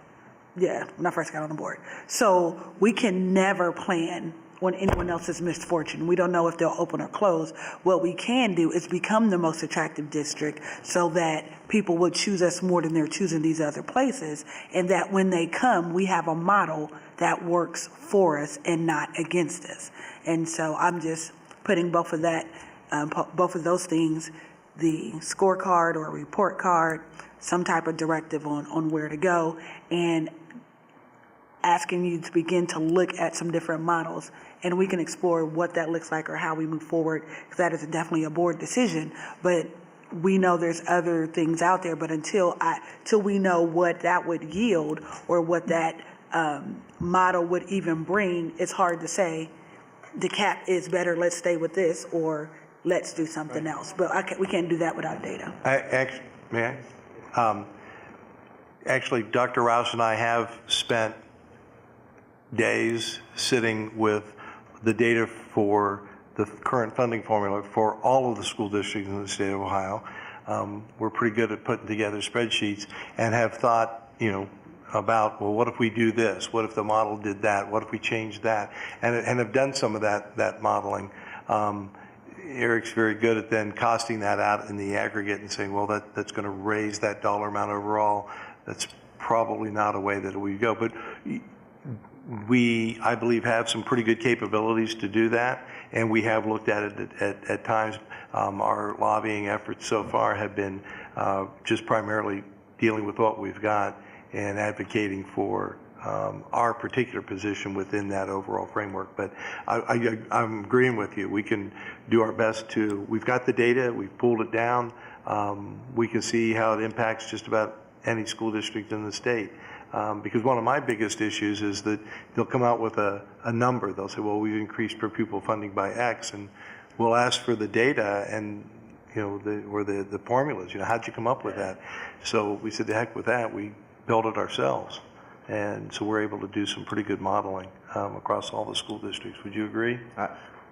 Yeah, when I first got on the board. So we can never plan on anyone else's misfortune. We don't know if they'll open or close. What we can do is become the most attractive district so that people will choose us more than they're choosing these other places, and that when they come, we have a model that works for us and not against us. And so I'm just putting both of those things, the scorecard or a report card, some type of directive on where to go, and asking you to begin to look at some different models, and we can explore what that looks like or how we move forward, because that is definitely a board decision. But we know there's other things out there, but until we know what that would yield or what that model would even bring, it's hard to say the cap is better, let's stay with this, or let's do something else. But we can't do that without data. May I? Actually, Dr. Rouse and I have spent days sitting with the data for the current funding formula for all of the school districts in the state of Ohio. We're pretty good at putting together spreadsheets and have thought, about, well, what if we do this? What if the model did that? What if we changed that? And have done some of that modeling. Eric's very good at then costing that out in the aggregate and saying, well, that's going to raise that dollar amount overall. That's probably not a way that we go. But we, I believe, have some pretty good capabilities to do that, and we have looked at it at times. Our lobbying efforts so far have been just primarily dealing with what we've got and advocating for our particular position within that overall framework. But I'm agreeing with you. We can do our best to, we've got the data, we've pulled it down. We can see how it impacts just about any school district in the state. Because one of my biggest issues is that they'll come out with a number. They'll say, well, we've increased per pupil funding by X, and we'll ask for the data, and the formulas. How'd you come up with that? So we said, the heck with that. We built it ourselves. And so we're able to do some pretty good modeling across all the school districts. Would you agree?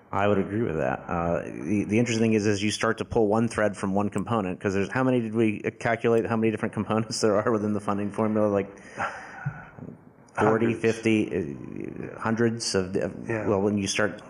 I would agree with that. The interesting thing is, as you start to pull one thread from one component, because there's, how many did we calculate, how many different components there are within the funding formula? Like 40, 50, hundreds of, well, when you start,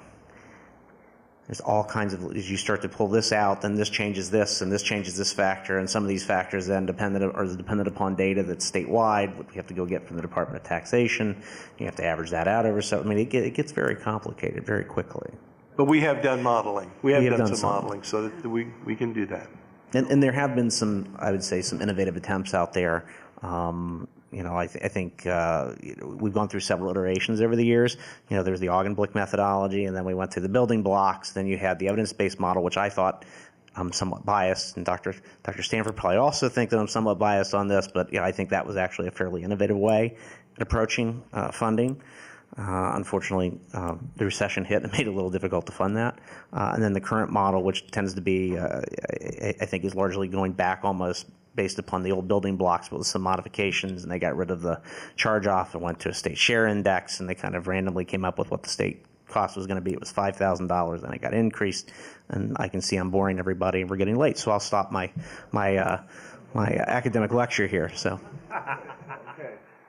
there's all kinds of, as you start to pull this out, then this changes this, and this changes this factor, and some of these factors then dependent upon data that's statewide, what we have to go get from the Department of Taxation. You have to average that out over, so I mean, it gets very complicated very quickly. But we have done modeling. We have done some some modeling, so that we can do that. And there have been some, I would say, some innovative attempts out there. I think we've gone through several iterations over the years. There's the Augenblick methodology, and then we went through the building blocks. Then you had the evidence-based model, which I thought I'm somewhat biased, and Dr. Stanford probably also think that I'm somewhat biased on this, but I think that was actually a fairly innovative way in approaching funding. Unfortunately, the recession hit and made it a little difficult to fund that. And then the current model, which tends to be, I think, is largely going back almost based upon the old building blocks, but with some modifications, and they got rid of the charge-off and went to a state share index, and they kind of randomly came up with what the state cost was going to be. It was $5,000, and it got increased. And I can see I'm boring everybody, and we're getting late, so I'll stop my academic lecture here. So.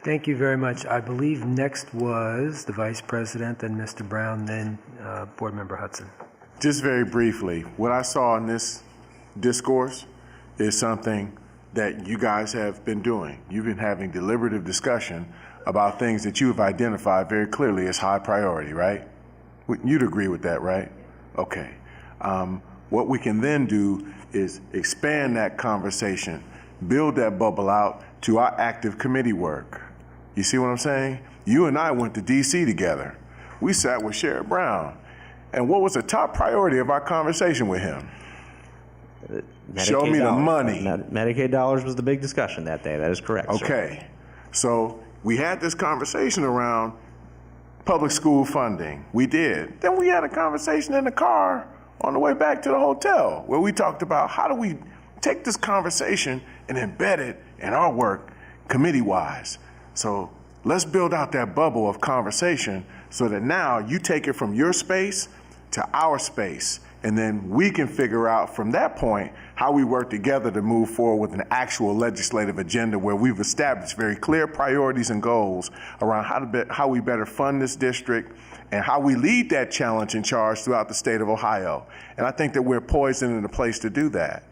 Thank you very much. I believe next was the Vice President, then Mr. Brown, then Board Member Hudson. Just very briefly, what I saw in this discourse is something that you guys have been doing. You've been having deliberative discussion about things that you have identified very clearly as high priority, right? You'd agree with that, right? Okay. What we can then do is expand that conversation, build that bubble out to our active committee work. You see what I'm saying? You and I went to D.C. together. We sat with Sheriff Brown. And what was the top priority of our conversation with him? Show me the money. Medicaid dollars was the big discussion that day. That is correct. Okay. So we had this conversation around public school funding. We did. Then we had a conversation in the car on the way back to the hotel where we talked about how do we take this conversation and embed it in our work committee-wise. So let's build out that bubble of conversation so that now you take it from your space to our space, and then we can figure out from that point how we work together to move forward with an actual legislative agenda where we've established very clear priorities and goals around how we better fund this district and how we lead that challenge and charge throughout the state of Ohio. And I think that we're poised and in a place to do that.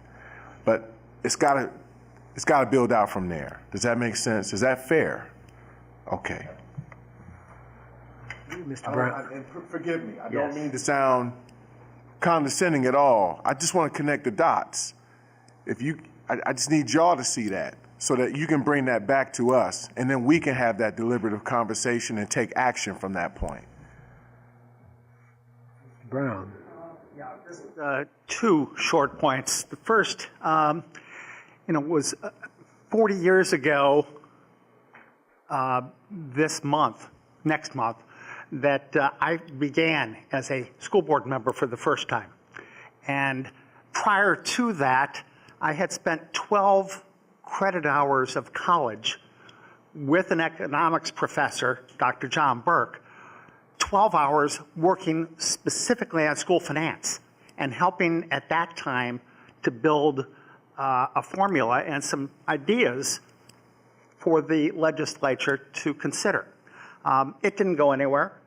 But it's got to build out from there. Does that make sense? Is that fair? Okay. Mr. Brown. And forgive me, I don't mean to sound condescending at all. I just want to connect the dots. I just need y'all to see that so that you can bring that back to us, and then we can have that deliberative conversation and take action from that point. Brown. Just two short points. The first, was 40 years ago next month, that I began as a school board member for the first time. And prior to that, I had spent 12 credit hours of college with an economics professor, Dr. John Burke, 12 hours working specifically on school finance and helping at that time to build a formula and some ideas for the legislature to consider. It didn't go anywhere.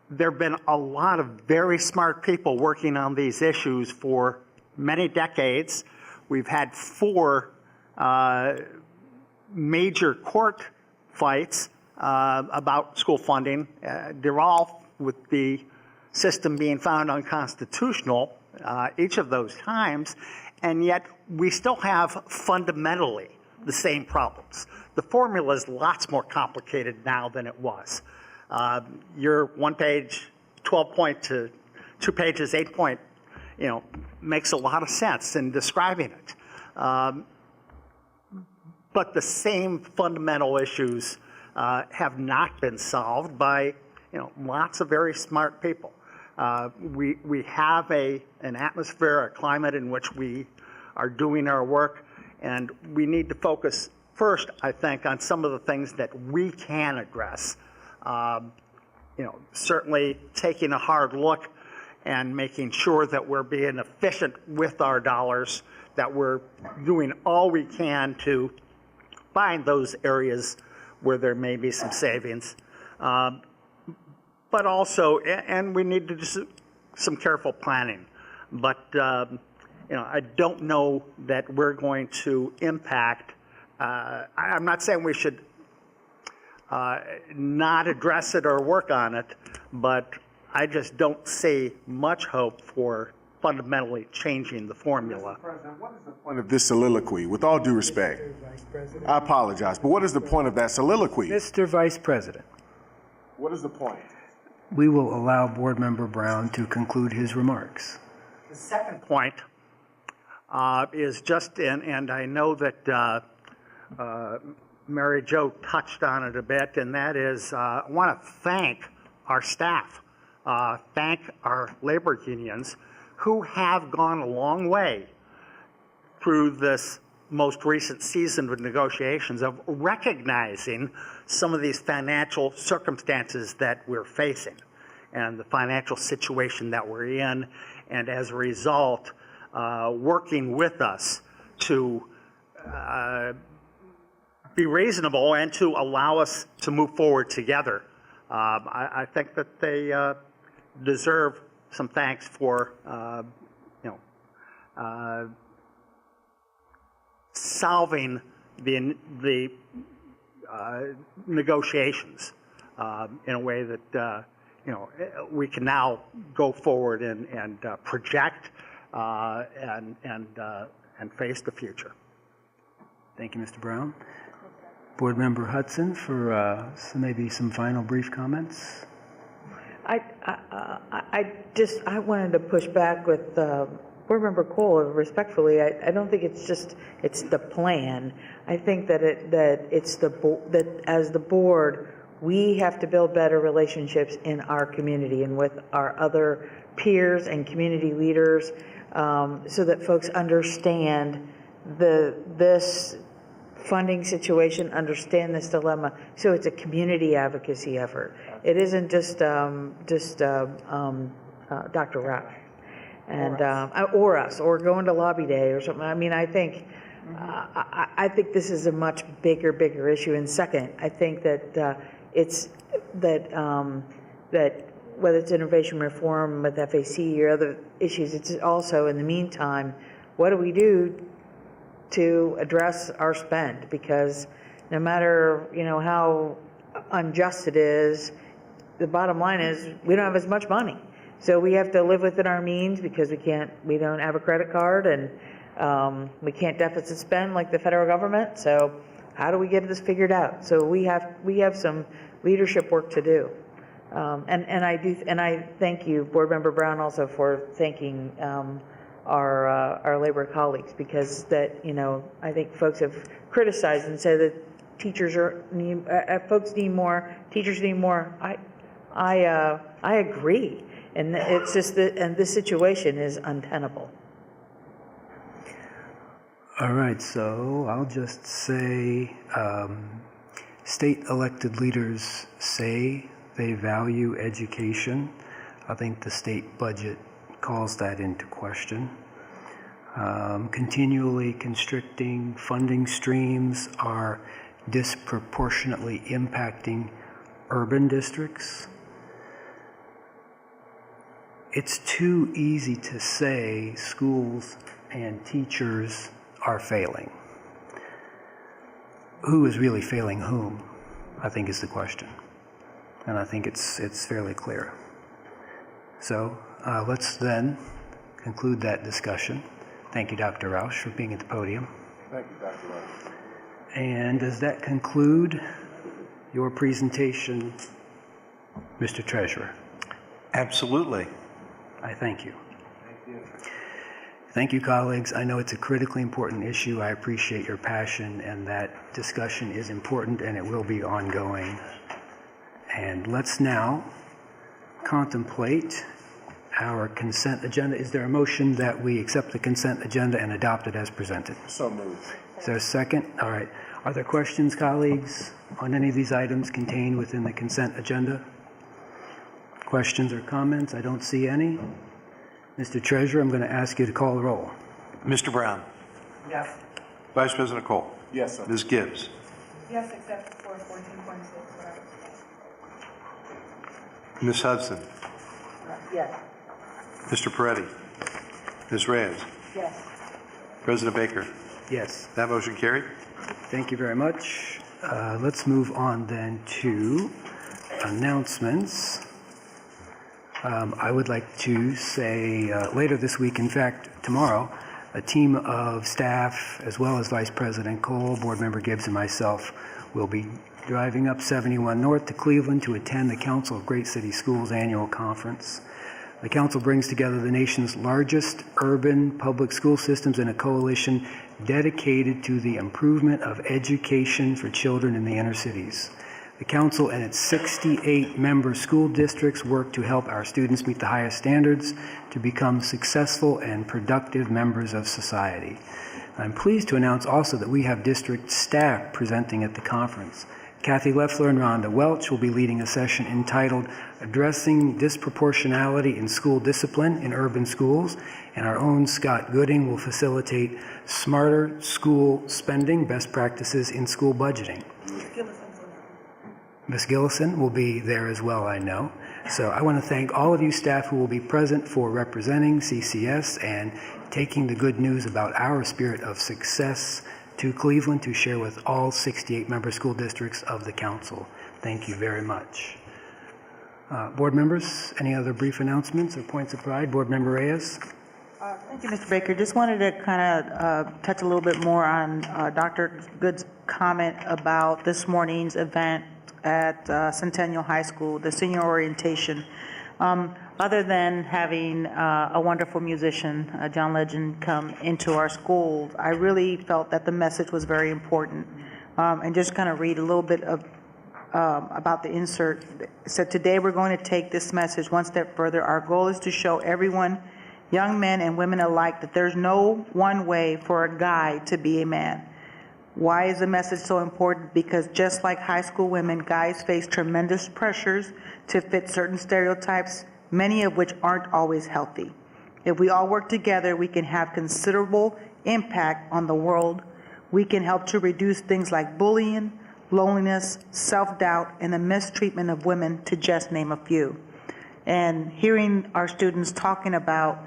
There have been a lot of very smart people working on these issues for many decades. We've had 4 major court fights about school funding. They're all with the system being found unconstitutional each of those times, and yet we still have fundamentally the same problems. The formula is lots more complicated now than it was. Your 1 page, 12 point to 2 pages, 8 point, makes a lot of sense in describing it. But the same fundamental issues have not been solved by lots of very smart people. We have an atmosphere, a climate in which we are doing our work, and we need to focus first, I think, on some of the things that we can address. Certainly taking a hard look and making sure that we're being efficient with our dollars, that we're doing all we can to find those areas where there may be some savings. But also, and we need to do some careful planning. But, I don't know that we're going to impact, I'm not saying we should not address it or work on it, but I just don't see much hope for fundamentally changing the formula. Mr. President, what is the point of this soliloquy? With all due respect, I apologize, but what is the point of that soliloquy? Mr. Vice President, What is the point? we will allow Board Member Brown to conclude his remarks. The second point is just, and I know that Mary Jo touched on it a bit, and that is I want to thank our staff, thank our labor unions who have gone a long way through this most recent season of negotiations of recognizing some of these financial circumstances that we're facing and the financial situation that we're in, and as a result, working with us to be reasonable and to allow us to move forward together. I think that they deserve some thanks for solving the negotiations in a way that we can now go forward and project and face the future. Thank you, Mr. Brown. Board Member Hudson for maybe some final brief comments. I wanted to push back with Board Member Cole respectfully. I don't think it's the plan. I think that that as the board, we have to build better relationships in our community and with our other peers and community leaders, so that folks understand this funding situation, understand this dilemma. So it's a community advocacy effort. It isn't just Dr. Rauch and or us, or going to lobby day or something. I mean, I think this is a much bigger issue. And second, I think that it's that whether it's innovation reform with FAC or other issues, it's also, in the meantime, what do we do to address our spend? Because no matter how unjust it is, the bottom line is we don't have as much money, so we have to live within our means because we don't have a credit card, and we can't deficit spend like the federal government. So how do we get this figured out? So we have some leadership work to do, and I thank you, Board Member Brown, also for thanking our labor colleagues, because that I think folks have criticized and said that folks need more, teachers need more. I agree, and it's just that, and this situation is untenable. All right, so I'll just say state elected leaders say they value education. I think the state budget calls that into question. Continually constricting funding streams are disproportionately impacting urban districts. It's too easy to say schools and teachers are failing. Who is really failing whom, I think, is the question. And I think it's fairly clear. So let's then conclude that discussion. Thank you, Dr. Rauch, for being at the podium. Thank you, Dr. Rauch. And does that conclude your presentation, Mr. Treasurer? Absolutely. I thank you. Thank you. Thank you, colleagues. I know it's a critically important issue. I appreciate your passion, and that discussion is important, and it will be ongoing. And let's now contemplate our consent agenda. Is there a motion that we accept the consent agenda and adopt it as presented? So moved. Is there a second? All right. Are there questions, colleagues, on any of these items contained within the consent agenda? Questions or comments? I don't see any. Mr. Treasurer, I'm going to ask you to call the roll. Mr. Brown. Yes. Vice President Cole. Yes, sir. Ms. Gibbs. Yes, except for 14.6. Ms. Hudson. Yes. Mr. Peretti. Ms. Reyes. Yes. President Baker. Yes. That motion carried. Thank you very much. Let's move on then to announcements. I would like to say later this week, in fact, tomorrow, a team of staff, as well as Vice President Cole, Board Member Gibbs, and myself will be driving up 71 North to Cleveland to attend the Council of Great City Schools annual conference. The council brings together the nation's largest urban public school systems in a coalition dedicated to the improvement of education for children in the inner cities. The council and its 68 member school districts work to help our students meet the highest standards to become successful and productive members of society. I'm pleased to announce also that we have district staff presenting at the conference. Kathy Leffler and Rhonda Welch will be leading a session entitled Addressing Disproportionality in School Discipline in Urban Schools, and our own Scott Gooding will facilitate Smarter School Spending Best Practices in School Budgeting. Ms. Gillison will be there as well, I know. So I want to thank all of you staff who will be present for representing CCS and taking the good news about our spirit of success to Cleveland to share with all 68 member school districts of the council. Thank you very much. Board members, any other brief announcements or points of pride? Board Member Reyes? Thank you, Mr. Baker. Just wanted to kind of touch a little bit more on Dr. Good's comment about this morning's event at Centennial High School, the senior orientation. Other than having a wonderful musician, John Legend, come into our school, I really felt that the message was very important. And just kind of read a little bit of about the insert. It said, today we're going to take this message one step further. Our goal is to show everyone, young men and women alike, that there's no one way for a guy to be a man. Why is the message so important? Because just like high school women, guys face tremendous pressures to fit certain stereotypes, many of which aren't always healthy. If we all work together, we can have considerable impact on the world. We can help to reduce things like bullying, loneliness, self-doubt, and the mistreatment of women, to just name a few. And hearing our students talking about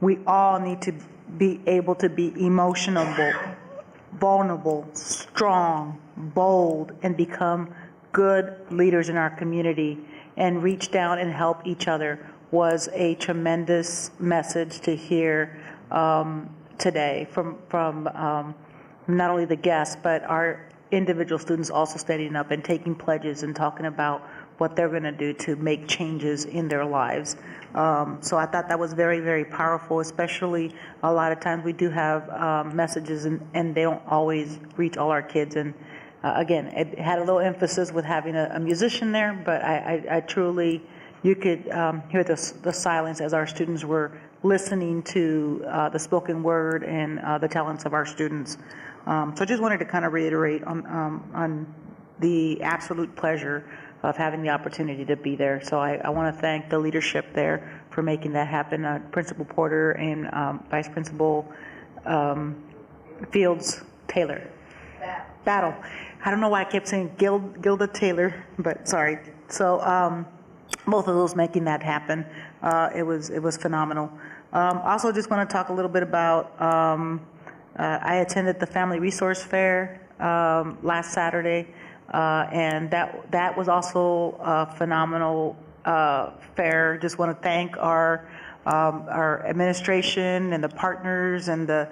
we all need to be able to be emotional, vulnerable, strong, bold, and become good leaders in our community and reach down and help each other was a tremendous message to hear today from not only the guests, but our individual students also standing up and taking pledges and talking about what they're going to do to make changes in their lives. So I thought that was very, very powerful, especially a lot of times we do have messages and they don't always reach all our kids. And again, it had a little emphasis with having a musician there, but I truly, you could hear the silence as our students were listening to the spoken word and the talents of our students. So I just wanted to kind of reiterate on the absolute pleasure of having the opportunity to be there. So I want to thank the leadership there for making that happen, Principal Porter and Vice Principal Fields Taylor. Battle. I don't know why I kept saying Gilda Taylor, but sorry. So both of those making that happen. It was phenomenal. Also just want to talk a little bit about, I attended the Family Resource Fair last Saturday. And that was also a phenomenal fair. Just want to thank our administration and the partners and the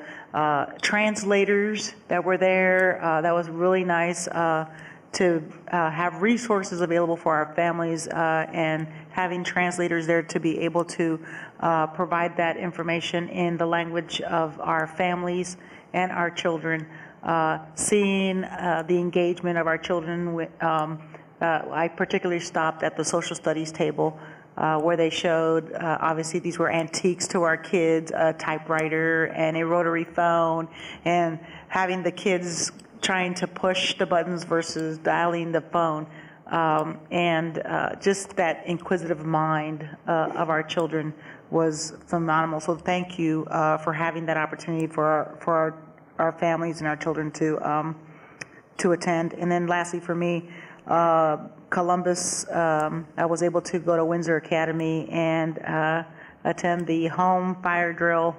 translators that were there. That was really nice to have resources available for our families and having translators there to be able to provide that information in the language of our families and our children. Seeing the engagement of our children, I particularly stopped at the social studies table where they showed, obviously these were antiques to our kids, a typewriter and a rotary phone, and having the kids trying to push the buttons versus dialing the phone, and just that inquisitive mind of our children was phenomenal. So thank you for having that opportunity for our families and our children to attend. And then lastly for me, Columbus, I was able to go to Windsor Academy and attend the home fire drill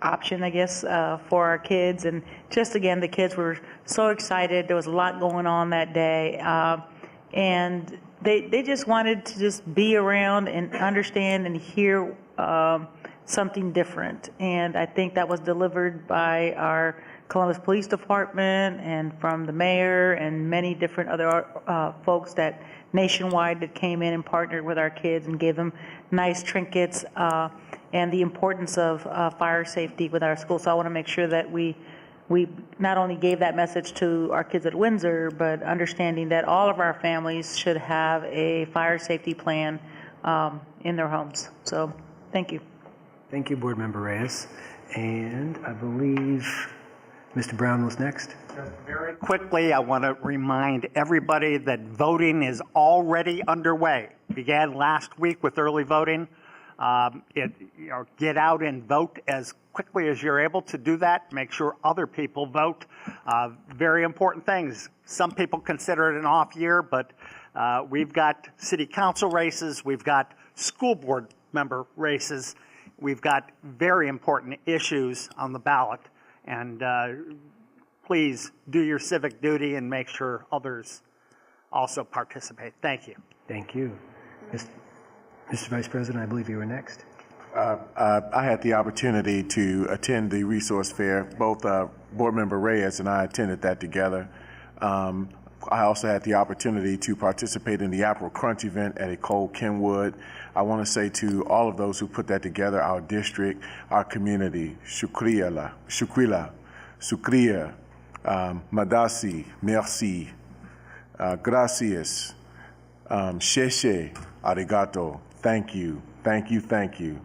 option, I guess, for our kids. And just again, the kids were so excited. There was a lot going on that day. And they just wanted to just be around and understand and hear something different. And I think that was delivered by our Columbus Police Department and from the mayor and many different other folks that nationwide that came in and partnered with our kids and gave them nice trinkets and the importance of fire safety with our school. So I want to make sure that we not only gave that message to our kids at Windsor, but understanding that all of our families should have a fire safety plan in their homes. So thank you. Thank you, Board Member Reyes. And I believe Mr. Brown was next. Very quickly, I want to remind everybody that voting is already underway. Began last week with early voting. Get out and vote as quickly as you're able to do that. Make sure other people vote. Very important things. Some people consider it an off year, but we've got city council races. We've got school board member races. We've got very important issues on the ballot. And please do your civic duty and make sure others also participate. Thank you. Thank you. Mr. Vice President, I believe you were next. I had the opportunity to attend the resource fair. Both Board Member Reyes and I attended that together. I also had the opportunity to participate in the April Crunch event at Ecole Kenwood. I want to say to all of those who put that together, our district, our community, shukriya, madasi, merci, gracias, sheshe, arigato, thank you, thank you, thank you,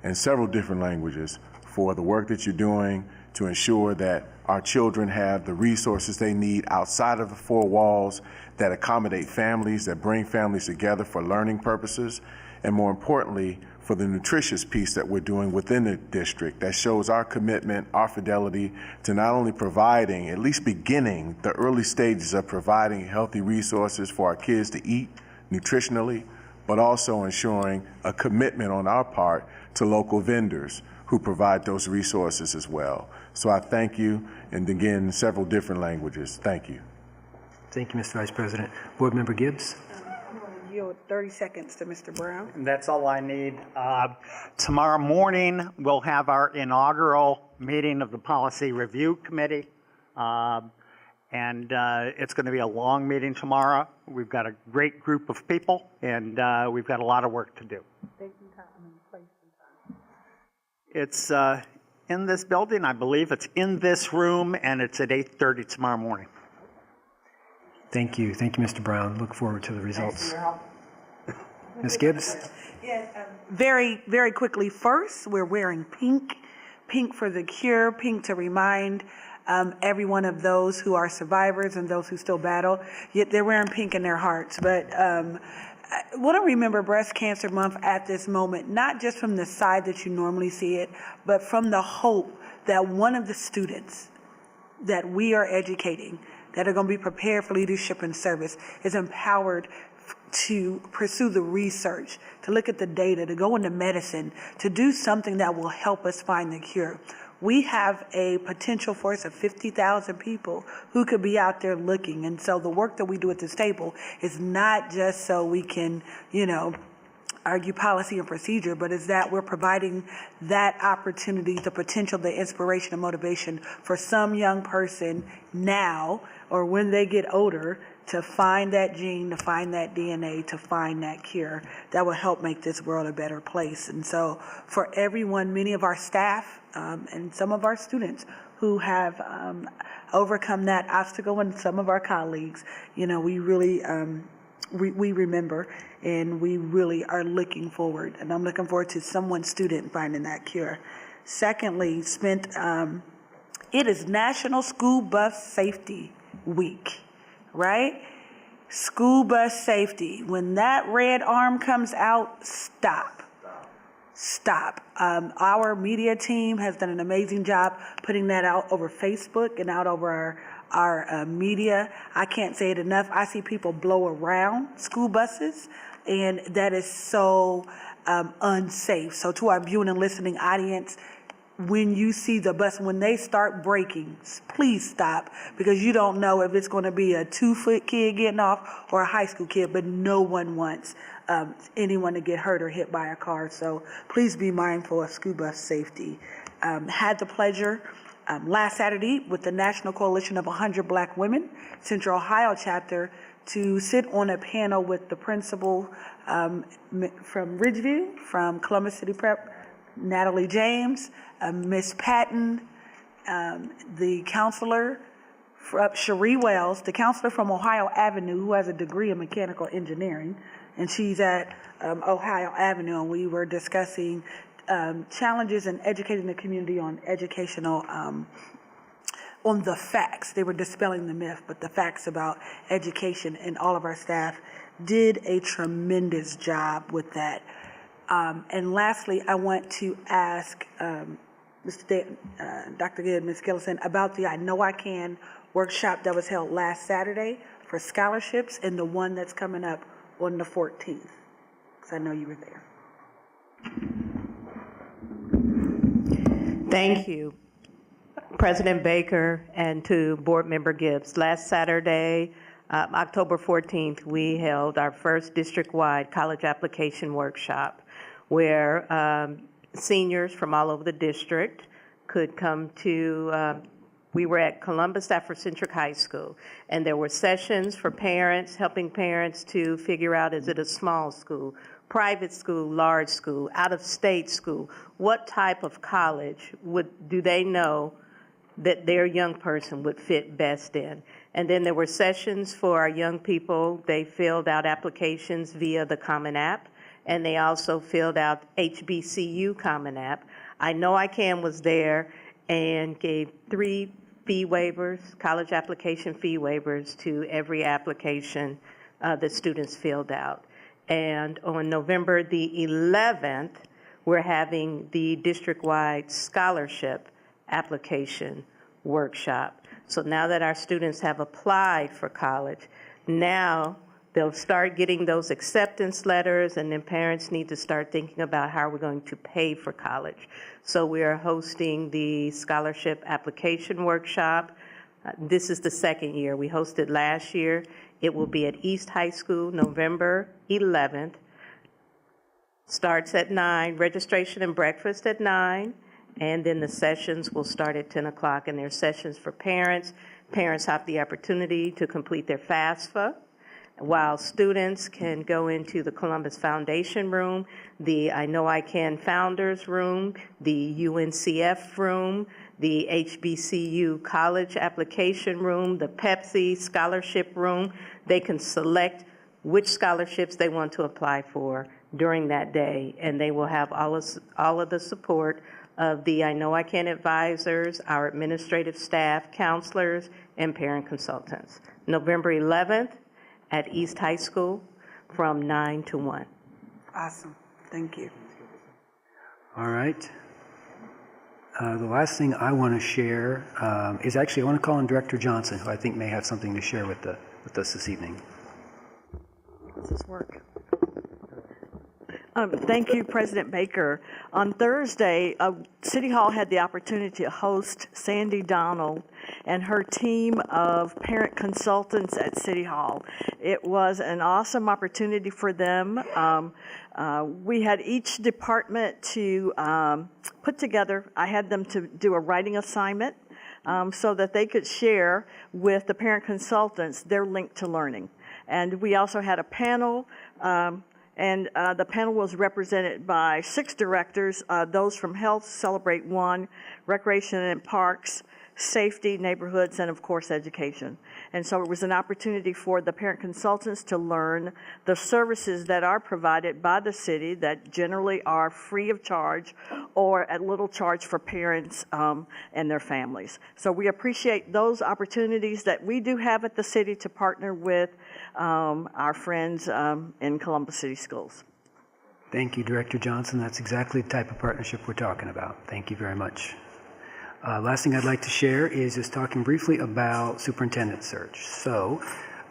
in several different languages for the work that you're doing to ensure that our children have the resources they need outside of the four walls that accommodate families, that bring families together for learning purposes, and more importantly, for the nutritious piece that we're doing within the district that shows our commitment, our fidelity to not only providing, at least beginning the early stages of providing healthy resources for our kids to eat nutritionally, but also ensuring a commitment on our part to local vendors who provide those resources as well. So I thank you, and again, in several different languages. Thank you. Thank you, Mr. Vice President. Board Member Gibbs. I'm going to yield 30 seconds to Mr. Brown. And that's all I need. Tomorrow morning, we'll have our inaugural meeting of the Policy Review Committee. And it's going to be a long meeting tomorrow. We've got a great group of people, and we've got a lot of work to do. It's in this building, I believe. It's in this room, and it's at 8:30 tomorrow morning. Thank you. Thank you, Mr. Brown. Look forward to the results. Ms. Gibbs? Yes, very, very quickly. First, we're wearing pink. Pink for the cure, pink to remind every one of those who are survivors and those who still battle. Yet they're wearing pink in their hearts. But I want to remember Breast Cancer Month at this moment, not just from the side that you normally see it, but from the hope that one of the students that we are educating, that are going to be prepared for leadership and service, is empowered to pursue the research, to look at the data, to go into medicine, to do something that will help us find the cure. We have a potential force of 50,000 people who could be out there looking. And so the work that we do at this table is not just so we can, argue policy and procedure, but is that we're providing that opportunity, the potential, the inspiration and motivation for some young person now or when they get older to find that gene, to find that DNA, to find that cure that will help make this world a better place. And so for everyone, many of our staff and some of our students who have overcome that obstacle, and some of our colleagues, we really we remember, and we really are looking forward. And I'm looking forward to someone's student finding that cure. Secondly, it is National School Bus Safety Week, right? School bus safety. When that red arm comes out, stop. Stop. Our media team has done an amazing job putting that out over Facebook and out over our media. I can't say it enough. I see people blow around school buses, and that is so unsafe. So to our viewing and listening audience, when you see the bus, when they start braking, please stop, because you don't know if it's going to be a 2-foot kid getting off or a high school kid, but no one wants anyone to get hurt or hit by a car. So please be mindful of school bus safety. Had the pleasure last Saturday with the National Coalition of 100 Black Women, Central Ohio chapter, to sit on a panel with the principal from Ridgeview, from Columbus City Prep, Natalie James, Miss Patton, the counselor, Cherie Wells, the counselor from Ohio Avenue, who has a degree in mechanical engineering, and she's at Ohio Avenue, and we were discussing challenges in educating the community on educational, on the facts. They were dispelling the myth, but the facts about education, and all of our staff did a tremendous job with that. And lastly, I want to ask Dr. Good, Ms. Gillison, about the I Know I Can workshop that was held last Saturday for scholarships, and the one that's coming up on the 14th, because I know you were there. Thank you, President Baker, and to Board Member Gibbs. Last Saturday, October 14th, we held our first district-wide college application workshop, where seniors from all over the district could come to, we were at Columbus Afrocentric High School, and there were sessions for parents, helping parents to figure out, is it a small school, private school, large school, out-of-state school? What type of college do they know that their young person would fit best in? And then there were sessions for our young people. They filled out applications via the Common App, and they also filled out HBCU Common App. I Know I Can was there and gave 3 fee waivers, college application fee waivers, to every application that students filled out. And on November the 11th, we're having the district-wide scholarship application workshop. So now that our students have applied for college, now they'll start getting those acceptance letters, and then parents need to start thinking about how we're going to pay for college. So we are hosting the scholarship application workshop. This is the second year. We hosted last year. It will be at East High School, November 11th. Starts at 9, registration and breakfast at 9, and then the sessions will start at 10 o'clock, and there's sessions for parents. Parents have the opportunity to complete their FAFSA, while students can go into the Columbus Foundation room, the I Know I Can Founders room, the UNCF room, the HBCU College Application room, the Pepsi Scholarship room. They can select which scholarships they want to apply for during that day, and they will have all of the support of the I Know I Can advisors, our administrative staff, counselors, and parent consultants. November 11th at East High School from 9 to 1. Awesome. Thank you. All right. The last thing I want to share is actually I want to call on Director Johnson, who I think may have something to share with us this evening. Does this work? Thank you, President Baker. On Thursday, City Hall had the opportunity to host Sandy Donald and her team of parent consultants at City Hall. It was an awesome opportunity for them. We had each department to put together, I had them to do a writing assignment so that they could share with the parent consultants their link to learning. And we also had a panel, and the panel was represented by 6 directors, those from Health, Celebrate One, Recreation and Parks, safety, neighborhoods, and of course, education. And so it was an opportunity for the parent consultants to learn the services that are provided by the city that generally are free of charge or at little charge for parents and their families. So we appreciate those opportunities that we do have at the city to partner with our friends in Columbus City Schools. Thank you, Director Johnson. That's exactly the type of partnership we're talking about. Thank you very much. Last thing I'd like to share is just talking briefly about superintendent search. So,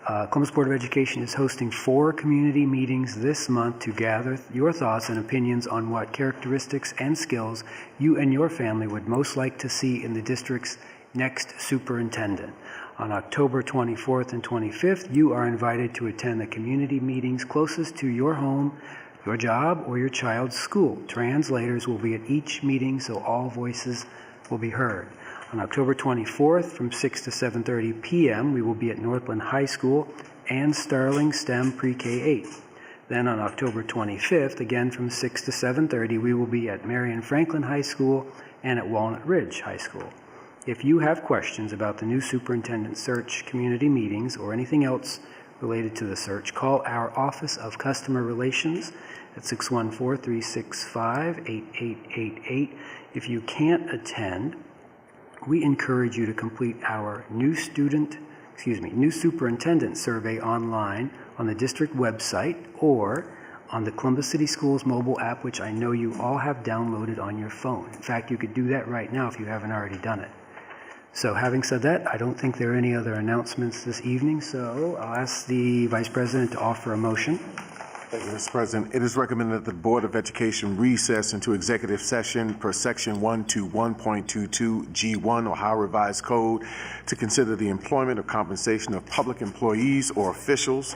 Columbus Board of Education is hosting 4 community meetings this month to gather your thoughts and opinions on what characteristics and skills you and your family would most like to see in the district's next superintendent. On October 24th and 25th, you are invited to attend the community meetings closest to your home, your job, or your child's school. Translators will be at each meeting, so all voices will be heard. On October 24th from 6 to 7:30 p.m., we will be at Northland High School and Starling STEM Pre-K 8. Then on October 25th, again from 6 to 7:30, we will be at Marion Franklin High School and at Walnut Ridge High School. If you have questions about the new superintendent search community meetings or anything else related to the search, call our Office of Customer Relations at 614-365-8888. If you can't attend, we encourage you to complete our new superintendent survey online on the district website or on the Columbus City Schools mobile app, which I know you all have downloaded on your phone. In fact, you could do that right now if you haven't already done it. So having said that, I don't think there are any other announcements this evening, so I'll ask the Vice President to offer a motion. Thank you, Mr. President. It is recommended that the Board of Education recess into executive session per Section 121.22 G1 Ohio Revised Code to consider the employment or compensation of public employees or officials,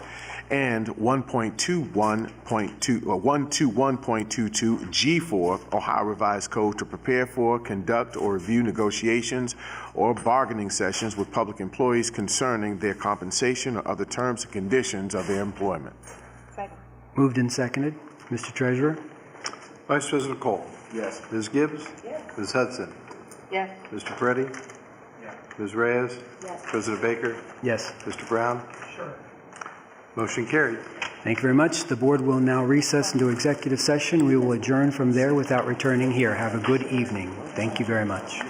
and 121.22 G4 Ohio Revised Code to prepare for, conduct, or review negotiations or bargaining sessions with public employees concerning their compensation or other terms and conditions of their employment. Moved and seconded. Mr. Treasurer? Vice President Cole? Yes. Ms. Gibbs? Yes. Ms. Hudson? Yes. Mr. Preddy? Yes. Ms. Reyes? Yes. President Baker? Yes. Mr. Brown? Sure. Motion carried. Thank you very much. The board will now recess into executive session. We will adjourn from there without returning here. Have a good evening. Thank you very much.